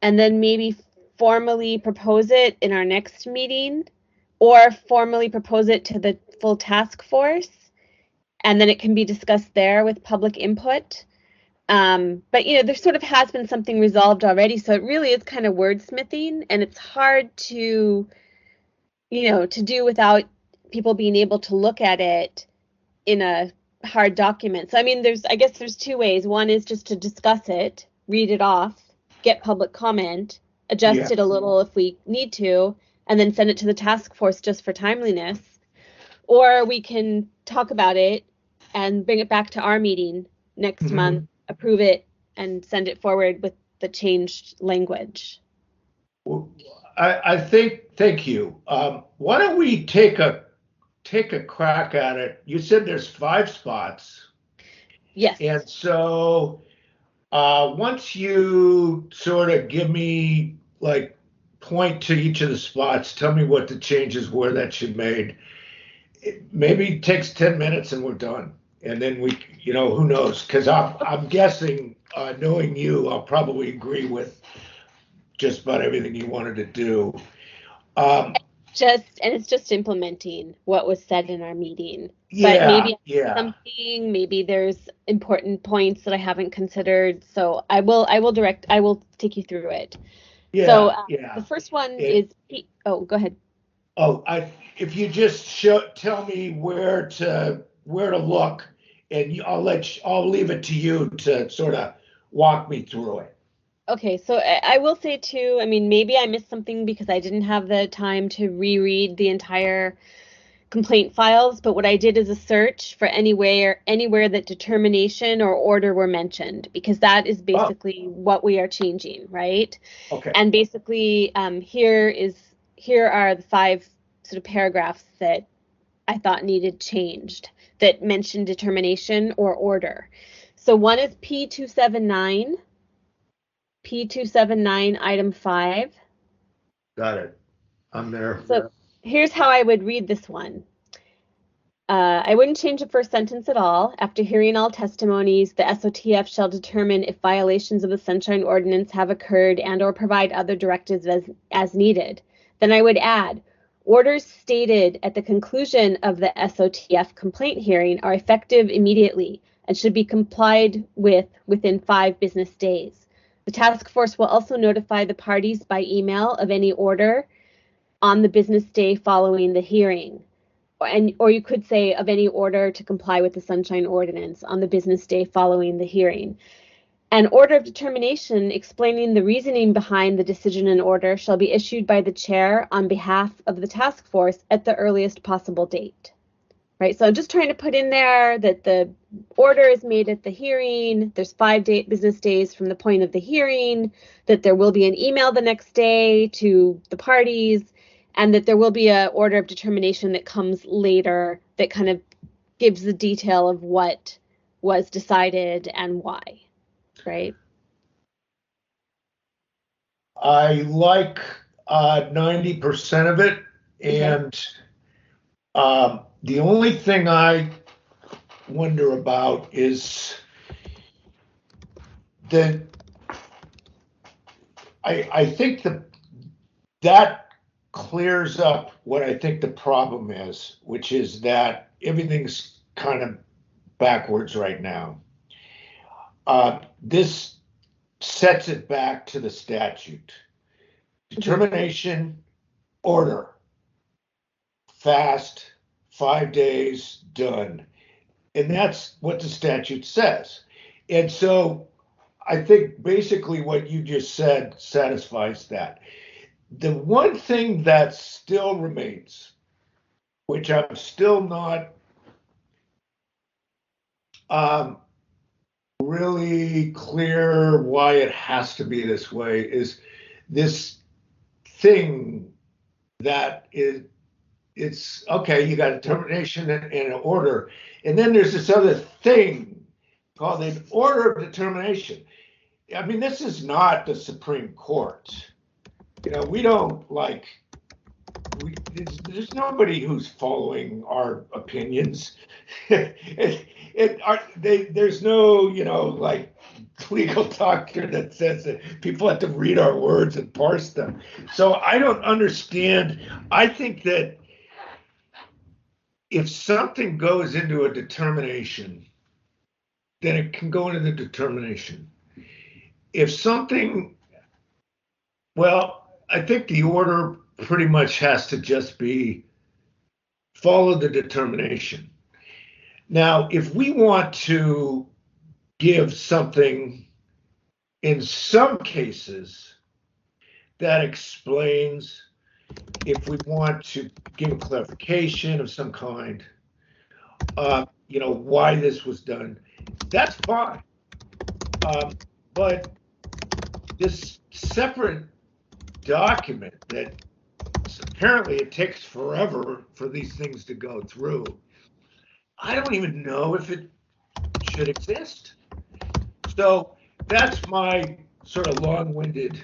and then maybe formally propose it in our next meeting, or formally propose it to the full task force, and then it can be discussed there with public input. But there sort of has been something resolved already, so it really is kind of wordsmithing, and it's hard to do without people being able to look at it in a hard document. So I guess there's 2 ways. One is just to discuss it, read it off, get public comment, adjust it a little if we need to, and then send it to the task force just for timeliness. Or we can talk about it and bring it back to our meeting next month, approve it, and send it forward with the changed language. Well, I think, thank you. Why don't we take a crack at it? You said there's 5 spots. Yes. And so once you sort of give me, like, point to each of the spots, tell me what the changes were that you made. It maybe takes 10 minutes and we're done. And then we, who knows? Because I'm guessing, knowing you, I'll probably agree with just about everything you wanted to do. It's just implementing what was said in our meeting. But maybe there's important points that I haven't considered. So I will take you through it. The first one is, go ahead. If you just tell me where to look and I'll leave it to you to sort of walk me through it. Okay, so I will say too, I mean, maybe I missed something because I didn't have the time to reread the entire complaint files, but what I did is a search for anywhere that determination or order were mentioned, because that is basically what we are changing, right? Okay. And basically, here are the 5 sort of paragraphs that I thought needed changed that mentioned determination or order. So one is P279 item 5. Got it. I'm there. So here's how I would read this one. I wouldn't change the first sentence at all. After hearing all testimonies, the SOTF shall determine if violations of the Sunshine Ordinance have occurred and or provide other directives as needed. Then I would add, orders stated at the conclusion of the SOTF complaint hearing are effective immediately and should be complied with within 5 business days. The task force will also notify the parties by email of any order on the business day following the hearing. Or you could say of any order to comply with the Sunshine Ordinance on the business day following the hearing. An order of determination explaining the reasoning behind the decision and order shall be issued by the chair on behalf of the task force at the earliest possible date. Right, so I'm just trying to put in there that the order is made at the hearing, there's 5 business days from the point of the hearing, that there will be an email the next day to the parties, and that there will be an order of determination that comes later that kind of gives the detail of what was decided and why, right? I like 90% of it, and the only thing I wonder about is that I think that clears up what I think the problem is, which is that everything's kind of backwards right now. This sets it back to the statute. Determination, order, fast, 5 days, done. And that's what the statute says. And so I think basically what you just said satisfies that. The one thing that still remains, which I'm still not really clear why it has to be this way, is this thing that it's okay, you got a determination and an order, and then there's this other thing called an order of determination. I mean, this is not the Supreme Court. You know, we don't there's nobody who's following our opinions. There's no, like legal doctrine that says that people have to read our words and parse them. So I don't understand. I think that if something goes into a determination, then it can go into the determination. If something, I think the order pretty much has to just be follow the determination. Now, if we want to give something in some cases that explains, if we want to give a clarification of some kind, why this was done, that's fine. But this separate document that apparently it takes forever for these things to go through, I don't even know if it should exist. So that's my sort of long-winded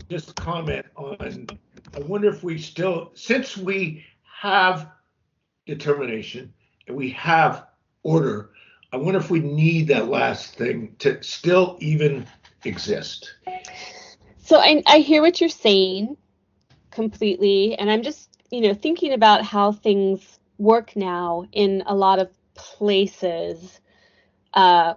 just comment on, I wonder if we still, since we have determination and we have order, I wonder if we need that last thing to still even exist. So I hear what you're saying completely, and I'm just, thinking about how things work now in a lot of places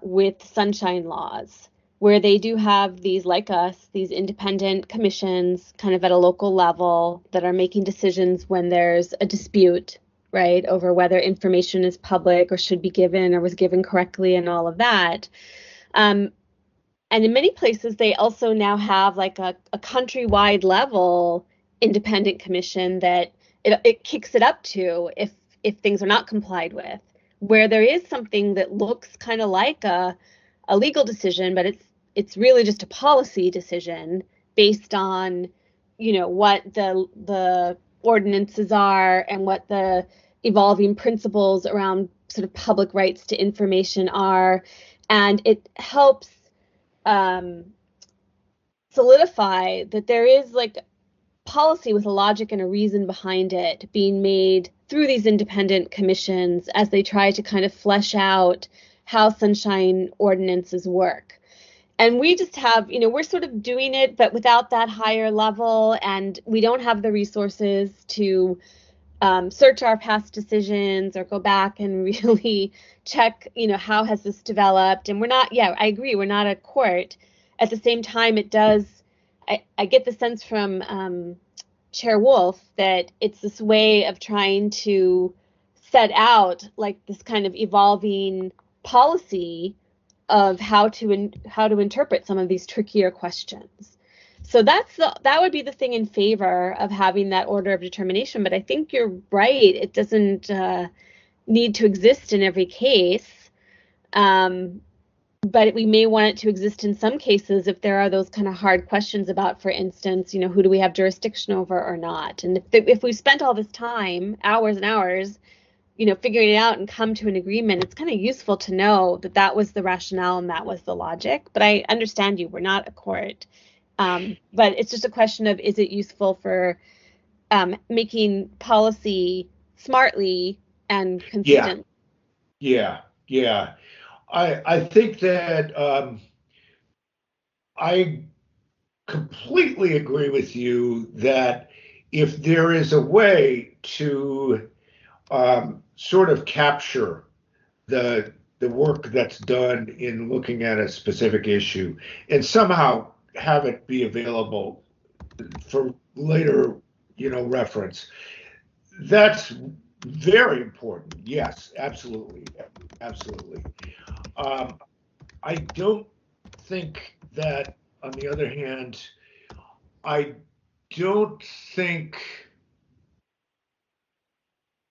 with sunshine laws, where they do have these, like us, these independent commissions kind of at a local level that are making decisions when there's a dispute right, over whether information is public or should be given or was given correctly and all of that. And in many places, they also now have like a countrywide level independent commission that it kicks it up to if things are not complied with, where there is something that looks kind of like a legal decision, but it's really just a policy decision based on, you know, what the ordinances are and what the evolving principles around sort of public rights to information are, and it helps solidify that there is like policy with a logic and a reason behind it being made through these independent commissions as they try to kind of flesh out how sunshine ordinances work. And we just have, you know, we're sort of doing it, but without that higher level, and we don't have the resources to search our past decisions or go back and really check, you know, how has this developed. And we're not, yeah, I agree, we're not a court. At the same time, it does, I get the sense from Chair Wolf that it's this way of trying to set out like this kind of evolving policy of how to interpret some of these trickier questions. So that would be the thing in favor of having that order of determination. But I think you're right; it doesn't need to exist in every case. But we may want it to exist in some cases if there are those kind of hard questions about, for instance, you know, who do we have jurisdiction over or not? And if we spent all this time, hours and hours, you know, figuring it out and come to an agreement, it's kind of useful to know that that was the rationale and that was the logic. But I understand you, we're not a court. But it's just a question of, is it useful for making policy smartly and consistent? Yeah. I think that I completely agree with you that if there is a way to sort of capture the work that's done in looking at a specific issue and somehow have it be available for later, you know, reference, that's very important. Yes, absolutely. I don't think that, on the other hand, I don't think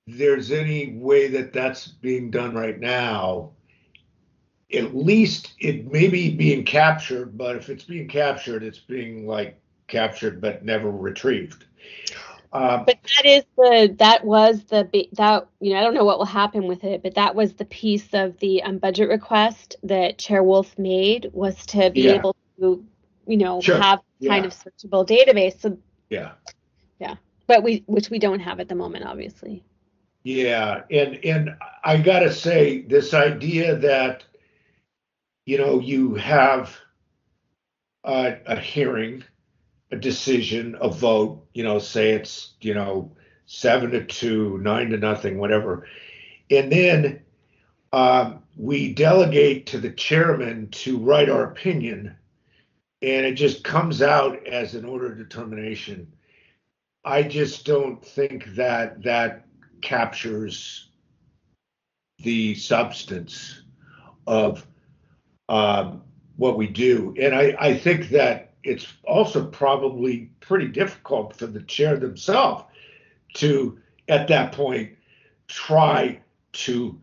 there's any way that that's being done right now. At least it may be being captured, but if it's being captured, it's being like captured but never retrieved. But that was the you know, I don't know what will happen with it, but that was the piece of the budget request that Chair Wolf made, was to be able to, you know, have kind of searchable database. So yeah, but which we don't have at the moment, obviously. Yeah, and I gotta say, this idea that, you know, you have a hearing, a decision, a vote, you know, say it's, you know, 7-2, 9-0, whatever. And then we delegate to the chairman to write our opinion, and it just comes out as an order of determination. I just don't think that that captures the substance of what we do. And I think that it's also probably pretty difficult for the chair themselves to, at that point, try to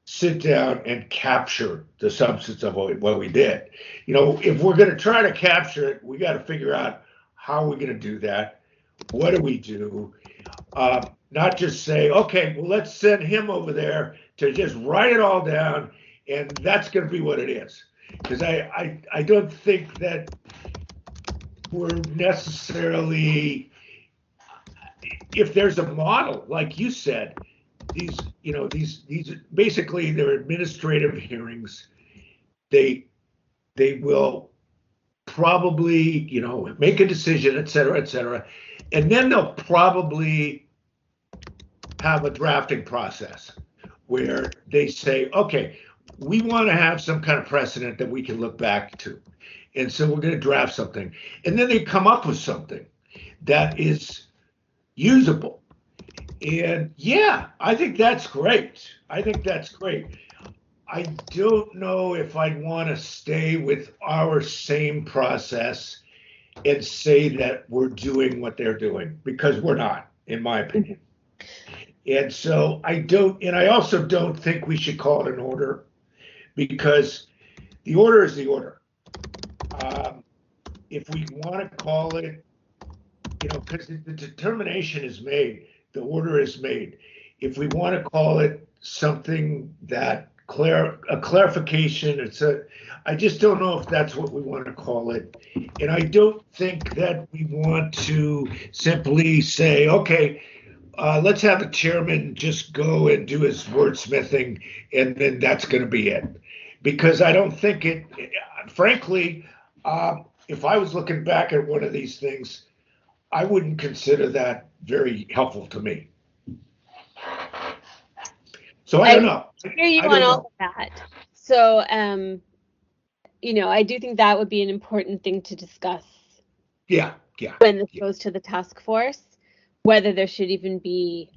sit down and capture the substance of what we did. You know, if we're going to try to capture it, we got to figure out how we're going to do that. What do we do? Not just say, okay, well, let's send him over there to just write it all down, and that's going to be what it is. Because I don't think that we're necessarily, if there's a model, like you said, these basically they're administrative hearings. They will probably, you know, make a decision, et cetera, and then they'll probably have a drafting process where they say, okay, we want to have some kind of precedent that we can look back to. And so we're going to draft something. And then they come up with something that is usable. And yeah, I think that's great. I think that's great. I don't know if I'd want to stay with our same process and say that we're doing what they're doing, because we're not, in my opinion. And so I also don't think we should call it an order, because the order is the order. If we want to call it, because the determination is made, the order is made. If we want to call it something that a clarification, I just don't know if that's what we want to call it. And I don't think that we want to simply say, okay, let's have the chairman just go and do his wordsmithing, and then that's going to be it. Because I don't think frankly, if I was looking back at one of these things, I wouldn't consider that very helpful to me. So I don't know. I hear you on all of that. So, I do think that would be an important thing to discuss. Yeah. When this goes to the task force, whether there should even be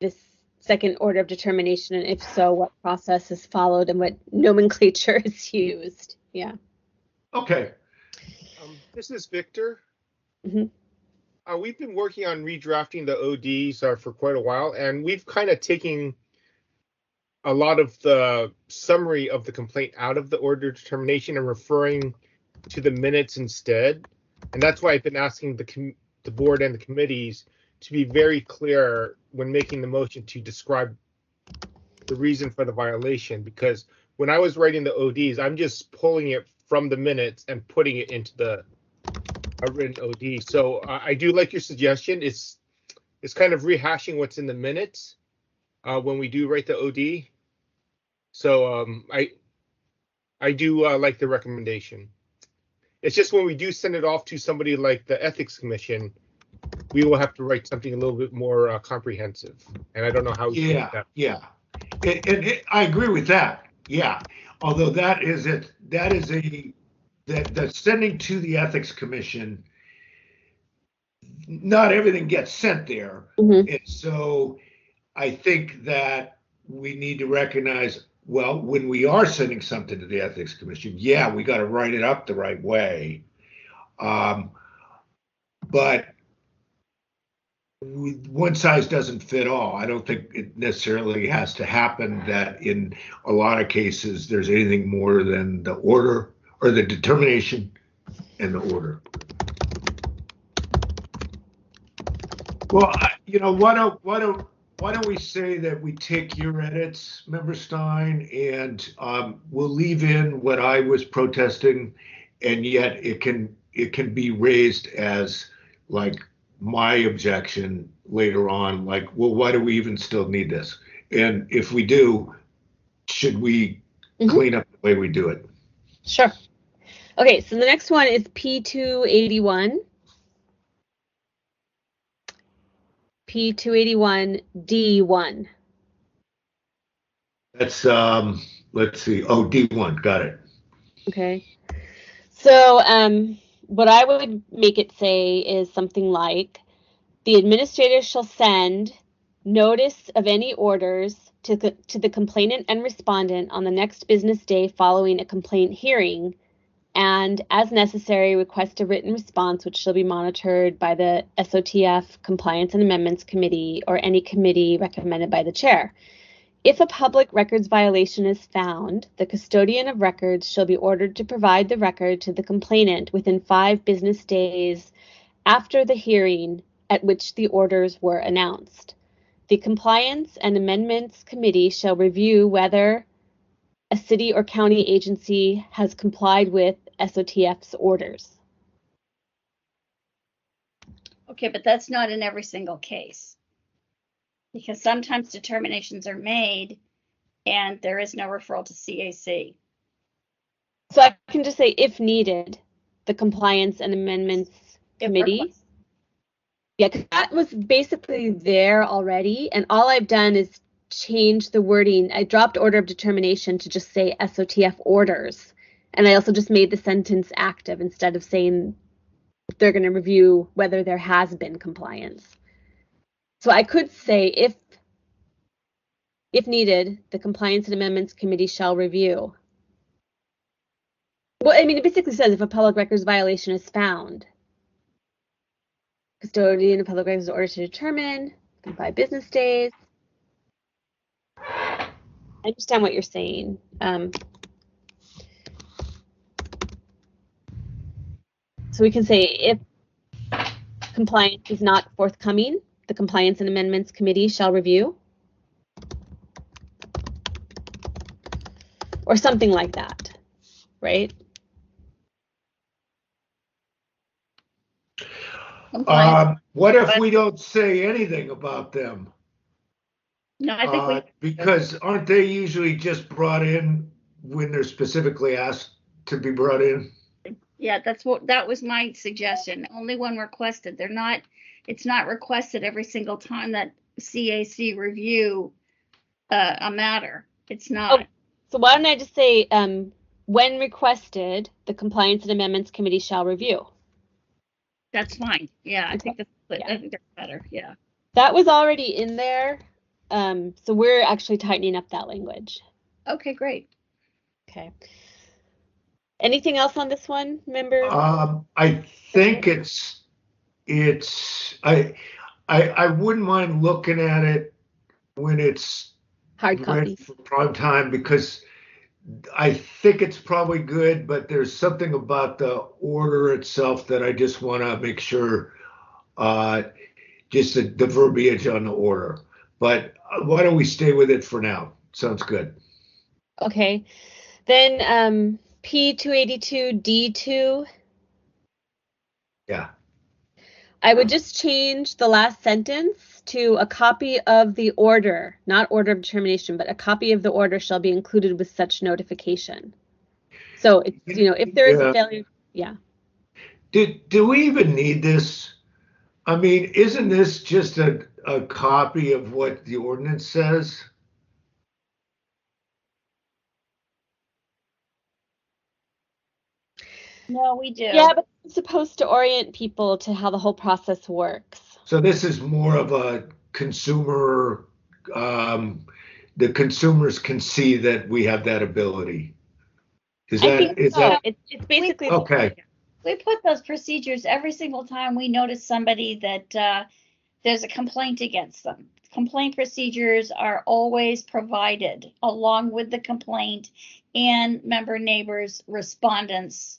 this second order of determination, and if so, what process is followed and what nomenclature is used. Yeah. Okay. This is Victor. Mm-hmm. We've been working on redrafting the ODs for quite a while, and we've kind of taken a lot of the summary of the complaint out of the order of determination and referring to the minutes instead. And that's why I've been asking the board and the committees to be very clear when making the motion to describe the reason for the violation, because when I was writing the ODs, I'm just pulling it from the minutes and putting it into the written OD. So I do like your suggestion. It's kind of rehashing what's in the minutes when we do write the OD. So I do like the recommendation. It's just when we do send it off to somebody like the Ethics Commission, we will have to write something a little bit more comprehensive. And I don't know how we can do that. Yeah. And I agree with that. Yeah. Although that sending to the Ethics Commission, not everything gets sent there. Mm-hmm. And so I think that we need to recognize, well, when we are sending something to the Ethics Commission, yeah, we got to write it up the right way. But one size doesn't fit all. I don't think it necessarily has to happen that in a lot of cases there's anything more than the order or the determination and the order. Well, why don't we say that we take your edits, Member Stein, and we'll leave in what I was protesting, and yet it can be raised as like my objection later on, like, well, why do we even still need this? And if we do, should we clean up the way we do it? Sure. Okay, so the next one is P281. P281 D1. That's let's see. Oh, D1, got it. Okay. So what I would make it say is something like, the administrator shall send notice of any orders to the complainant and respondent on the next business day following a complaint hearing, and as necessary, request a written response which shall be monitored by the SOTF Compliance and Amendments Committee or any committee recommended by the chair. If a public records violation is found, the custodian of records shall be ordered to provide the record to the complainant within 5 business days after the hearing at which the orders were announced. The Compliance and Amendments Committee shall review whether a city or county agency has complied with SOTF's orders. Okay, but that's not in every single case, because sometimes determinations are made and there is no referral to CAC. So I can just say, if needed, the Compliance and Amendments Committee. Yeah, because that was basically there already, and all I've done is change the wording. I dropped order of determination to just say SOTF orders, and I also just made the sentence active instead of saying they're going to review whether there has been compliance. So I could say if needed, the Compliance and Amendments Committee shall review. Well, I mean, it basically says if a public records violation is found, custodian of public records is ordered to determine in 5 business days. I understand what you're saying. So we can say if compliance is not forthcoming, the Compliance and Amendments Committee shall review. Or something like that, right? What if we don't say anything about them? No, I think because aren't they usually just brought in when they're specifically asked to be brought in? Yeah, that was my suggestion. Only when requested. It's not requested every single time that CAC review a matter. It's not. Oh, so why don't I just say, when requested, the Compliance and Amendments Committee shall review. That's fine. Yeah, I think that's better. Yeah. That was already in there. So we're actually tightening up that language. Okay, great. Okay. Anything else on this one, member? I think I wouldn't mind looking at it when it's hard copy for prime time, because I think it's probably good, but there's something about the order itself that I just want to make sure, just the verbiage on the order. But why don't we stay with it for now? Sounds good. Okay. Then P282D2. Yeah. I would just change the last sentence to a copy of the order, not order of determination, but a copy of the order shall be included with such notification. So it's, if there is a failure, yeah. Do we even need this? I mean, isn't this just a copy of what the ordinance says? No, we do. Yeah, but it's supposed to orient people to how the whole process works. So this is more of a consumer, the consumers can see that we have that ability. Is that? It's basically okay. We put those procedures every single time we notice somebody that there's a complaint against them. Complaint procedures are always provided along with the complaint and member neighbors respondents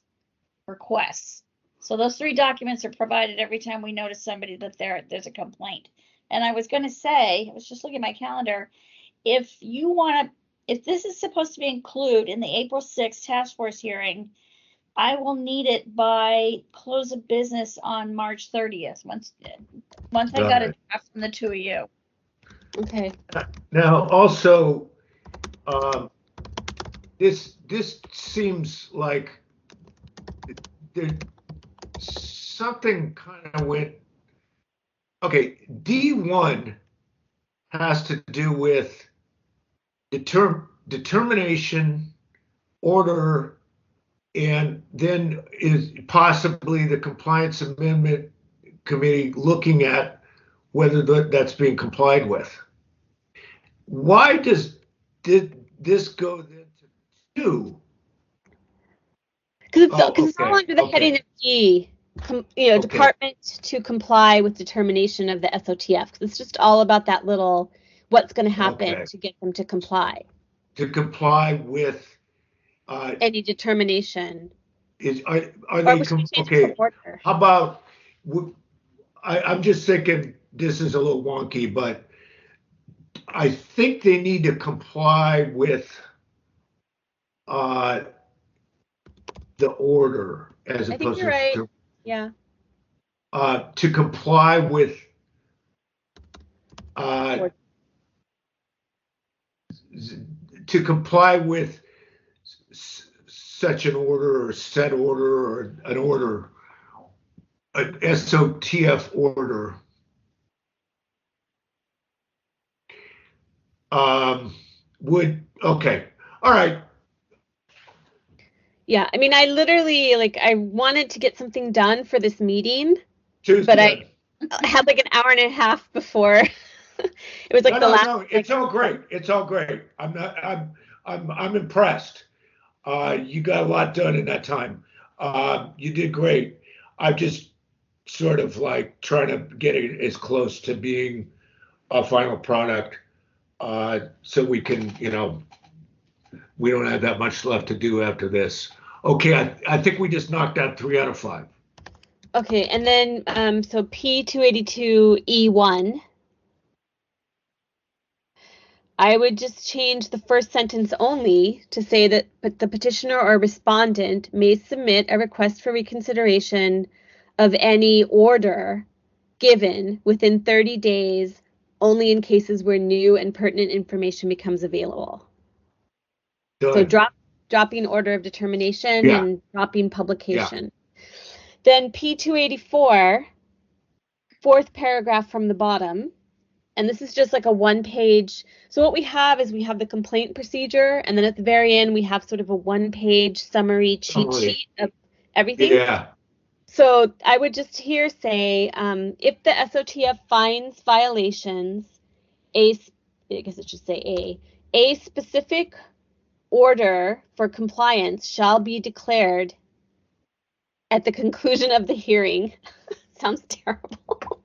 requests. So those 3 documents are provided every time we notice somebody that there's a complaint. And I was going to say, I was just looking at my calendar, if this is supposed to be included in the April 6th task force hearing, I will need it by close of business on March 30th. Once I got a draft from the 2 of you. Okay. Now, also, this seems like something kind of went. Okay, D1 has to do with determination, order, and then is possibly the Compliance Amendment Committee looking at whether that's being complied with. Why did this go then to 2? Because it's all under the heading of D. Department to comply with determination of the SOTF. Because it's just all about that little what's going to happen to get them to comply. To comply with any determination. Are they okay? How about? I'm just thinking this is a little wonky, but I think they need to comply with the order as I opposed think you're right. to yeah. To comply with such an order or set order or an order, an SOTF order. Okay. All right. Yeah, I mean, I literally, I wanted to get something done for this meeting, Tuesday. but I had like an hour and a half before. It was like the last. No, it's all great. It's all great. I'm impressed. You got a lot done in that time. You did great. I'm just sort of like trying to get it as close to being a final product, so we can, we don't have that much left to do after this. Okay, I think we just knocked out 3 out of 5. Okay, and then so P282E1. I would just change the first sentence only to say that the petitioner or respondent may submit a request for reconsideration of any order given within 30 days only in cases where new and pertinent information becomes available. Good. So dropping order of determination and dropping publication. Then P284, 4th paragraph from the bottom. And this is just like a 1-page. So what we have is we have the complaint procedure, and then at the very end we have sort of a 1-page summary cheat sheet of everything. Yeah. So I would just here say, if the SOTF finds violations, I guess it should say a specific order for compliance shall be declared at the conclusion of the hearing. Sounds terrible.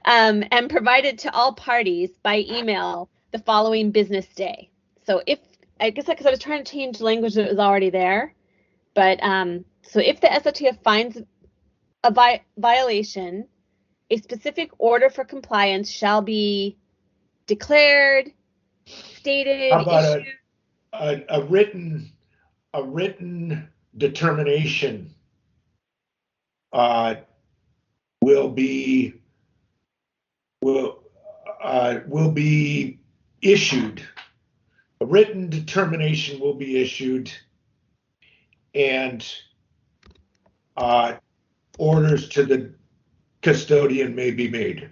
And provided to all parties by email the following business day. So I guess because I was trying to change language that was already there, but so if the SOTF finds a violation, a specific order for compliance shall be declared, stated, How about issued. a written determination will be issued. A written determination will be issued, and orders to the custodian may be made.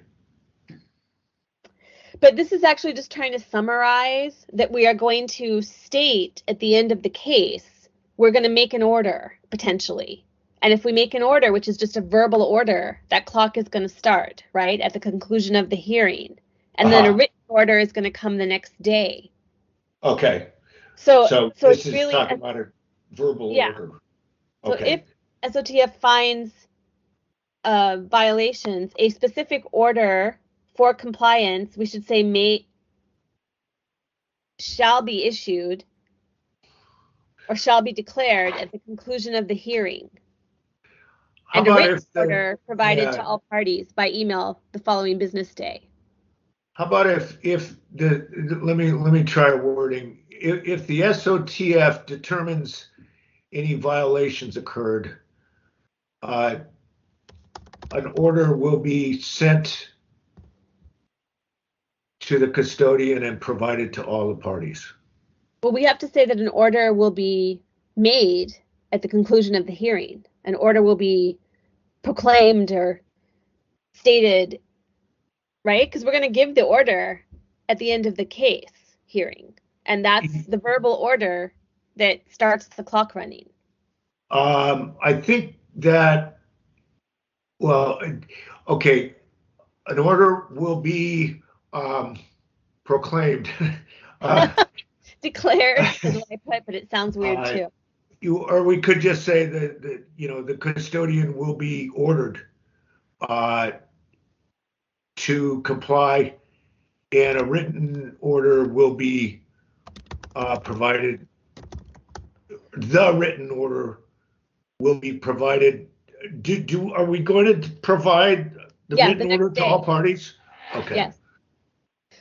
But this is actually just trying to summarize that we are going to state at the end of the case, we're going to make an order potentially. And if we make an order, which is just a verbal order, that clock is going to start, right, at the conclusion of the hearing. And then a written order is going to come the next day. Okay. So this it's is really talking about a verbal order. Okay. So if SOTF finds violations, a specific order for compliance, we should say shall be issued or shall be declared at the conclusion of the hearing. And a written order provided to all parties by email the following business day. How about if let me try wording. If the SOTF determines any violations occurred, an order will be sent to the custodian and provided to all the parties. Well, we have to say that an order will be made at the conclusion of the hearing. An order will be proclaimed or stated, right? Because we're going to give the order at the end of the case hearing. And that's the verbal order that starts the clock running. I think that, okay, an order will be proclaimed. Declared is what I put, but it sounds weird too. Or we could just say that the custodian will be ordered to comply, and a written order will be provided. The written order will be provided. Are we going to provide the written order to all parties? Okay. Yes.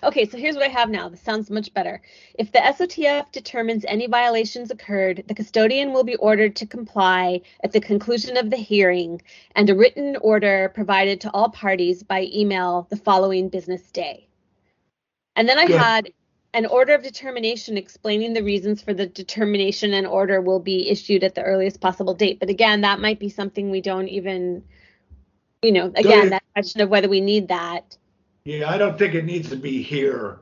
Okay, so here's what I have now. This sounds much better. If the SOTF determines any violations occurred, the custodian will be ordered to comply at the conclusion of the hearing, and a written order provided to all parties by email the following business day. And then I had an order of determination explaining the reasons for the determination and order will be issued at the earliest possible date. But again, that might be something we don't even, again, that question of whether we need that. Yeah, I don't think it needs to be here.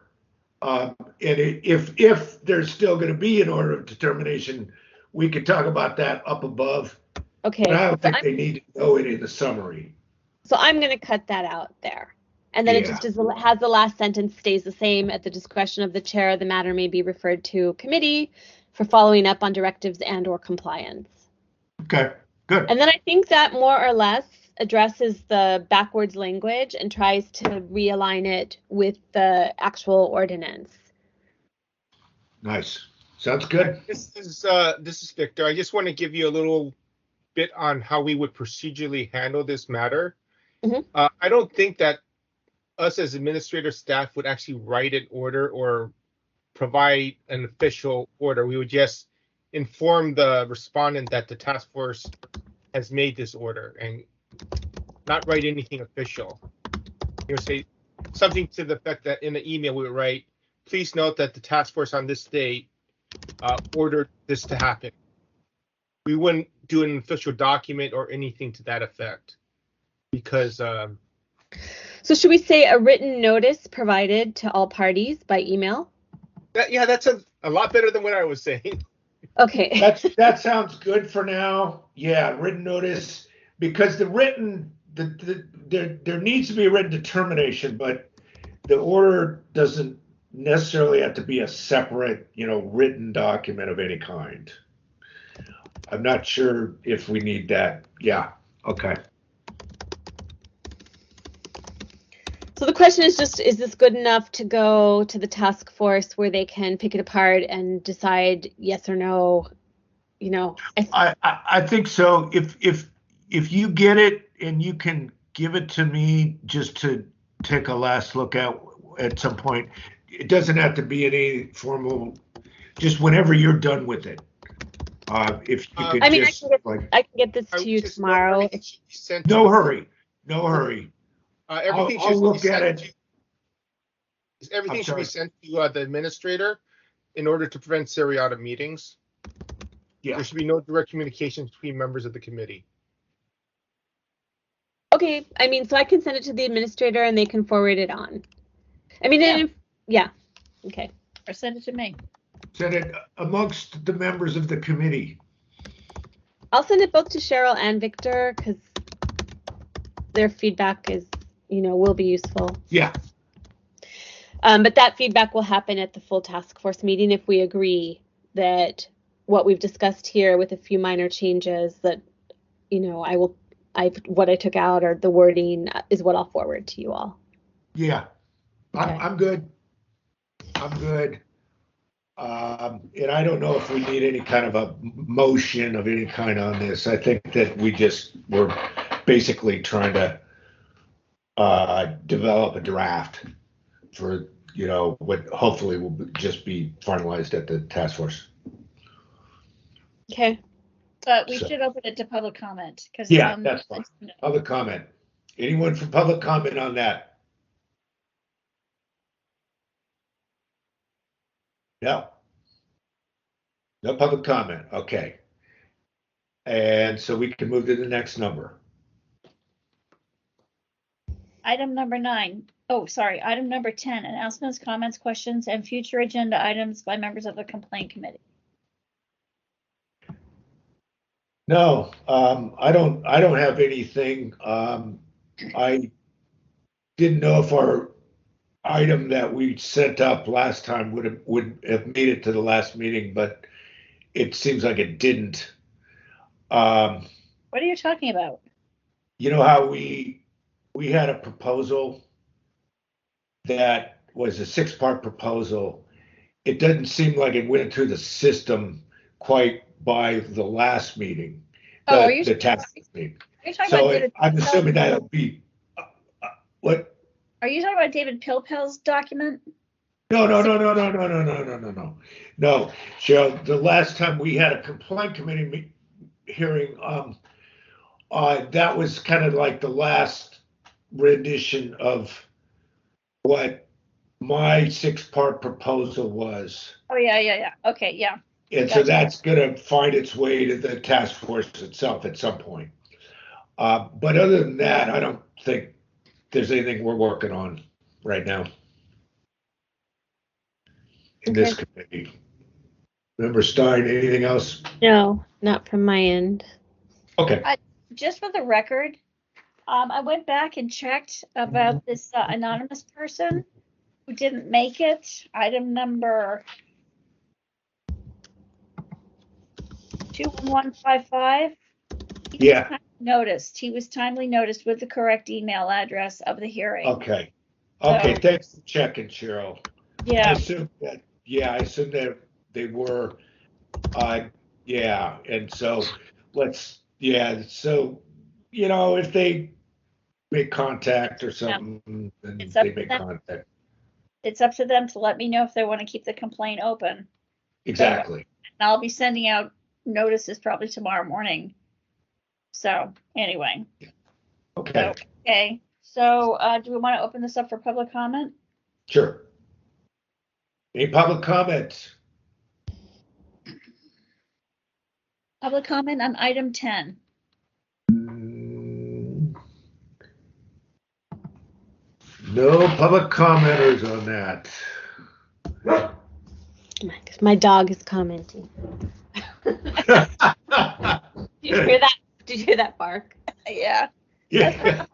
And if there's still going to be an order of determination, we could talk about that up above. Okay. But I don't think they need to know it in the summary. So I'm going to cut that out there. And then it just has the last sentence stays the same. At the discretion of the chair, the matter may be referred to committee for following up on directives and or compliance. Okay, good. And then I think that more or less addresses the backwards language and tries to realign it with the actual ordinance. Nice. Sounds good. This is Victor. I just want to give you a little bit on how we would procedurally handle this matter. I don't think that us as administrator staff would actually write an order or provide an official order. We would just inform the respondent that the task force has made this order and not write anything official. Say something to the effect that in the email we would write, please note that the task force on this date ordered this to happen. We wouldn't do an official document or anything to that effect because so should we say a written notice provided to all parties by email? That's a lot better than what I was saying. Okay. That sounds good for now. Yeah, written notice, because the written, there needs to be a written determination, but the order doesn't necessarily have to be a separate, written document of any kind. I'm not sure if we need that. Yeah, okay. So the question is just, is this good enough to go to the task force where they can pick it apart and decide yes or no? I think so. If you get it and you can give it to me just to take a last look at some point, it doesn't have to be any formal, just whenever you're done with it. If you could I can get this to you tomorrow. No hurry. Everything I'll look at it. Everything should be sent to the administrator in order to prevent seriatim meetings. Yeah. There should be no direct communication between members of the committee. Okay, so I can send it to the administrator and they can forward it on. Okay. Or send it to me. Send it amongst the members of the committee. I'll send it both to Cheryl and Victor because their feedback is, will be useful. Yeah. But that feedback will happen at the full task force meeting if we agree that what we've discussed here with a few minor changes that, what I took out or the wording is what I'll forward to you all. Yeah. Okay. I'm good. And I don't know if we need any kind of a motion of any kind on this. I think that we're basically trying to develop a draft for, what hopefully will just be finalized at the task force. Okay. But we should open it to public comment. That's fine. Public comment. Anyone for public comment on that? No. No public comment. Okay. And so we can move to the next number. Item number 9. Oh, sorry. Item number 10. Announcements, comments, questions, and future agenda items by members of the complaint committee. No, I don't have anything. I didn't know if our item that we sent up last time would have made it to the last meeting, but it seems like it didn't. What are you talking about? You know how we had a proposal that was a 6-part proposal. It doesn't seem like it went through the system quite by the last meeting, the task meeting. So I'm assuming that'll be what? Are you talking about David Pilpel's document? No. No, Cheryl, the last time we had a complaint committee hearing, that was kind of like the last rendition of what my 6-part proposal was. Oh, yeah. Okay, yeah. And so that's going to find its way to the task force itself at some point. But other than that, I don't think there's anything we're working on right now in this committee. Member Stein, anything else? No, not from my end. Okay. Just for the record, I went back and checked about this anonymous person who didn't make it. Item number 21155. Yeah. He was timely noticed with the correct email address of the hearing. Okay. So- Okay. Thanks for checking, Cheryl. Yeah. I assume that they were. Yeah. And so so, if they make contact or something, then It's up they to make them. contact. It's up to them to let me know if they want to keep the complaint open. Exactly. And I'll be sending out notices probably tomorrow morning. So anyway. Okay. Okay. So do we want to open this up for public comment? Sure. Any public comments? Public comment on item 10. No public commenters on that. My dog is commenting. Did you hear that? Did you hear that bark? Yeah. Yeah.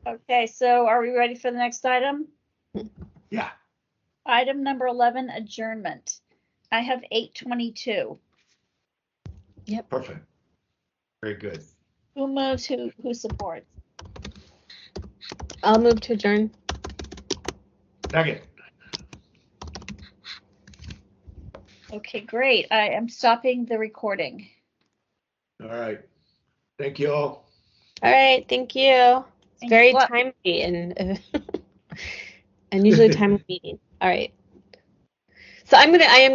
Okay, so are we ready for the next item? Yeah. Item number 11, adjournment. I have 8:22. Yep. Perfect. Very good. Who moves? Who supports? I'll move to adjourn. Second. Okay, great. I am stopping the recording. All right. Thank you all. All right. Thank you. It's very timely and usually a timely meeting. All right. So I am